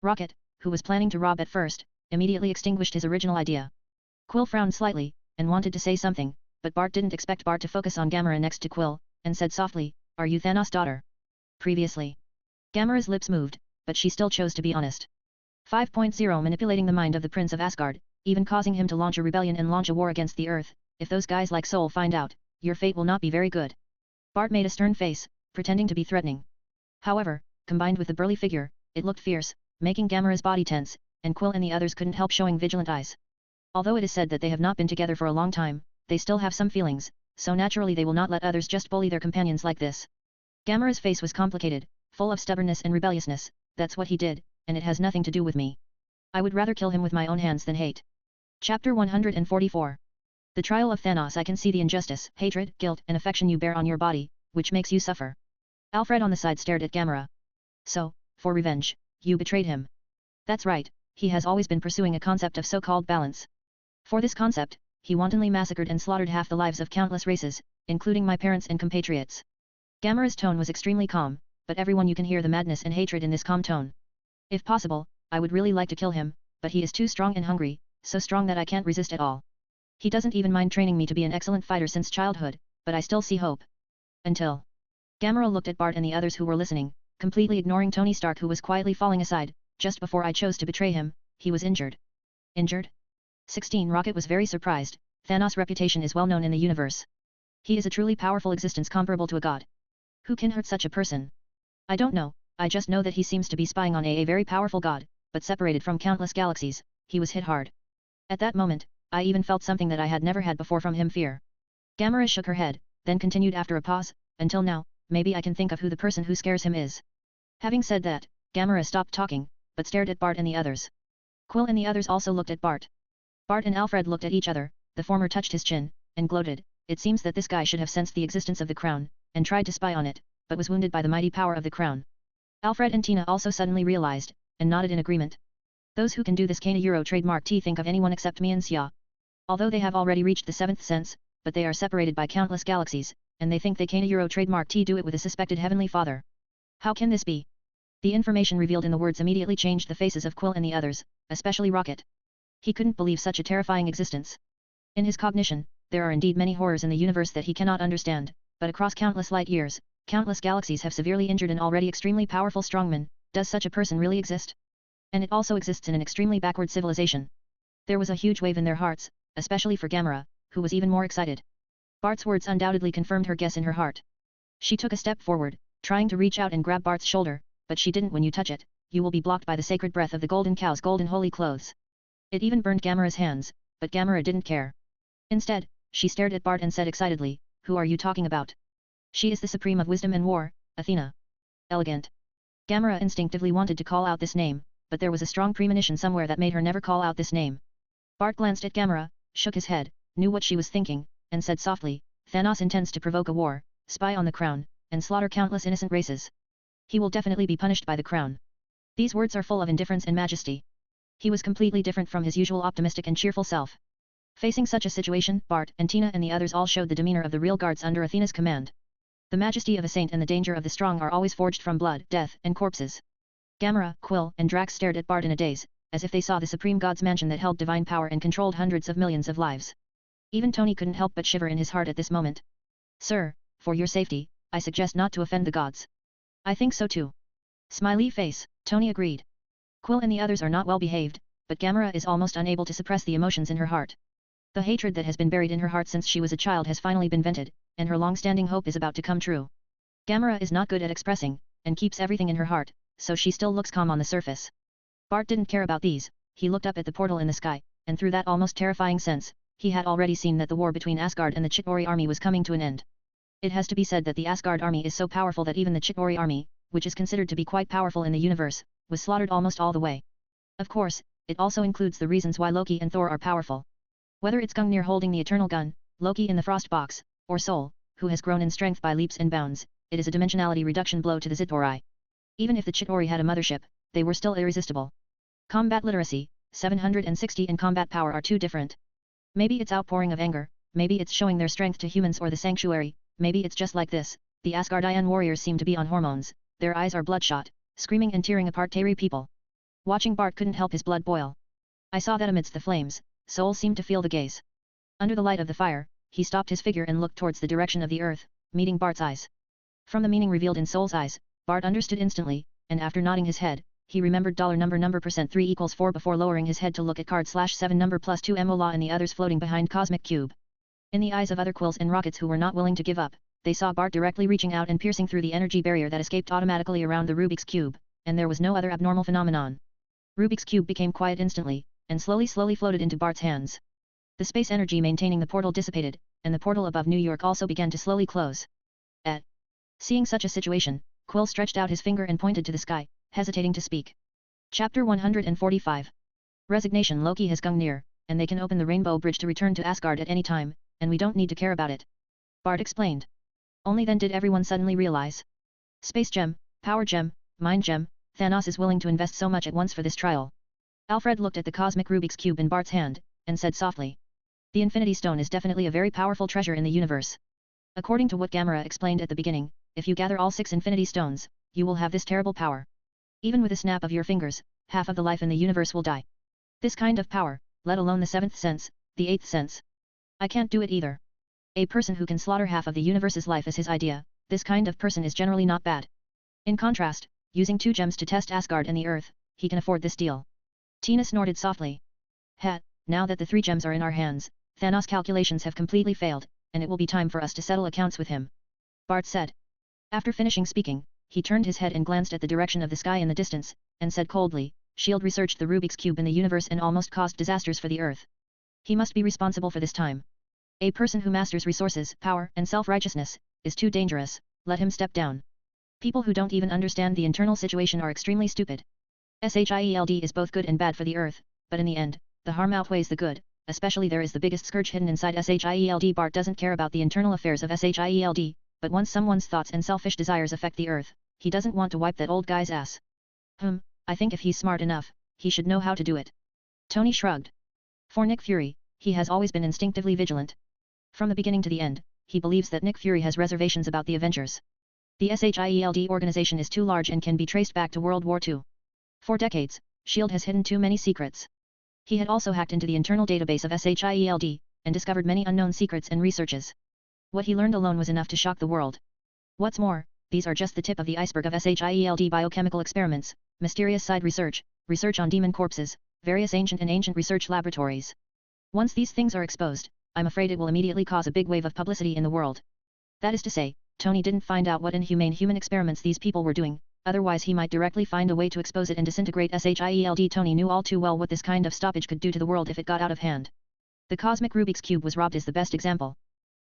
Rocket, who was planning to rob at first, immediately extinguished his original idea. Quill frowned slightly, and wanted to say something, but Bart didn't expect Bart to focus on Gamera next to Quill, and said softly, Are you Thanos' daughter? Previously. Gamera's lips moved, but she still chose to be honest. 5.0 Manipulating the mind of the Prince of Asgard, even causing him to launch a rebellion and launch a war against the Earth. If those guys like Sol find out, your fate will not be very good. Bart made a stern face, pretending to be threatening. However, combined with the burly figure, it looked fierce, making Gamera's body tense, and Quill and the others couldn't help showing vigilant eyes. Although it is said that they have not been together for a long time, they still have some feelings, so naturally they will not let others just bully their companions like this. Gamera's face was complicated, full of stubbornness and rebelliousness. That's what he did, and it has nothing to do with me. I would rather kill him with my own hands than hate. Chapter 144. The trial of Thanos. I can see the injustice, hatred, guilt, and affection you bear on your body, which makes you suffer. Alfred on the side stared at Gamera. So, for revenge, you betrayed him. That's right, he has always been pursuing a concept of so-called balance. For this concept, he wantonly massacred and slaughtered half the lives of countless races, including my parents and compatriots. Gamera's tone was extremely calm, but everyone you can hear the madness and hatred in this calm tone. If possible, I would really like to kill him, but he is too strong and hungry, so strong that I can't resist at all. He doesn't even mind training me to be an excellent fighter since childhood, but I still see hope. Until... Gamera looked at Bart and the others who were listening, completely ignoring Tony Stark, who was quietly falling aside. Just before I chose to betray him, he was injured. Injured? 16 Rocket was very surprised. Thanos' reputation is well known in the universe. He is a truly powerful existence comparable to a god. Who can hurt such a person? I don't know, I just know that he seems to be spying on a very powerful god, but separated from countless galaxies, he was hit hard. At that moment, I even felt something that I had never had before from him, fear. Gamera shook her head, then continued after a pause, until now, maybe I can think of who the person who scares him is. Having said that, Gamera stopped talking, but stared at Bart and the others. Quill and the others also looked at Bart. Bart and Alfred looked at each other, the former touched his chin, and gloated. It seems that this guy should have sensed the existence of the crown, and tried to spy on it, but was wounded by the mighty power of the crown. Alfred and Tina also suddenly realized, and nodded in agreement. Those who can do this Kana Euro trademark T think of anyone except me and Xia. Although they have already reached the 7th sense, but they are separated by countless galaxies, and they think they Kana Euro trademark T do it with a suspected Heavenly Father. How can this be? The information revealed in the words immediately changed the faces of Quill and the others, especially Rocket. He couldn't believe such a terrifying existence. In his cognition, there are indeed many horrors in the universe that he cannot understand, but across countless light years, countless galaxies have severely injured an already extremely powerful strongman. Does such a person really exist? And it also exists in an extremely backward civilization. There was a huge wave in their hearts, especially for Gamera, who was even more excited. Bart's words undoubtedly confirmed her guess in her heart. She took a step forward, trying to reach out and grab Bart's shoulder, but she didn't. When you touch it, you will be blocked by the sacred breath of the golden cow's golden holy clothes. It even burned Gamera's hands, but Gamera didn't care. Instead, she stared at Bart and said excitedly, "Who are you talking about?" "She is the supreme of wisdom and war, Athena." "Elegant." Gamera instinctively wanted to call out this name, but there was a strong premonition somewhere that made her never call out this name. Bart glanced at Gamera, shook his head, knew what she was thinking, and said softly, "Thanos intends to provoke a war, spy on the crown, and slaughter countless innocent races. He will definitely be punished by the crown." These words are full of indifference and majesty. He was completely different from his usual optimistic and cheerful self. Facing such a situation, Bart and Tina and the others all showed the demeanor of the real guards under Athena's command. The majesty of a saint and the danger of the strong are always forged from blood, death, and corpses. Gamera, Quill, and Drax stared at Bart in a daze, as if they saw the supreme god's mansion that held divine power and controlled hundreds of millions of lives. Even Tony couldn't help but shiver in his heart at this moment. "Sir, for your safety, I suggest not to offend the gods." "I think so too." Smiley face, Tony agreed. Quill and the others are not well behaved, but Gamera is almost unable to suppress the emotions in her heart. The hatred that has been buried in her heart since she was a child has finally been vented, and her long-standing hope is about to come true. Gamera is not good at expressing, and keeps everything in her heart, so she still looks calm on the surface. Bart didn't care about these. He looked up at the portal in the sky, and through that almost terrifying sense, he had already seen that the war between Asgard and the Chitauri army was coming to an end. It has to be said that the Asgard army is so powerful that even the Chitauri army, which is considered to be quite powerful in the universe, was slaughtered almost all the way. Of course, it also includes the reasons why Loki and Thor are powerful. Whether it's Gungnir holding the eternal gun, Loki in the frost box, or Sol, who has grown in strength by leaps and bounds, it is a dimensionality reduction blow to the Chitauri. Even if the Chitauri had a mothership, they were still irresistible. Combat literacy, 760 and combat power are too different. Maybe it's outpouring of anger, maybe it's showing their strength to humans or the sanctuary, maybe it's just like this. The Asgardian warriors seem to be on hormones, their eyes are bloodshot, screaming and tearing apart Teri people. Watching Bart couldn't help his blood boil. I saw that amidst the flames, Sol seemed to feel the gaze. Under the light of the fire, he stopped his figure and looked towards the direction of the earth, meeting Bart's eyes. From the meaning revealed in Sol's eyes, Bart understood instantly, and after nodding his head, he remembered number %3 equals 4 before lowering his head to look at card/7 number +2 Mola and the others floating behind Cosmic Cube. In the eyes of other Quills and Rockets who were not willing to give up, they saw Bart directly reaching out and piercing through the energy barrier that escaped automatically around the Rubik's Cube, and there was no other abnormal phenomenon. Rubik's Cube became quiet instantly, and slowly floated into Bart's hands. The space energy maintaining the portal dissipated, and the portal above New York also began to slowly close. Seeing such a situation, Quill stretched out his finger and pointed to the sky, hesitating to speak. Chapter 145. Resignation. Loki has Gungnir, and they can open the Rainbow Bridge to return to Asgard at any time, and we don't need to care about it. Bart explained. Only then did everyone suddenly realize. Space gem, power gem, mind gem, Thanos is willing to invest so much at once for this trial. Alfred looked at the cosmic Rubik's Cube in Bart's hand, and said softly. The Infinity Stone is definitely a very powerful treasure in the universe. According to what Gamera explained at the beginning, if you gather all 6 Infinity Stones, you will have this terrible power. Even with a snap of your fingers, half of the life in the universe will die. This kind of power, let alone the 7th sense, the 8th sense. I can't do it either. A person who can slaughter half of the universe's life is his idea. This kind of person is generally not bad. In contrast, using 2 gems to test Asgard and the Earth, he can afford this deal. Tina snorted softly. Now that the 3 gems are in our hands, Thanos' calculations have completely failed, and it will be time for us to settle accounts with him. Bart said. After finishing speaking, he turned his head and glanced at the direction of the sky in the distance, and said coldly, Shield researched the Rubik's Cube in the universe and almost caused disasters for the Earth. He must be responsible for this time. A person who masters resources, power, and self-righteousness, is too dangerous, let him step down. People who don't even understand the internal situation are extremely stupid. Shield is both good and bad for the Earth, but in the end, the harm outweighs the good, especially there is the biggest scourge hidden inside Shield. Bart doesn't care about the internal affairs of Shield, but once someone's thoughts and selfish desires affect the Earth, he doesn't want to wipe that old guy's ass. I think if he's smart enough, he should know how to do it. Tony shrugged. For Nick Fury, he has always been instinctively vigilant. From the beginning to the end, he believes that Nick Fury has reservations about the Avengers. The SHIELD organization is too large and can be traced back to World War II. For decades, S.H.I.E.L.D. has hidden too many secrets. He had also hacked into the internal database of SHIELD, and discovered many unknown secrets and researches. What he learned alone was enough to shock the world. What's more, these are just the tip of the iceberg of SHIELD biochemical experiments, mysterious side research, research on demon corpses, various ancient research laboratories. Once these things are exposed, I'm afraid it will immediately cause a big wave of publicity in the world. That is to say, Tony didn't find out what inhumane human experiments these people were doing, otherwise he might directly find a way to expose it and disintegrate SHIELD. Tony knew all too well what this kind of stoppage could do to the world if it got out of hand. The cosmic Rubik's Cube was robbed is the best example.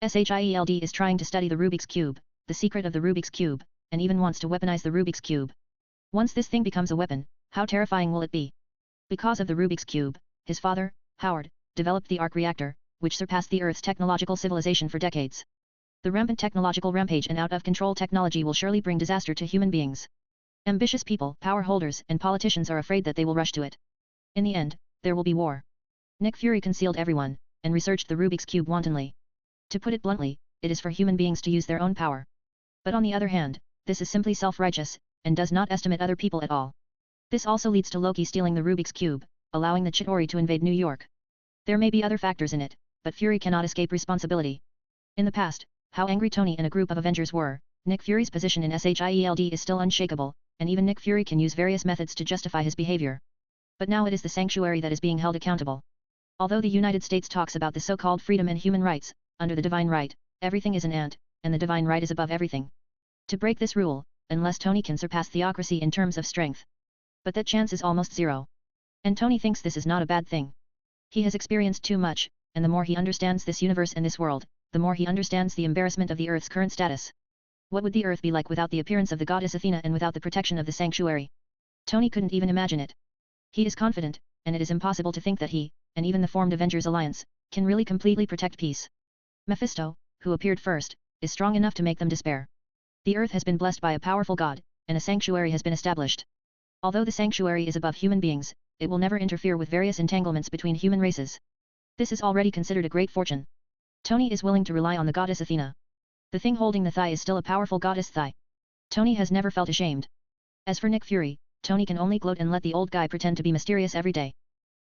SHIELD is trying to study the Rubik's Cube, the secret of the Rubik's Cube, and even wants to weaponize the Rubik's Cube. Once this thing becomes a weapon, how terrifying will it be? Because of the Rubik's Cube, his father, Howard, developed the arc reactor, which surpassed the Earth's technological civilization for decades. The rampant technological rampage and out-of-control technology will surely bring disaster to human beings. Ambitious people, power holders, and politicians are afraid that they will rush to it. In the end, there will be war. Nick Fury concealed everyone, and researched the Rubik's Cube wantonly. To put it bluntly, it is for human beings to use their own power. But on the other hand, this is simply self-righteous, and does not estimate other people at all. This also leads to Loki stealing the Rubik's Cube, allowing the Chitauri to invade New York. There may be other factors in it, but Fury cannot escape responsibility. In the past, how angry Tony and a group of Avengers were, Nick Fury's position in SHIELD is still unshakable, and even Nick Fury can use various methods to justify his behavior. But now it is the Sanctuary that is being held accountable. Although the United States talks about the so-called freedom and human rights, under the divine right, everything is an ant, and the divine right is above everything. To break this rule, unless Tony can surpass theocracy in terms of strength. But that chance is almost zero. And Tony thinks this is not a bad thing. He has experienced too much, and the more he understands this universe and this world, the more he understands the embarrassment of the Earth's current status. What would the Earth be like without the appearance of the goddess Athena and without the protection of the sanctuary? Tony couldn't even imagine it. He is confident, and it is impossible to think that he, and even the formed Avengers Alliance, can really completely protect peace. Mephisto, who appeared first, is strong enough to make them despair. The Earth has been blessed by a powerful god, and a sanctuary has been established. Although the sanctuary is above human beings, it will never interfere with various entanglements between human races. This is already considered a great fortune. Tony is willing to rely on the goddess Athena. The thing holding the thigh is still a powerful goddess thigh. Tony has never felt ashamed. As for Nick Fury, Tony can only gloat and let the old guy pretend to be mysterious every day.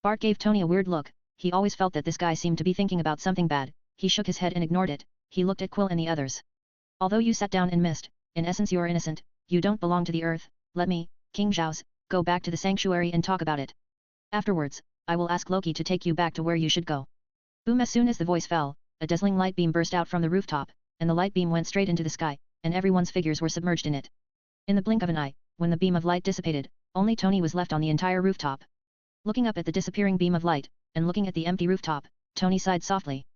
Bart gave Tony a weird look. He always felt that this guy seemed to be thinking about something bad. He shook his head and ignored it. He looked at Quill and the others. Although you sat down and missed, in essence you're innocent, you don't belong to the Earth. Let me, King Zhao's, go back to the sanctuary and talk about it. Afterwards, I will ask Loki to take you back to where you should go. Boom! As soon as the voice fell, a dazzling light beam burst out from the rooftop, and the light beam went straight into the sky, and everyone's figures were submerged in it. In the blink of an eye, when the beam of light dissipated, only Tony was left on the entire rooftop. Looking up at the disappearing beam of light, and looking at the empty rooftop, Tony sighed softly.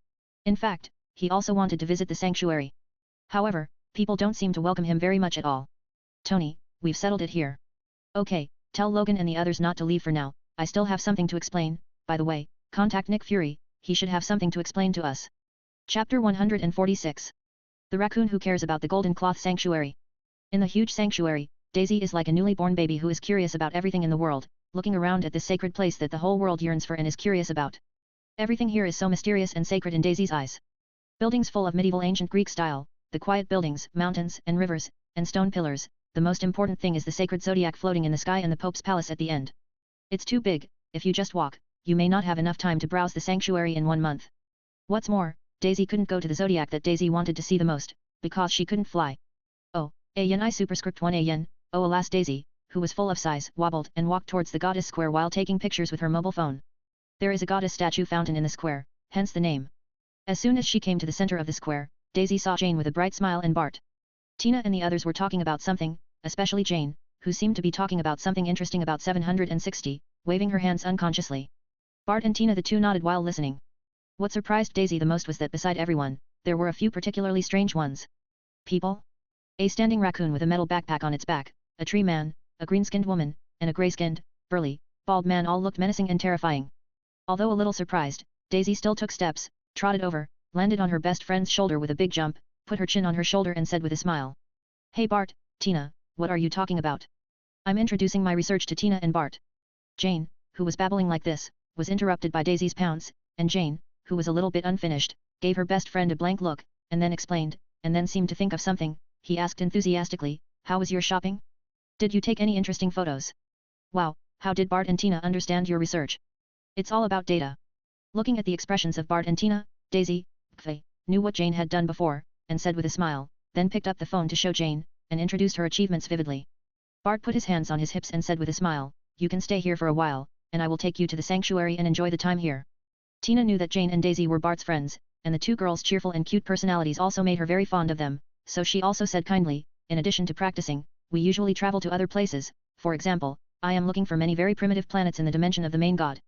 In fact, he also wanted to visit the sanctuary. However, people don't seem to welcome him very much at all. Tony, we've settled it here. Okay, tell Logan and the others not to leave for now. I still have something to explain. By the way, contact Nick Fury, he should have something to explain to us. Chapter 146. The raccoon who cares about the golden cloth sanctuary. In the huge sanctuary, Daisy is like a newly born baby who is curious about everything in the world, looking around at this sacred place that the whole world yearns for and is curious about. Everything here is so mysterious and sacred in Daisy's eyes. Buildings full of medieval ancient Greek style, the quiet buildings, mountains, and rivers, and stone pillars. The most important thing is the sacred zodiac floating in the sky and the Pope's palace at the end. It's too big. If you just walk, you may not have enough time to browse the sanctuary in 1 month. What's more, Daisy couldn't go to the zodiac that Daisy wanted to see the most, because she couldn't fly. Oh, I superscript 1 yen, oh alas Daisy, who was full of sighs, wobbled and walked towards the goddess square while taking pictures with her mobile phone. There is a goddess statue fountain in the square, hence the name. As soon as she came to the center of the square, Daisy saw Jane with a bright smile and Bart. Tina and the others were talking about something, especially Jane, who seemed to be talking about something interesting about 760, waving her hands unconsciously. Bart and Tina the two nodded while listening. What surprised Daisy the most was that beside everyone, there were a few particularly strange ones. People? A standing raccoon with a metal backpack on its back, a tree man, a green-skinned woman, and a gray-skinned, burly, bald man all looked menacing and terrifying. Although a little surprised, Daisy still took steps, trotted over, landed on her best friend's shoulder with a big jump, put her chin on her shoulder and said with a smile. Hey Bart, Tina, what are you talking about? I'm introducing my research to Tina and Bart. Jane, who was babbling like this, was interrupted by Daisy's pounce, and Jane, who was a little bit unfinished, gave her best friend a blank look, and then explained, and then seemed to think of something, he asked enthusiastically, how was your shopping? Did you take any interesting photos? Wow, how did Bart and Tina understand your research? It's all about data. Looking at the expressions of Bart and Tina, Daisy, knew what Jane had done before, and said with a smile, then picked up the phone to show Jane, and introduced her achievements vividly. Bart put his hands on his hips and said with a smile, you can stay here for a while, and I will take you to the sanctuary and enjoy the time here. Tina knew that Jane and Daisy were Bart's friends, and the two girls' cheerful and cute personalities also made her very fond of them, so she also said kindly, in addition to practicing, we usually travel to other places, for example, I am looking for many very primitive planets in the dimension of the main god.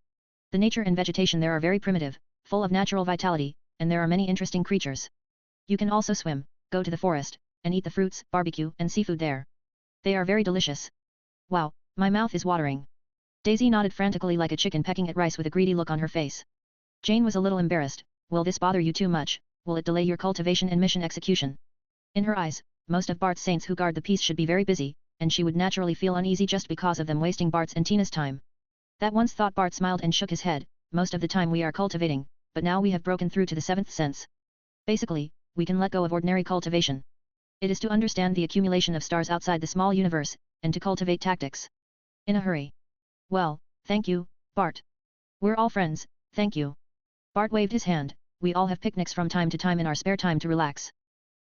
The nature and vegetation there are very primitive, full of natural vitality, and there are many interesting creatures. You can also swim, go to the forest, and eat the fruits, barbecue, and seafood there. They are very delicious. Wow, my mouth is watering. Daisy nodded frantically like a chicken pecking at rice with a greedy look on her face. Jane was a little embarrassed. Will this bother you too much? Will it delay your cultivation and mission execution? In her eyes, most of Bart's saints who guard the peace should be very busy, and she would naturally feel uneasy just because of them wasting Bart's and Tina's time. That once thought Bart smiled and shook his head, most of the time we are cultivating, but now we have broken through to the seventh sense. Basically, we can let go of ordinary cultivation. It is to understand the accumulation of stars outside the small universe, and to cultivate tactics. In a hurry. Well, thank you, Bart. We're all friends, thank you. Bart waved his hand, we all have picnics from time to time in our spare time to relax.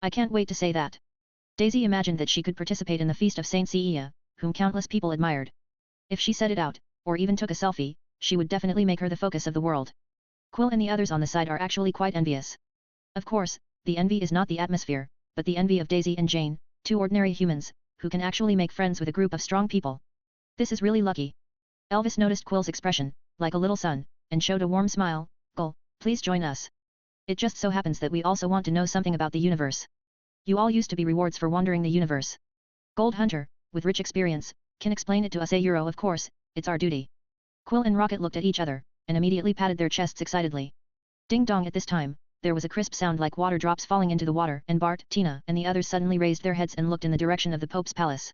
I can't wait to say that. Daisy imagined that she could participate in the feast of Saint Cia, whom countless people admired. If she said it out, or even took a selfie, she would definitely make her the focus of the world. Quill and the others on the side are actually quite envious. Of course, the envy is not the atmosphere, but the envy of Daisy and Jane, two ordinary humans, who can actually make friends with a group of strong people. This is really lucky. Elvis noticed Quill's expression, like a little son, and showed a warm smile. Gull, please join us. It just so happens that we also want to know something about the universe. You all used to be rewards for wandering the universe. Gold Hunter, with rich experience, can explain it to us. Euro, of course, it's our duty. Quill and Rocket looked at each other, and immediately patted their chests excitedly. Ding dong. At this time, there was a crisp sound like water drops falling into the water, and Bart, Tina, and the others suddenly raised their heads and looked in the direction of the Pope's palace.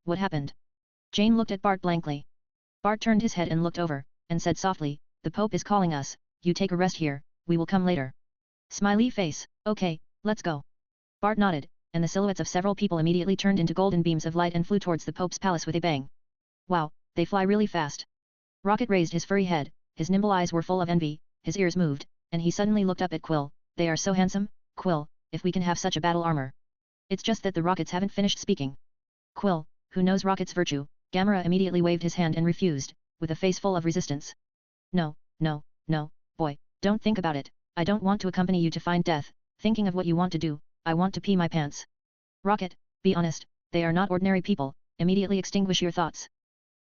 What happened? Jane looked at Bart blankly. Bart turned his head and looked over, and said softly, the Pope is calling us, you take a rest here, we will come later. Smiley face, okay, let's go. Bart nodded, and the silhouettes of several people immediately turned into golden beams of light and flew towards the Pope's palace with a bang. Wow, they fly really fast. Rocket raised his furry head, his nimble eyes were full of envy, his ears moved, and he suddenly looked up at Quill. They are so handsome, Quill, if we can have such a battle armor. It's just that the Rockets haven't finished speaking. Quill, who knows Rocket's virtue, Gamera immediately waved his hand and refused, with a face full of resistance. No, no, no, boy, don't think about it, I don't want to accompany you to find death, thinking of what you want to do, I want to pee my pants. Rocket, be honest, they are not ordinary people, immediately extinguish your thoughts.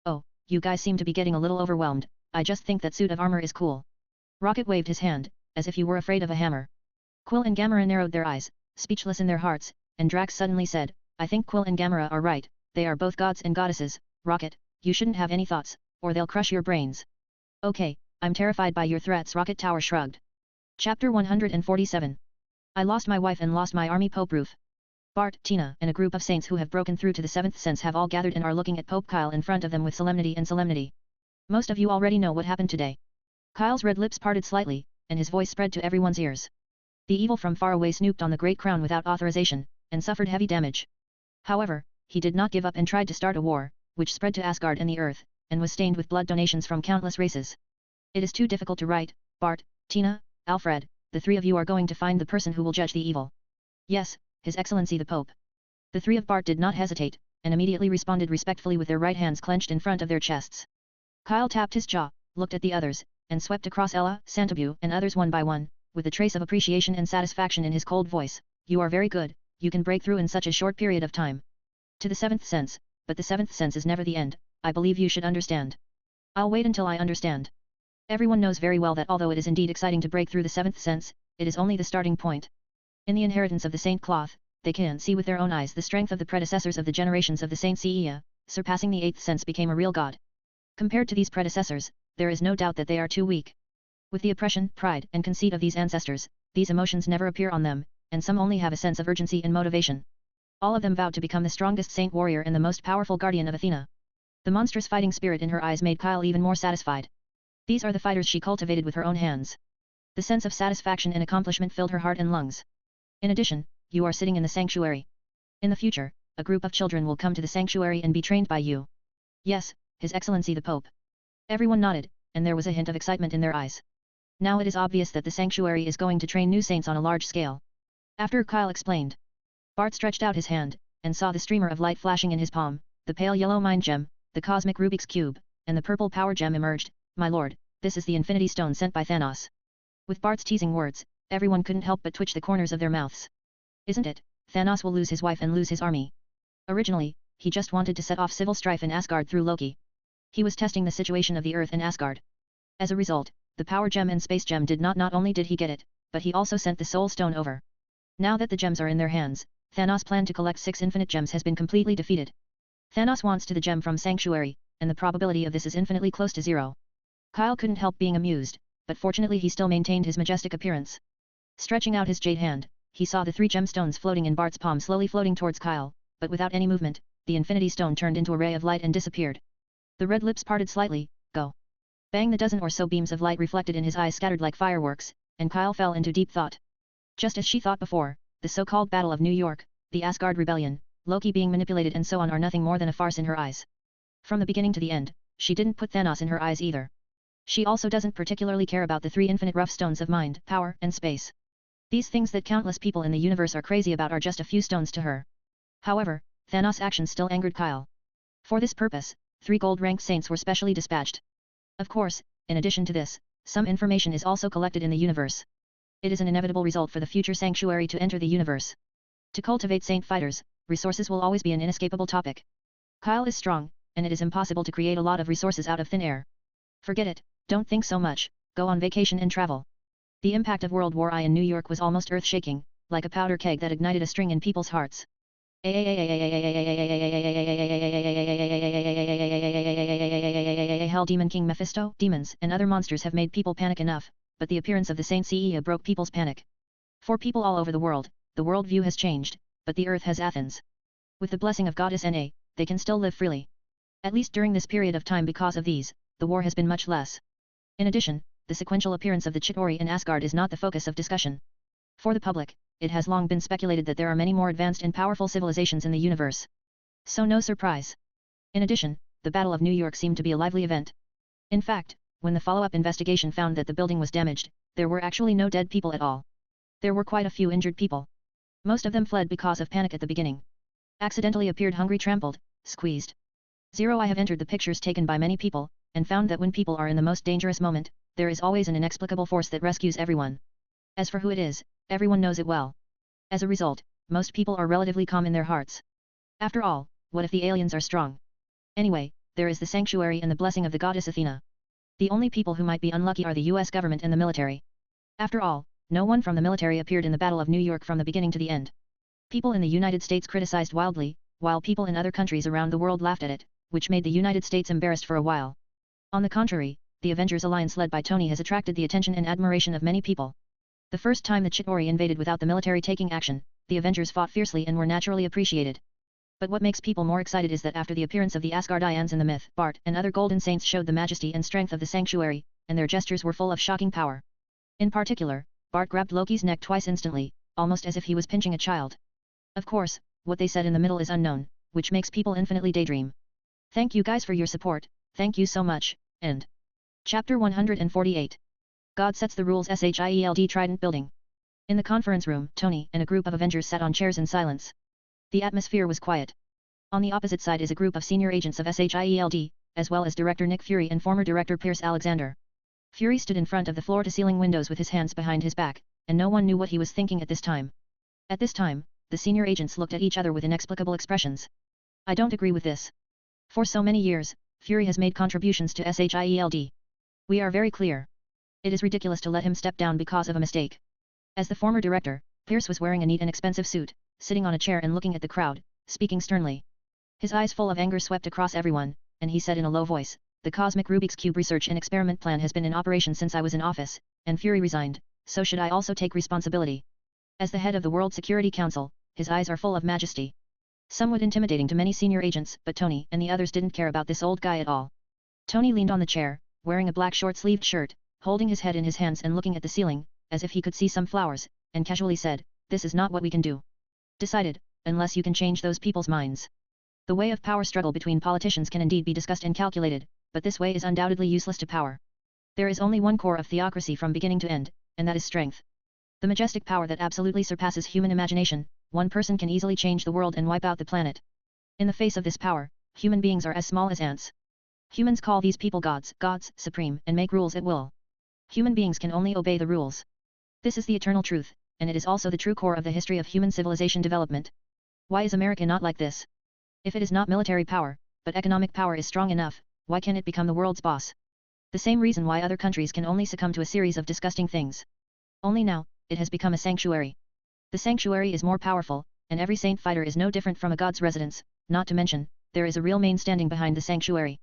Oh, you guys seem to be getting a little overwhelmed, I just think that suit of armor is cool. Rocket waved his hand, as if you were afraid of a hammer. Quill and Gamera narrowed their eyes, speechless in their hearts, and Drax suddenly said, I think Quill and Gamera are right, they are both gods and goddesses. Rocket, you shouldn't have any thoughts, or they'll crush your brains. Okay, I'm terrified by your threats. Rocket Tower shrugged. Chapter 147. I lost my wife and lost my army. Pope Roof. Bart, Tina, and a group of saints who have broken through to the seventh sense have all gathered and are looking at Pope Kyle in front of them with solemnity. Most of you already know what happened today. Kyle's red lips parted slightly, and his voice spread to everyone's ears. The evil from far away snooped on the great crown without authorization, and suffered heavy damage. However, he did not give up and tried to start a war, which spread to Asgard and the earth, and was stained with blood donations from countless races. It is too difficult to write. Bart, Tina, Alfred, the three of you are going to find the person who will judge the evil. Yes, His Excellency the Pope. The three of Bart did not hesitate, and immediately responded respectfully with their right hands clenched in front of their chests. Kyle tapped his jaw, looked at the others, and swept across Ella, Santabu, and others one by one, with a trace of appreciation and satisfaction in his cold voice, "You are very good, you can break through in such a short period of time. To the seventh sense, but the seventh sense is never the end, I believe you should understand." "I'll wait until I understand." Everyone knows very well that although it is indeed exciting to break through the seventh sense, it is only the starting point. In the inheritance of the Saint Cloth, they can see with their own eyes the strength of the predecessors of the generations of the Saint Cia, surpassing the eighth sense became a real god. Compared to these predecessors, there is no doubt that they are too weak. With the oppression, pride, and conceit of these ancestors, these emotions never appear on them, and some only have a sense of urgency and motivation. All of them vowed to become the strongest saint warrior and the most powerful guardian of Athena. The monstrous fighting spirit in her eyes made Kyle even more satisfied. These are the fighters she cultivated with her own hands. The sense of satisfaction and accomplishment filled her heart and lungs. In addition, you are sitting in the sanctuary. In the future, a group of children will come to the sanctuary and be trained by you. Yes, His Excellency the Pope. Everyone nodded, and there was a hint of excitement in their eyes. Now it is obvious that the sanctuary is going to train new saints on a large scale. After Kyle explained, Bart stretched out his hand, and saw the streamer of light flashing in his palm, the pale yellow mind gem, the cosmic Rubik's Cube, and the purple power gem emerged. "My lord, this is the Infinity Stone sent by Thanos." With Bart's teasing words, everyone couldn't help but twitch the corners of their mouths. "Isn't it? Thanos will lose his wife and lose his army." Originally, he just wanted to set off civil strife in Asgard through Loki. He was testing the situation of the Earth and Asgard. As a result, the power gem and space gem did not only did he get it, but he also sent the soul stone over. Now that the gems are in their hands, Thanos' plan to collect 6 infinite gems has been completely defeated. Thanos wants to the gem from Sanctuary, and the probability of this is infinitely close to 0. Kyle couldn't help being amused, but fortunately he still maintained his majestic appearance. Stretching out his jade hand, he saw the 3 gemstones floating in Bart's palm slowly floating towards Kyle, but without any movement, the Infinity Stone turned into a ray of light and disappeared. The red lips parted slightly. "Go." Bang, the dozen or so beams of light reflected in his eyes scattered like fireworks, and Kyle fell into deep thought. Just as she thought before, the so-called Battle of New York, the Asgard Rebellion, Loki being manipulated and so on are nothing more than a farce in her eyes. From the beginning to the end, she didn't put Thanos in her eyes either. She also doesn't particularly care about the 3 infinite rough stones of mind, power, and space. These things that countless people in the universe are crazy about are just a few stones to her. However, Thanos' actions still angered Kyle. For this purpose, 3 gold-ranked saints were specially dispatched. Of course, in addition to this, some information is also collected in the universe. It is an inevitable result for the future sanctuary to enter the universe. To cultivate saint fighters, resources will always be an inescapable topic. Kyle is strong, and it is impossible to create a lot of resources out of thin air. Forget it, don't think so much, go on vacation and travel. The impact of World War I in New York was almost earth-shaking, like a powder keg that ignited a string in people's hearts. Hell, Demon King Mephisto, demons, and other monsters have made people panic enough, but the appearance of the Saint Cia broke people's panic. For people all over the world worldview has changed, but the earth has Athens. With the blessing of Goddess Na, they can still live freely. At least during this period of time because of these, the war has been much less. In addition, the sequential appearance of the Chitauri in Asgard is not the focus of discussion. For the public, it has long been speculated that there are many more advanced and powerful civilizations in the universe. So no surprise. In addition, the Battle of New York seemed to be a lively event. In fact, when the follow-up investigation found that the building was damaged, there were actually no dead people at all. There were quite a few injured people. Most of them fled because of panic at the beginning. Accidentally appeared hungry, trampled, squeezed. I have entered the pictures taken by many people, and found that when people are in the most dangerous moment, there is always an inexplicable force that rescues everyone. As for who it is, everyone knows it well. As a result, most people are relatively calm in their hearts. After all, what if the aliens are strong? Anyway, there is the sanctuary and the blessing of the goddess Athena. The only people who might be unlucky are the US government and the military. After all, no one from the military appeared in the Battle of New York from the beginning to the end. People in the United States criticized wildly, while people in other countries around the world laughed at it, which made the United States embarrassed for a while. On the contrary, the Avengers alliance led by Tony has attracted the attention and admiration of many people. The first time the Chitauri invaded without the military taking action, the Avengers fought fiercely and were naturally appreciated. But what makes people more excited is that after the appearance of the Asgardians in the myth, Bart and other golden saints showed the majesty and strength of the sanctuary, and their gestures were full of shocking power. In particular, Bart grabbed Loki's neck twice instantly, almost as if he was pinching a child. Of course, what they said in the middle is unknown, which makes people infinitely daydream. Thank you guys for your support, thank you so much, end. Chapter 148. God sets the rules. SHIELD Trident Building. In the conference room, Tony and a group of Avengers sat on chairs in silence. The atmosphere was quiet. On the opposite side is a group of senior agents of SHIELD, as well as Director Nick Fury and former Director Pierce Alexander. Fury stood in front of the floor-to-ceiling windows with his hands behind his back, and no one knew what he was thinking at this time. At this time, the senior agents looked at each other with inexplicable expressions. I don't agree with this. For so many years, Fury has made contributions to SHIELD. We are very clear. It is ridiculous to let him step down because of a mistake. As the former director, Pierce was wearing a neat and expensive suit, sitting on a chair and looking at the crowd, speaking sternly. His eyes full of anger swept across everyone, and he said in a low voice, "The Cosmic Rubik's Cube research and experiment plan has been in operation since I was in office, and Fury resigned, so should I also take responsibility." As the head of the World Security Council, his eyes are full of majesty. Somewhat intimidating to many senior agents, but Tony and the others didn't care about this old guy at all. Tony leaned on the chair, wearing a black short-sleeved shirt, holding his head in his hands and looking at the ceiling, as if he could see some flowers, and casually said, "This is not what we can do. Decided, unless you can change those people's minds. The way of power struggle between politicians can indeed be discussed and calculated, but this way is undoubtedly useless to power. There is only one core of theocracy from beginning to end, and that is strength. The majestic power that absolutely surpasses human imagination. One person can easily change the world and wipe out the planet. In the face of this power, human beings are as small as ants. Humans call these people gods, supreme, and make rules at will. Human beings can only obey the rules. This is the eternal truth, and it is also the true core of the history of human civilization development. Why is America not like this? If it is not military power, but economic power is strong enough, why can't it become the world's boss? The same reason why other countries can only succumb to a series of disgusting things. Only now, it has become a sanctuary. The sanctuary is more powerful, and every saint fighter is no different from a god's residence, not to mention, there is a real main standing behind the sanctuary.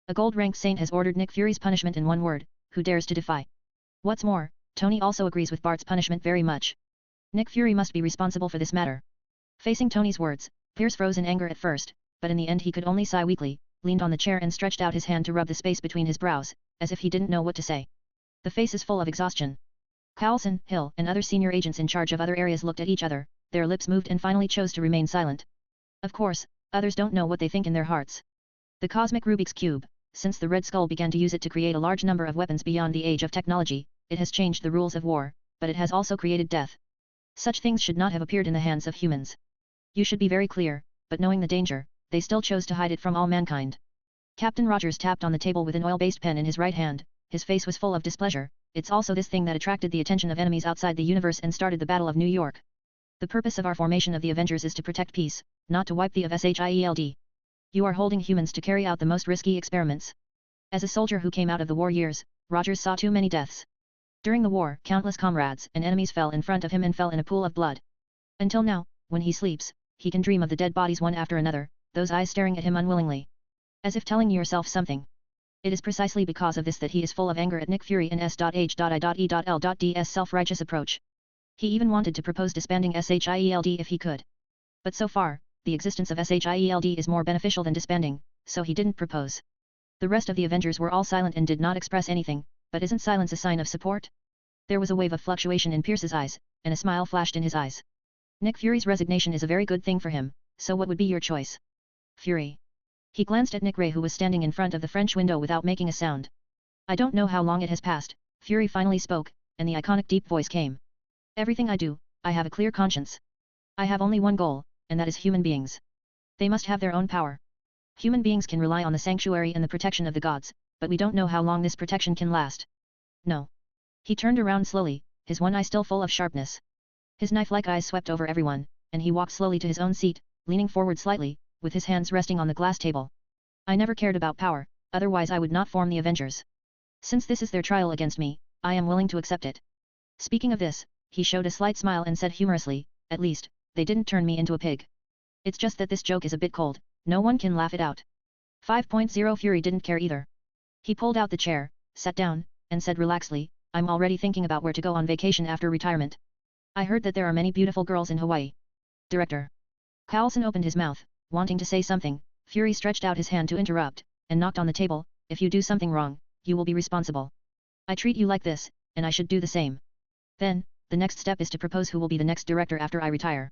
A gold-ranked saint has ordered Nick Fury's punishment in one word: who dares to defy? What's more, Tony also agrees with Bart's punishment very much. Nick Fury must be responsible for this matter. Facing Tony's words, Pierce froze in anger at first, but in the end he could only sigh weakly, leaned on the chair and stretched out his hand to rub the space between his brows, as if he didn't know what to say. The face is full of exhaustion. Carlson, Hill, and other senior agents in charge of other areas looked at each other, their lips moved and finally chose to remain silent. Of course, others don't know what they think in their hearts. The Cosmic Rubik's Cube, since the Red Skull began to use it to create a large number of weapons beyond the age of technology, it has changed the rules of war, but it has also created death. Such things should not have appeared in the hands of humans. You should be very clear, but knowing the danger, they still chose to hide it from all mankind. Captain Rogers tapped on the table with an oil-based pen in his right hand, his face was full of displeasure. It's also this thing that attracted the attention of enemies outside the universe and started the Battle of New York. The purpose of our formation of the Avengers is to protect peace, not to wipe the of SHIELD. You are holding humans to carry out the most risky experiments. As a soldier who came out of the war years, Rogers saw too many deaths. During the war, countless comrades and enemies fell in front of him and fell in a pool of blood. Until now, when he sleeps, he can dream of the dead bodies one after another, those eyes staring at him unwillingly. As if telling yourself something. It is precisely because of this that he is full of anger at Nick Fury and S.H.I.E.L.D's self-righteous approach. He even wanted to propose disbanding SHIELD if he could. But so far, the existence of SHIELD is more beneficial than disbanding, so he didn't propose. The rest of the Avengers were all silent and did not express anything, but isn't silence a sign of support? There was a wave of fluctuation in Pierce's eyes, and a smile flashed in his eyes. Nick Fury's resignation is a very good thing for him, so what would be your choice? Fury. He glanced at Nick Ray who was standing in front of the French window without making a sound. I don't know how long it has passed, Fury finally spoke, and the iconic deep voice came. Everything I do, I have a clear conscience. I have only one goal, and that is human beings. They must have their own power. Human beings can rely on the sanctuary and the protection of the gods, but we don't know how long this protection can last. No. He turned around slowly, his one eye still full of sharpness. His knife-like eyes swept over everyone, and he walked slowly to his own seat, leaning forward slightly, with his hands resting on the glass table. I never cared about power, otherwise I would not form the Avengers. Since this is their trial against me, I am willing to accept it. Speaking of this, he showed a slight smile and said humorously, at least, they didn't turn me into a pig. It's just that this joke is a bit cold, no one can laugh it out. 5.0 Fury didn't care either. He pulled out the chair, sat down, and said relaxedly, I'm already thinking about where to go on vacation after retirement. I heard that there are many beautiful girls in Hawaii. Director. Carlson opened his mouth, wanting to say something. Fury stretched out his hand to interrupt, and knocked on the table. If you do something wrong, you will be responsible. I treat you like this, and I should do the same. Then, the next step is to propose who will be the next director after I retire.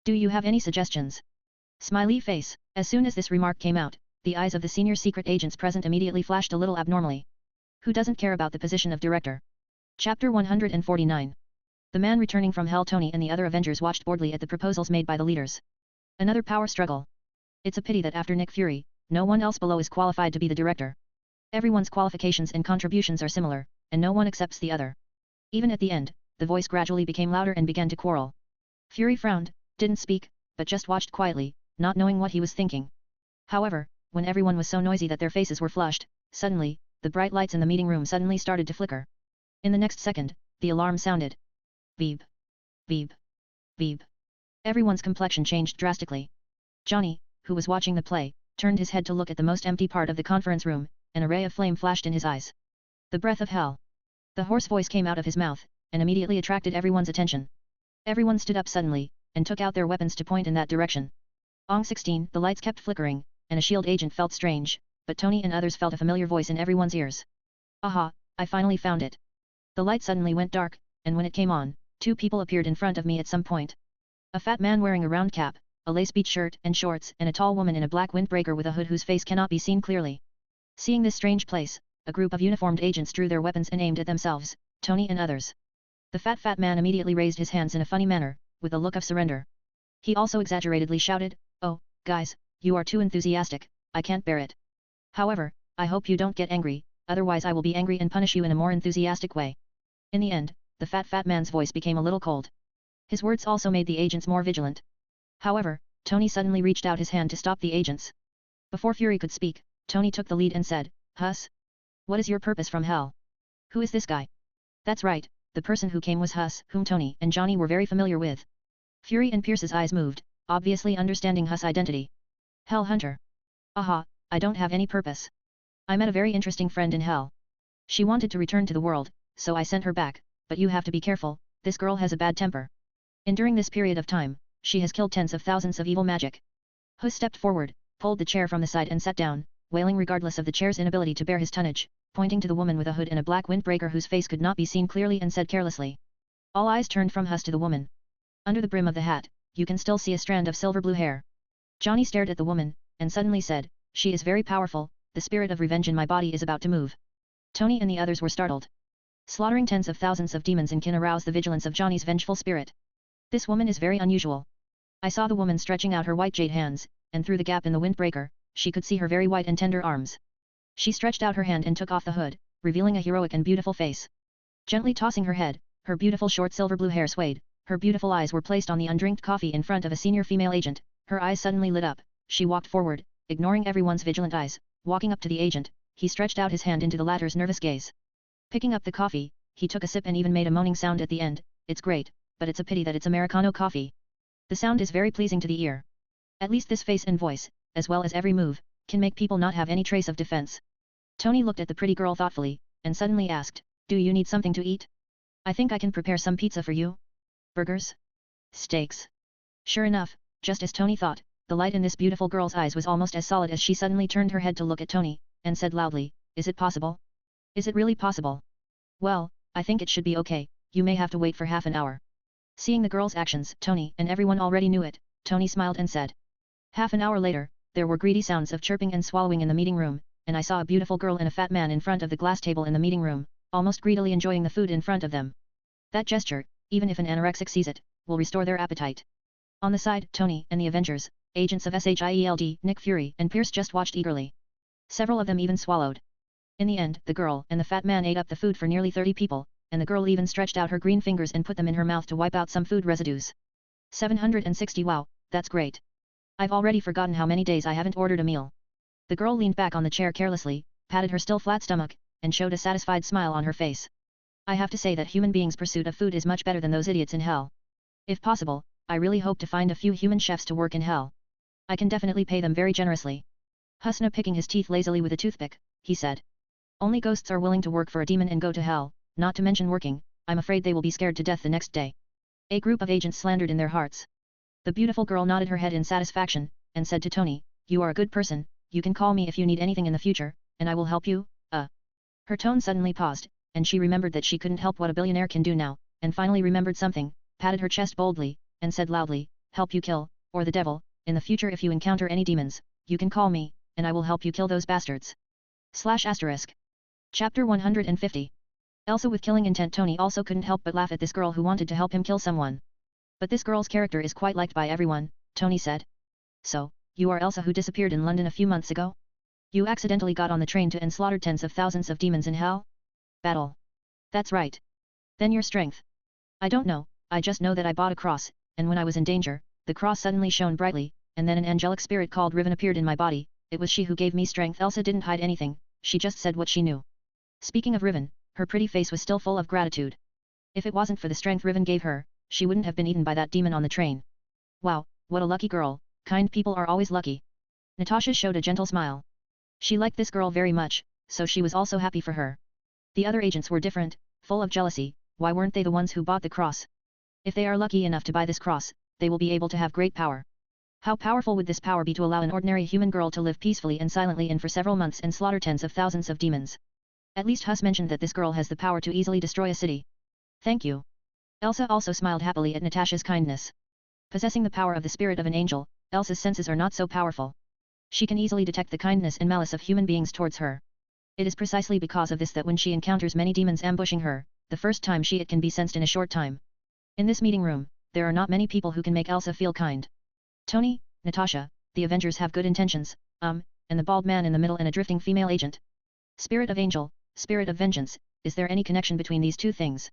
Do you have any suggestions? Smiley face. As soon as this remark came out, the eyes of the senior secret agents present immediately flashed a little abnormally. Who doesn't care about the position of director? Chapter 149. The man returning from Hell. Tony and the other Avengers watched boredly at the proposals made by the leaders. Another power struggle. It's a pity that after Nick Fury, no one else below is qualified to be the director. Everyone's qualifications and contributions are similar, and no one accepts the other. Even at the end, the voice gradually became louder and began to quarrel. Fury frowned, didn't speak, but just watched quietly, not knowing what he was thinking. However, when everyone was so noisy that their faces were flushed, suddenly, the bright lights in the meeting room suddenly started to flicker. In the next second, the alarm sounded. Beep. Beep. Beep. Everyone's complexion changed drastically. Johnny, who was watching the play, turned his head to look at the most empty part of the conference room, and a ray of flame flashed in his eyes. The breath of hell. The hoarse voice came out of his mouth, and immediately attracted everyone's attention. Everyone stood up suddenly, and took out their weapons to point in that direction. Ong 16, the lights kept flickering, and a shield agent felt strange, but Tony and others felt a familiar voice in everyone's ears. Aha, I finally found it. The light suddenly went dark, and when it came on, two people appeared in front of me at some point. A fat man wearing a round cap, a lace beach shirt and shorts, and a tall woman in a black windbreaker with a hood whose face cannot be seen clearly. Seeing this strange place, a group of uniformed agents drew their weapons and aimed at themselves, Tony and others. The fat man immediately raised his hands in a funny manner, with a look of surrender. He also exaggeratedly shouted, "Oh, guys, you are too enthusiastic, I can't bear it. However, I hope you don't get angry, otherwise I will be angry and punish you in a more enthusiastic way." In the end, the fat man's voice became a little cold. His words also made the agents more vigilant. However, Tony suddenly reached out his hand to stop the agents. Before Fury could speak, Tony took the lead and said, "Huss? What is your purpose from hell? Who is this guy?" That's right, the person who came was Huss, whom Tony and Johnny were very familiar with. Fury and Pierce's eyes moved, obviously understanding Huss' identity. Hell Hunter. Aha, I don't have any purpose. I met a very interesting friend in hell. She wanted to return to the world, so I sent her back, but you have to be careful, this girl has a bad temper. And during this period of time, she has killed tens of thousands of evil magic. Huss stepped forward, pulled the chair from the side and sat down, wailing regardless of the chair's inability to bear his tonnage, pointing to the woman with a hood and a black windbreaker whose face could not be seen clearly and said carelessly. All eyes turned from Huss to the woman. Under the brim of the hat, you can still see a strand of silver blue hair. Johnny stared at the woman, and suddenly said, "She is very powerful, the spirit of revenge in my body is about to move." Tony and the others were startled. Slaughtering tens of thousands of demons can arouse the vigilance of Johnny's vengeful spirit. This woman is very unusual. I saw the woman stretching out her white jade hands, and through the gap in the windbreaker, she could see her very white and tender arms. She stretched out her hand and took off the hood, revealing a heroic and beautiful face. Gently tossing her head, her beautiful short silver blue hair swayed, her beautiful eyes were placed on the undrinked coffee in front of a senior female agent, her eyes suddenly lit up, she walked forward, ignoring everyone's vigilant eyes, walking up to the agent, he stretched out his hand into the latter's nervous gaze. Picking up the coffee, he took a sip and even made a moaning sound at the end, "It's great, but it's a pity that it's Americano coffee." The sound is very pleasing to the ear. At least this face and voice, as well as every move, can make people not have any trace of defense. Tony looked at the pretty girl thoughtfully, and suddenly asked, "Do you need something to eat? I think I can prepare some pizza for you. Burgers? Steaks?" Sure enough, just as Tony thought, the light in this beautiful girl's eyes was almost as solid as she suddenly turned her head to look at Tony, and said loudly, "Is it possible? Is it really possible? Well, I think it should be okay, you may have to wait for half an hour." Seeing the girl's actions, Tony and everyone already knew it, Tony smiled and said. Half an hour later, there were greedy sounds of chirping and swallowing in the meeting room, and I saw a beautiful girl and a fat man in front of the glass table in the meeting room, almost greedily enjoying the food in front of them. That gesture, even if an anorexic sees it, will restore their appetite. On the side, Tony and the Avengers, agents of SHIELD, Nick Fury and Pierce just watched eagerly. Several of them even swallowed. In the end, the girl and the fat man ate up the food for nearly 30 people, and the girl even stretched out her green fingers and put them in her mouth to wipe out some food residues. 760. Wow, that's great. I've already forgotten how many days I haven't ordered a meal. The girl leaned back on the chair carelessly, patted her still flat stomach, and showed a satisfied smile on her face. I have to say that human beings' pursuit of food is much better than those idiots in hell. If possible, I really hope to find a few human chefs to work in hell. I can definitely pay them very generously. Husna picking his teeth lazily with a toothpick, he said. Only ghosts are willing to work for a demon and go to hell, not to mention working, I'm afraid they will be scared to death the next day. A group of agents slandered in their hearts. The beautiful girl nodded her head in satisfaction, and said to Tony, "You are a good person, you can call me if you need anything in the future, and I will help you." Her tone suddenly paused, and she remembered that she couldn't help what a billionaire can do now, and finally remembered something, patted her chest boldly, and said loudly, "Help you kill, or the devil, in the future if you encounter any demons, you can call me, and I will help you kill those bastards." Chapter 150. Elsa with killing intent. Tony also couldn't help but laugh at this girl who wanted to help him kill someone. But this girl's character is quite liked by everyone, Tony said. "So, you are Elsa who disappeared in London a few months ago? You accidentally got on the train to and slaughtered tens of thousands of demons in hell?" Battle. That's right. Then your strength. I don't know, I just know that I bought a cross, and when I was in danger, the cross suddenly shone brightly, and then an angelic spirit called Riven appeared in my body. It was she who gave me strength. Elsa didn't hide anything, she just said what she knew. Speaking of Riven, her pretty face was still full of gratitude. If it wasn't for the strength Riven gave her, she wouldn't have been eaten by that demon on the train. Wow, what a lucky girl, kind people are always lucky. Natasha showed a gentle smile. She liked this girl very much, so she was also happy for her. The other agents were different, full of jealousy. Why weren't they the ones who bought the cross? If they are lucky enough to buy this cross, they will be able to have great power. How powerful would this power be to allow an ordinary human girl to live peacefully and silently in for several months and slaughter tens of thousands of demons? At least Huss mentioned that this girl has the power to easily destroy a city. Thank you. Elsa also smiled happily at Natasha's kindness. Possessing the power of the spirit of an angel, Elsa's senses are not so powerful. She can easily detect the kindness and malice of human beings towards her. It is precisely because of this that when she encounters many demons ambushing her, the first time it can be sensed in a short time. In this meeting room, there are not many people who can make Elsa feel kind. Tony, Natasha, the Avengers have good intentions, and the bald man in the middle and a drifting female agent. Spirit of angel, spirit of vengeance, is there any connection between these two things?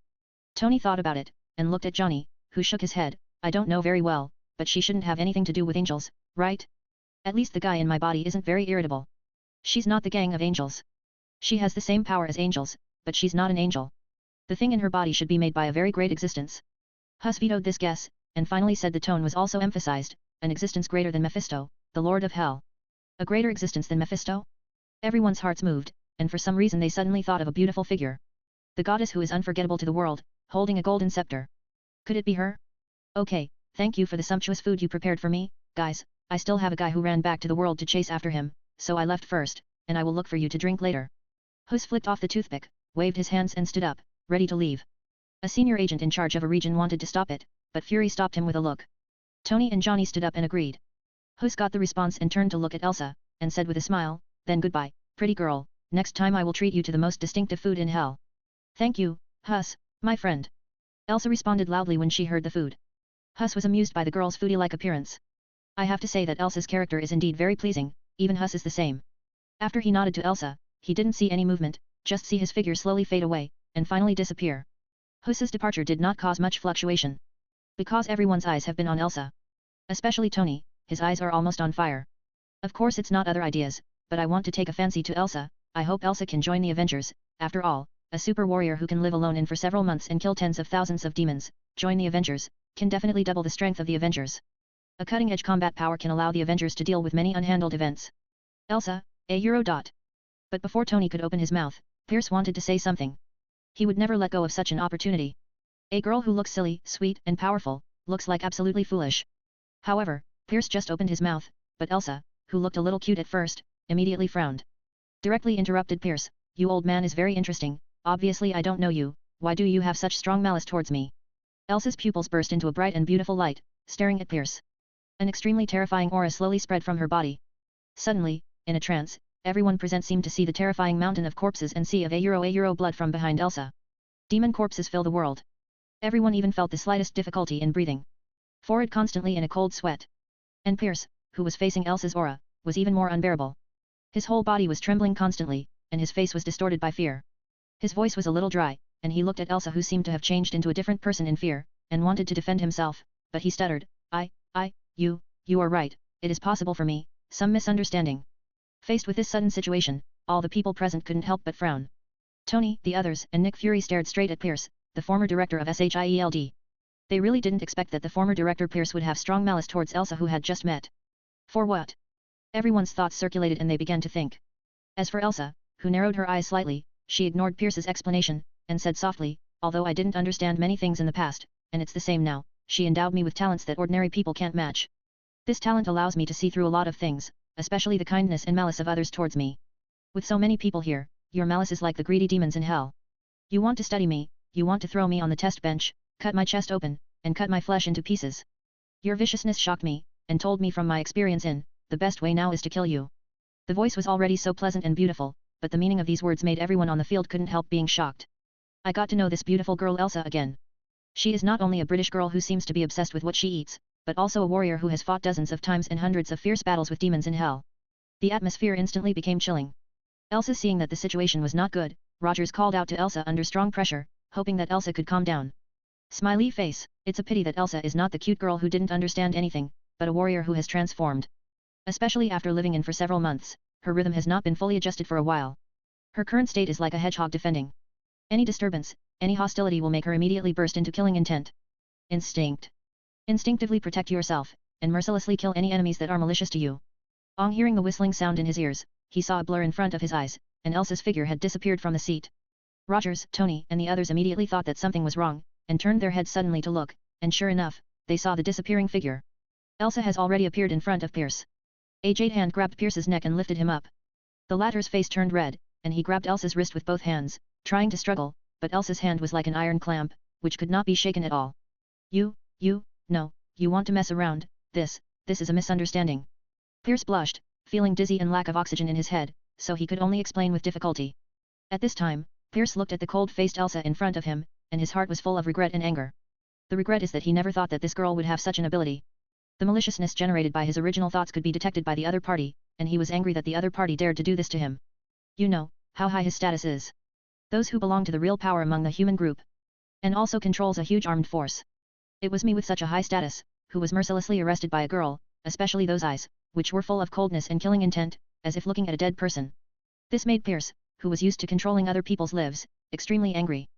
Tony thought about it, and looked at Johnny, who shook his head. I don't know very well, but she shouldn't have anything to do with angels, right? At least the guy in my body isn't very irritable. She's not the gang of angels. She has the same power as angels, but she's not an angel. The thing in her body should be made by a very great existence. Huss vetoed this guess, and finally said the tone was also emphasized, an existence greater than Mephisto, the Lord of Hell. A greater existence than Mephisto? Everyone's hearts moved, and for some reason they suddenly thought of a beautiful figure. The goddess who is unforgettable to the world, holding a golden scepter. Could it be her? Okay, thank you for the sumptuous food you prepared for me, guys. I still have a guy who ran back to the world to chase after him, so I left first, and I will look for you to drink later. Huss flicked off the toothpick, waved his hands and stood up, ready to leave. A senior agent in charge of a region wanted to stop it, but Fury stopped him with a look. Tony and Johnny stood up and agreed. Huss got the response and turned to look at Elsa, and said with a smile, then goodbye, pretty girl, next time I will treat you to the most distinctive food in hell. Thank you, Huss, my friend. Elsa responded loudly when she heard the food. Huss was amused by the girl's foodie-like appearance. I have to say that Elsa's character is indeed very pleasing, even Huss is the same. After he nodded to Elsa, he didn't see any movement, just see his figure slowly fade away, and finally disappear. Huss's departure did not cause much fluctuation. Because everyone's eyes have been on Elsa. Especially Tony, his eyes are almost on fire. Of course it's not other ideas, but I want to take a fancy to Elsa. I hope Elsa can join the Avengers. After all, a super warrior who can live alone in for several months and kill tens of thousands of demons, join the Avengers, can definitely double the strength of the Avengers. A cutting-edge combat power can allow the Avengers to deal with many unhandled events. Elsa, a Euro. But before Tony could open his mouth, Pierce wanted to say something. He would never let go of such an opportunity. A girl who looks silly, sweet, and powerful, looks like absolutely foolish. However, Pierce just opened his mouth, but Elsa, who looked a little cute at first, immediately frowned. Directly interrupted Pierce, you old man is very interesting, obviously I don't know you, why do you have such strong malice towards me? Elsa's pupils burst into a bright and beautiful light, staring at Pierce. An extremely terrifying aura slowly spread from her body. Suddenly, in a trance, everyone present seemed to see the terrifying mountain of corpses and sea of a euro blood from behind Elsa. Demon corpses fill the world. Everyone even felt the slightest difficulty in breathing. Forehead constantly in a cold sweat. And Pierce, who was facing Elsa's aura, was even more unbearable. His whole body was trembling constantly, and his face was distorted by fear. His voice was a little dry, and he looked at Elsa who seemed to have changed into a different person in fear, and wanted to defend himself, but he stuttered, you are right, it is possible for me, some misunderstanding. Faced with this sudden situation, all the people present couldn't help but frown. Tony, the others, and Nick Fury stared straight at Pierce, the former director of SHIELD. They really didn't expect that the former director Pierce would have strong malice towards Elsa who had just met. For what? Everyone's thoughts circulated and they began to think. As for Elsa, who narrowed her eyes slightly, she ignored Pierce's explanation, and said softly, although I didn't understand many things in the past, and it's the same now, she endowed me with talents that ordinary people can't match. This talent allows me to see through a lot of things, especially the kindness and malice of others towards me. With so many people here, your malice is like the greedy demons in hell. You want to study me, you want to throw me on the test bench, cut my chest open, and cut my flesh into pieces. Your viciousness shocked me, and told me from my experience the best way now is to kill you. The voice was already so pleasant and beautiful, but the meaning of these words made everyone on the field couldn't help being shocked. I got to know this beautiful girl Elsa again. She is not only a British girl who seems to be obsessed with what she eats, but also a warrior who has fought dozens of times and hundreds of fierce battles with demons in hell. The atmosphere instantly became chilling. Elsa, seeing that the situation was not good, Rogers called out to Elsa under strong pressure, hoping that Elsa could calm down. Smiley face, it's a pity that Elsa is not the cute girl who didn't understand anything, but a warrior who has transformed. Especially after living in for several months, her rhythm has not been fully adjusted for a while. Her current state is like a hedgehog defending. Any disturbance, any hostility will make her immediately burst into killing intent. Instinct. Instinctively protect yourself, and mercilessly kill any enemies that are malicious to you. On hearing the whistling sound in his ears, he saw a blur in front of his eyes, and Elsa's figure had disappeared from the seat. Rogers, Tony, and the others immediately thought that something was wrong, and turned their heads suddenly to look, and sure enough, they saw the disappearing figure. Elsa has already appeared in front of Pierce. A jade hand grabbed Pierce's neck and lifted him up. The latter's face turned red, and he grabbed Elsa's wrist with both hands, trying to struggle, but Elsa's hand was like an iron clamp, which could not be shaken at all. No, you want to mess around, this is a misunderstanding. Pierce blushed, feeling dizzy and lack of oxygen in his head, so he could only explain with difficulty. At this time, Pierce looked at the cold-faced Elsa in front of him, and his heart was full of regret and anger. The regret is that he never thought that this girl would have such an ability. The maliciousness generated by his original thoughts could be detected by the other party, and he was angry that the other party dared to do this to him. You know how high his status is. Those who belong to the real power among the human group. And also controls a huge armed force. It was me with such a high status, who was mercilessly arrested by a girl, especially those eyes, which were full of coldness and killing intent, as if looking at a dead person. This made Pierce, who was used to controlling other people's lives, extremely angry.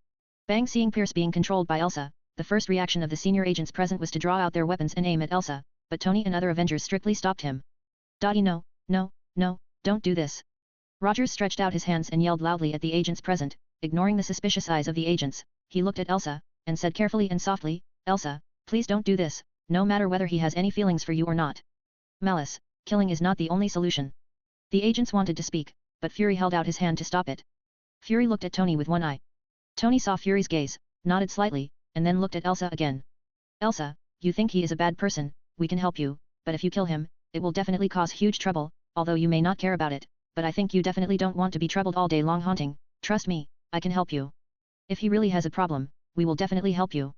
Bang! Seeing Pierce being controlled by Elsa, the first reaction of the senior agents present was to draw out their weapons and aim at Elsa, but Tony and other Avengers strictly stopped him. Dottie, no, don't do this. Rogers stretched out his hands and yelled loudly at the agents present, ignoring the suspicious eyes of the agents. He looked at Elsa, and said carefully and softly, Elsa, please don't do this, no matter whether he has any feelings for you or not. Malice, killing is not the only solution. The agents wanted to speak, but Fury held out his hand to stop it. Fury looked at Tony with one eye. Tony saw Fury's gaze, nodded slightly, and then looked at Elsa again. Elsa, you think he is a bad person, we can help you, but if you kill him, it will definitely cause huge trouble, although you may not care about it, but I think you definitely don't want to be troubled all day long haunting. Trust me, I can help you. If he really has a problem, we will definitely help you.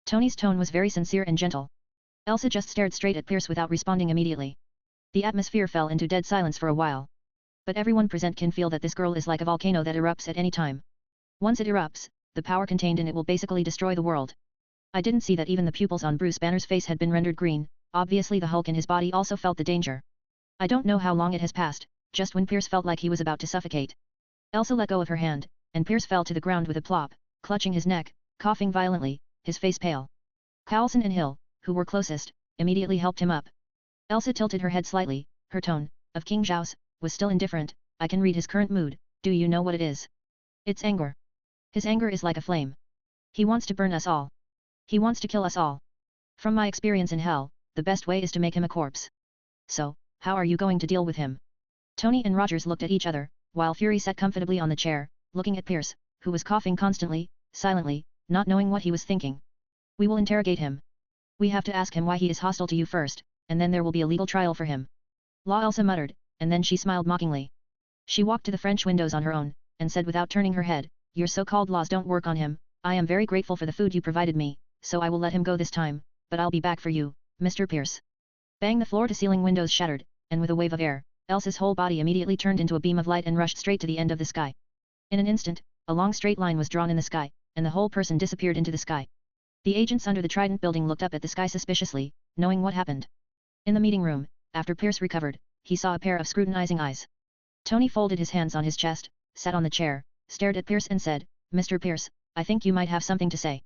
Tony's tone was very sincere and gentle. Elsa just stared straight at Pierce without responding immediately. The atmosphere fell into dead silence for a while. But everyone present can feel that this girl is like a volcano that erupts at any time. Once it erupts, the power contained in it will basically destroy the world. I didn't see that even the pupils on Bruce Banner's face had been rendered green, obviously the Hulk in his body also felt the danger. I don't know how long it has passed, just when Pierce felt like he was about to suffocate. Elsa let go of her hand, and Pierce fell to the ground with a plop, clutching his neck, coughing violently, his face pale. Coulson and Hill, who were closest, immediately helped him up. Elsa tilted her head slightly, her tone, of King Zhao's, was still indifferent. I can read his current mood, do you know what it is? It's anger. His anger is like a flame. He wants to burn us all. He wants to kill us all. From my experience in hell, the best way is to make him a corpse. So, how are you going to deal with him? Tony and Rogers looked at each other, while Fury sat comfortably on the chair, looking at Pierce, who was coughing constantly, silently, not knowing what he was thinking. We will interrogate him. We have to ask him why he is hostile to you first, and then there will be a legal trial for him. La Elsa muttered, and then she smiled mockingly. She walked to the French windows on her own, and said without turning her head, your so-called laws don't work on him. I am very grateful for the food you provided me, so I will let him go this time, but I'll be back for you, Mr. Pierce. Bang! The floor-to-ceiling windows shattered, and with a wave of air, Elsa's whole body immediately turned into a beam of light and rushed straight to the end of the sky. In an instant, a long straight line was drawn in the sky, and the whole person disappeared into the sky. The agents under the Trident building looked up at the sky suspiciously, knowing what happened. In the meeting room, after Pierce recovered, he saw a pair of scrutinizing eyes. Tony folded his hands on his chest, sat on the chair, stared at Pierce and said, Mr. Pierce, I think you might have something to say.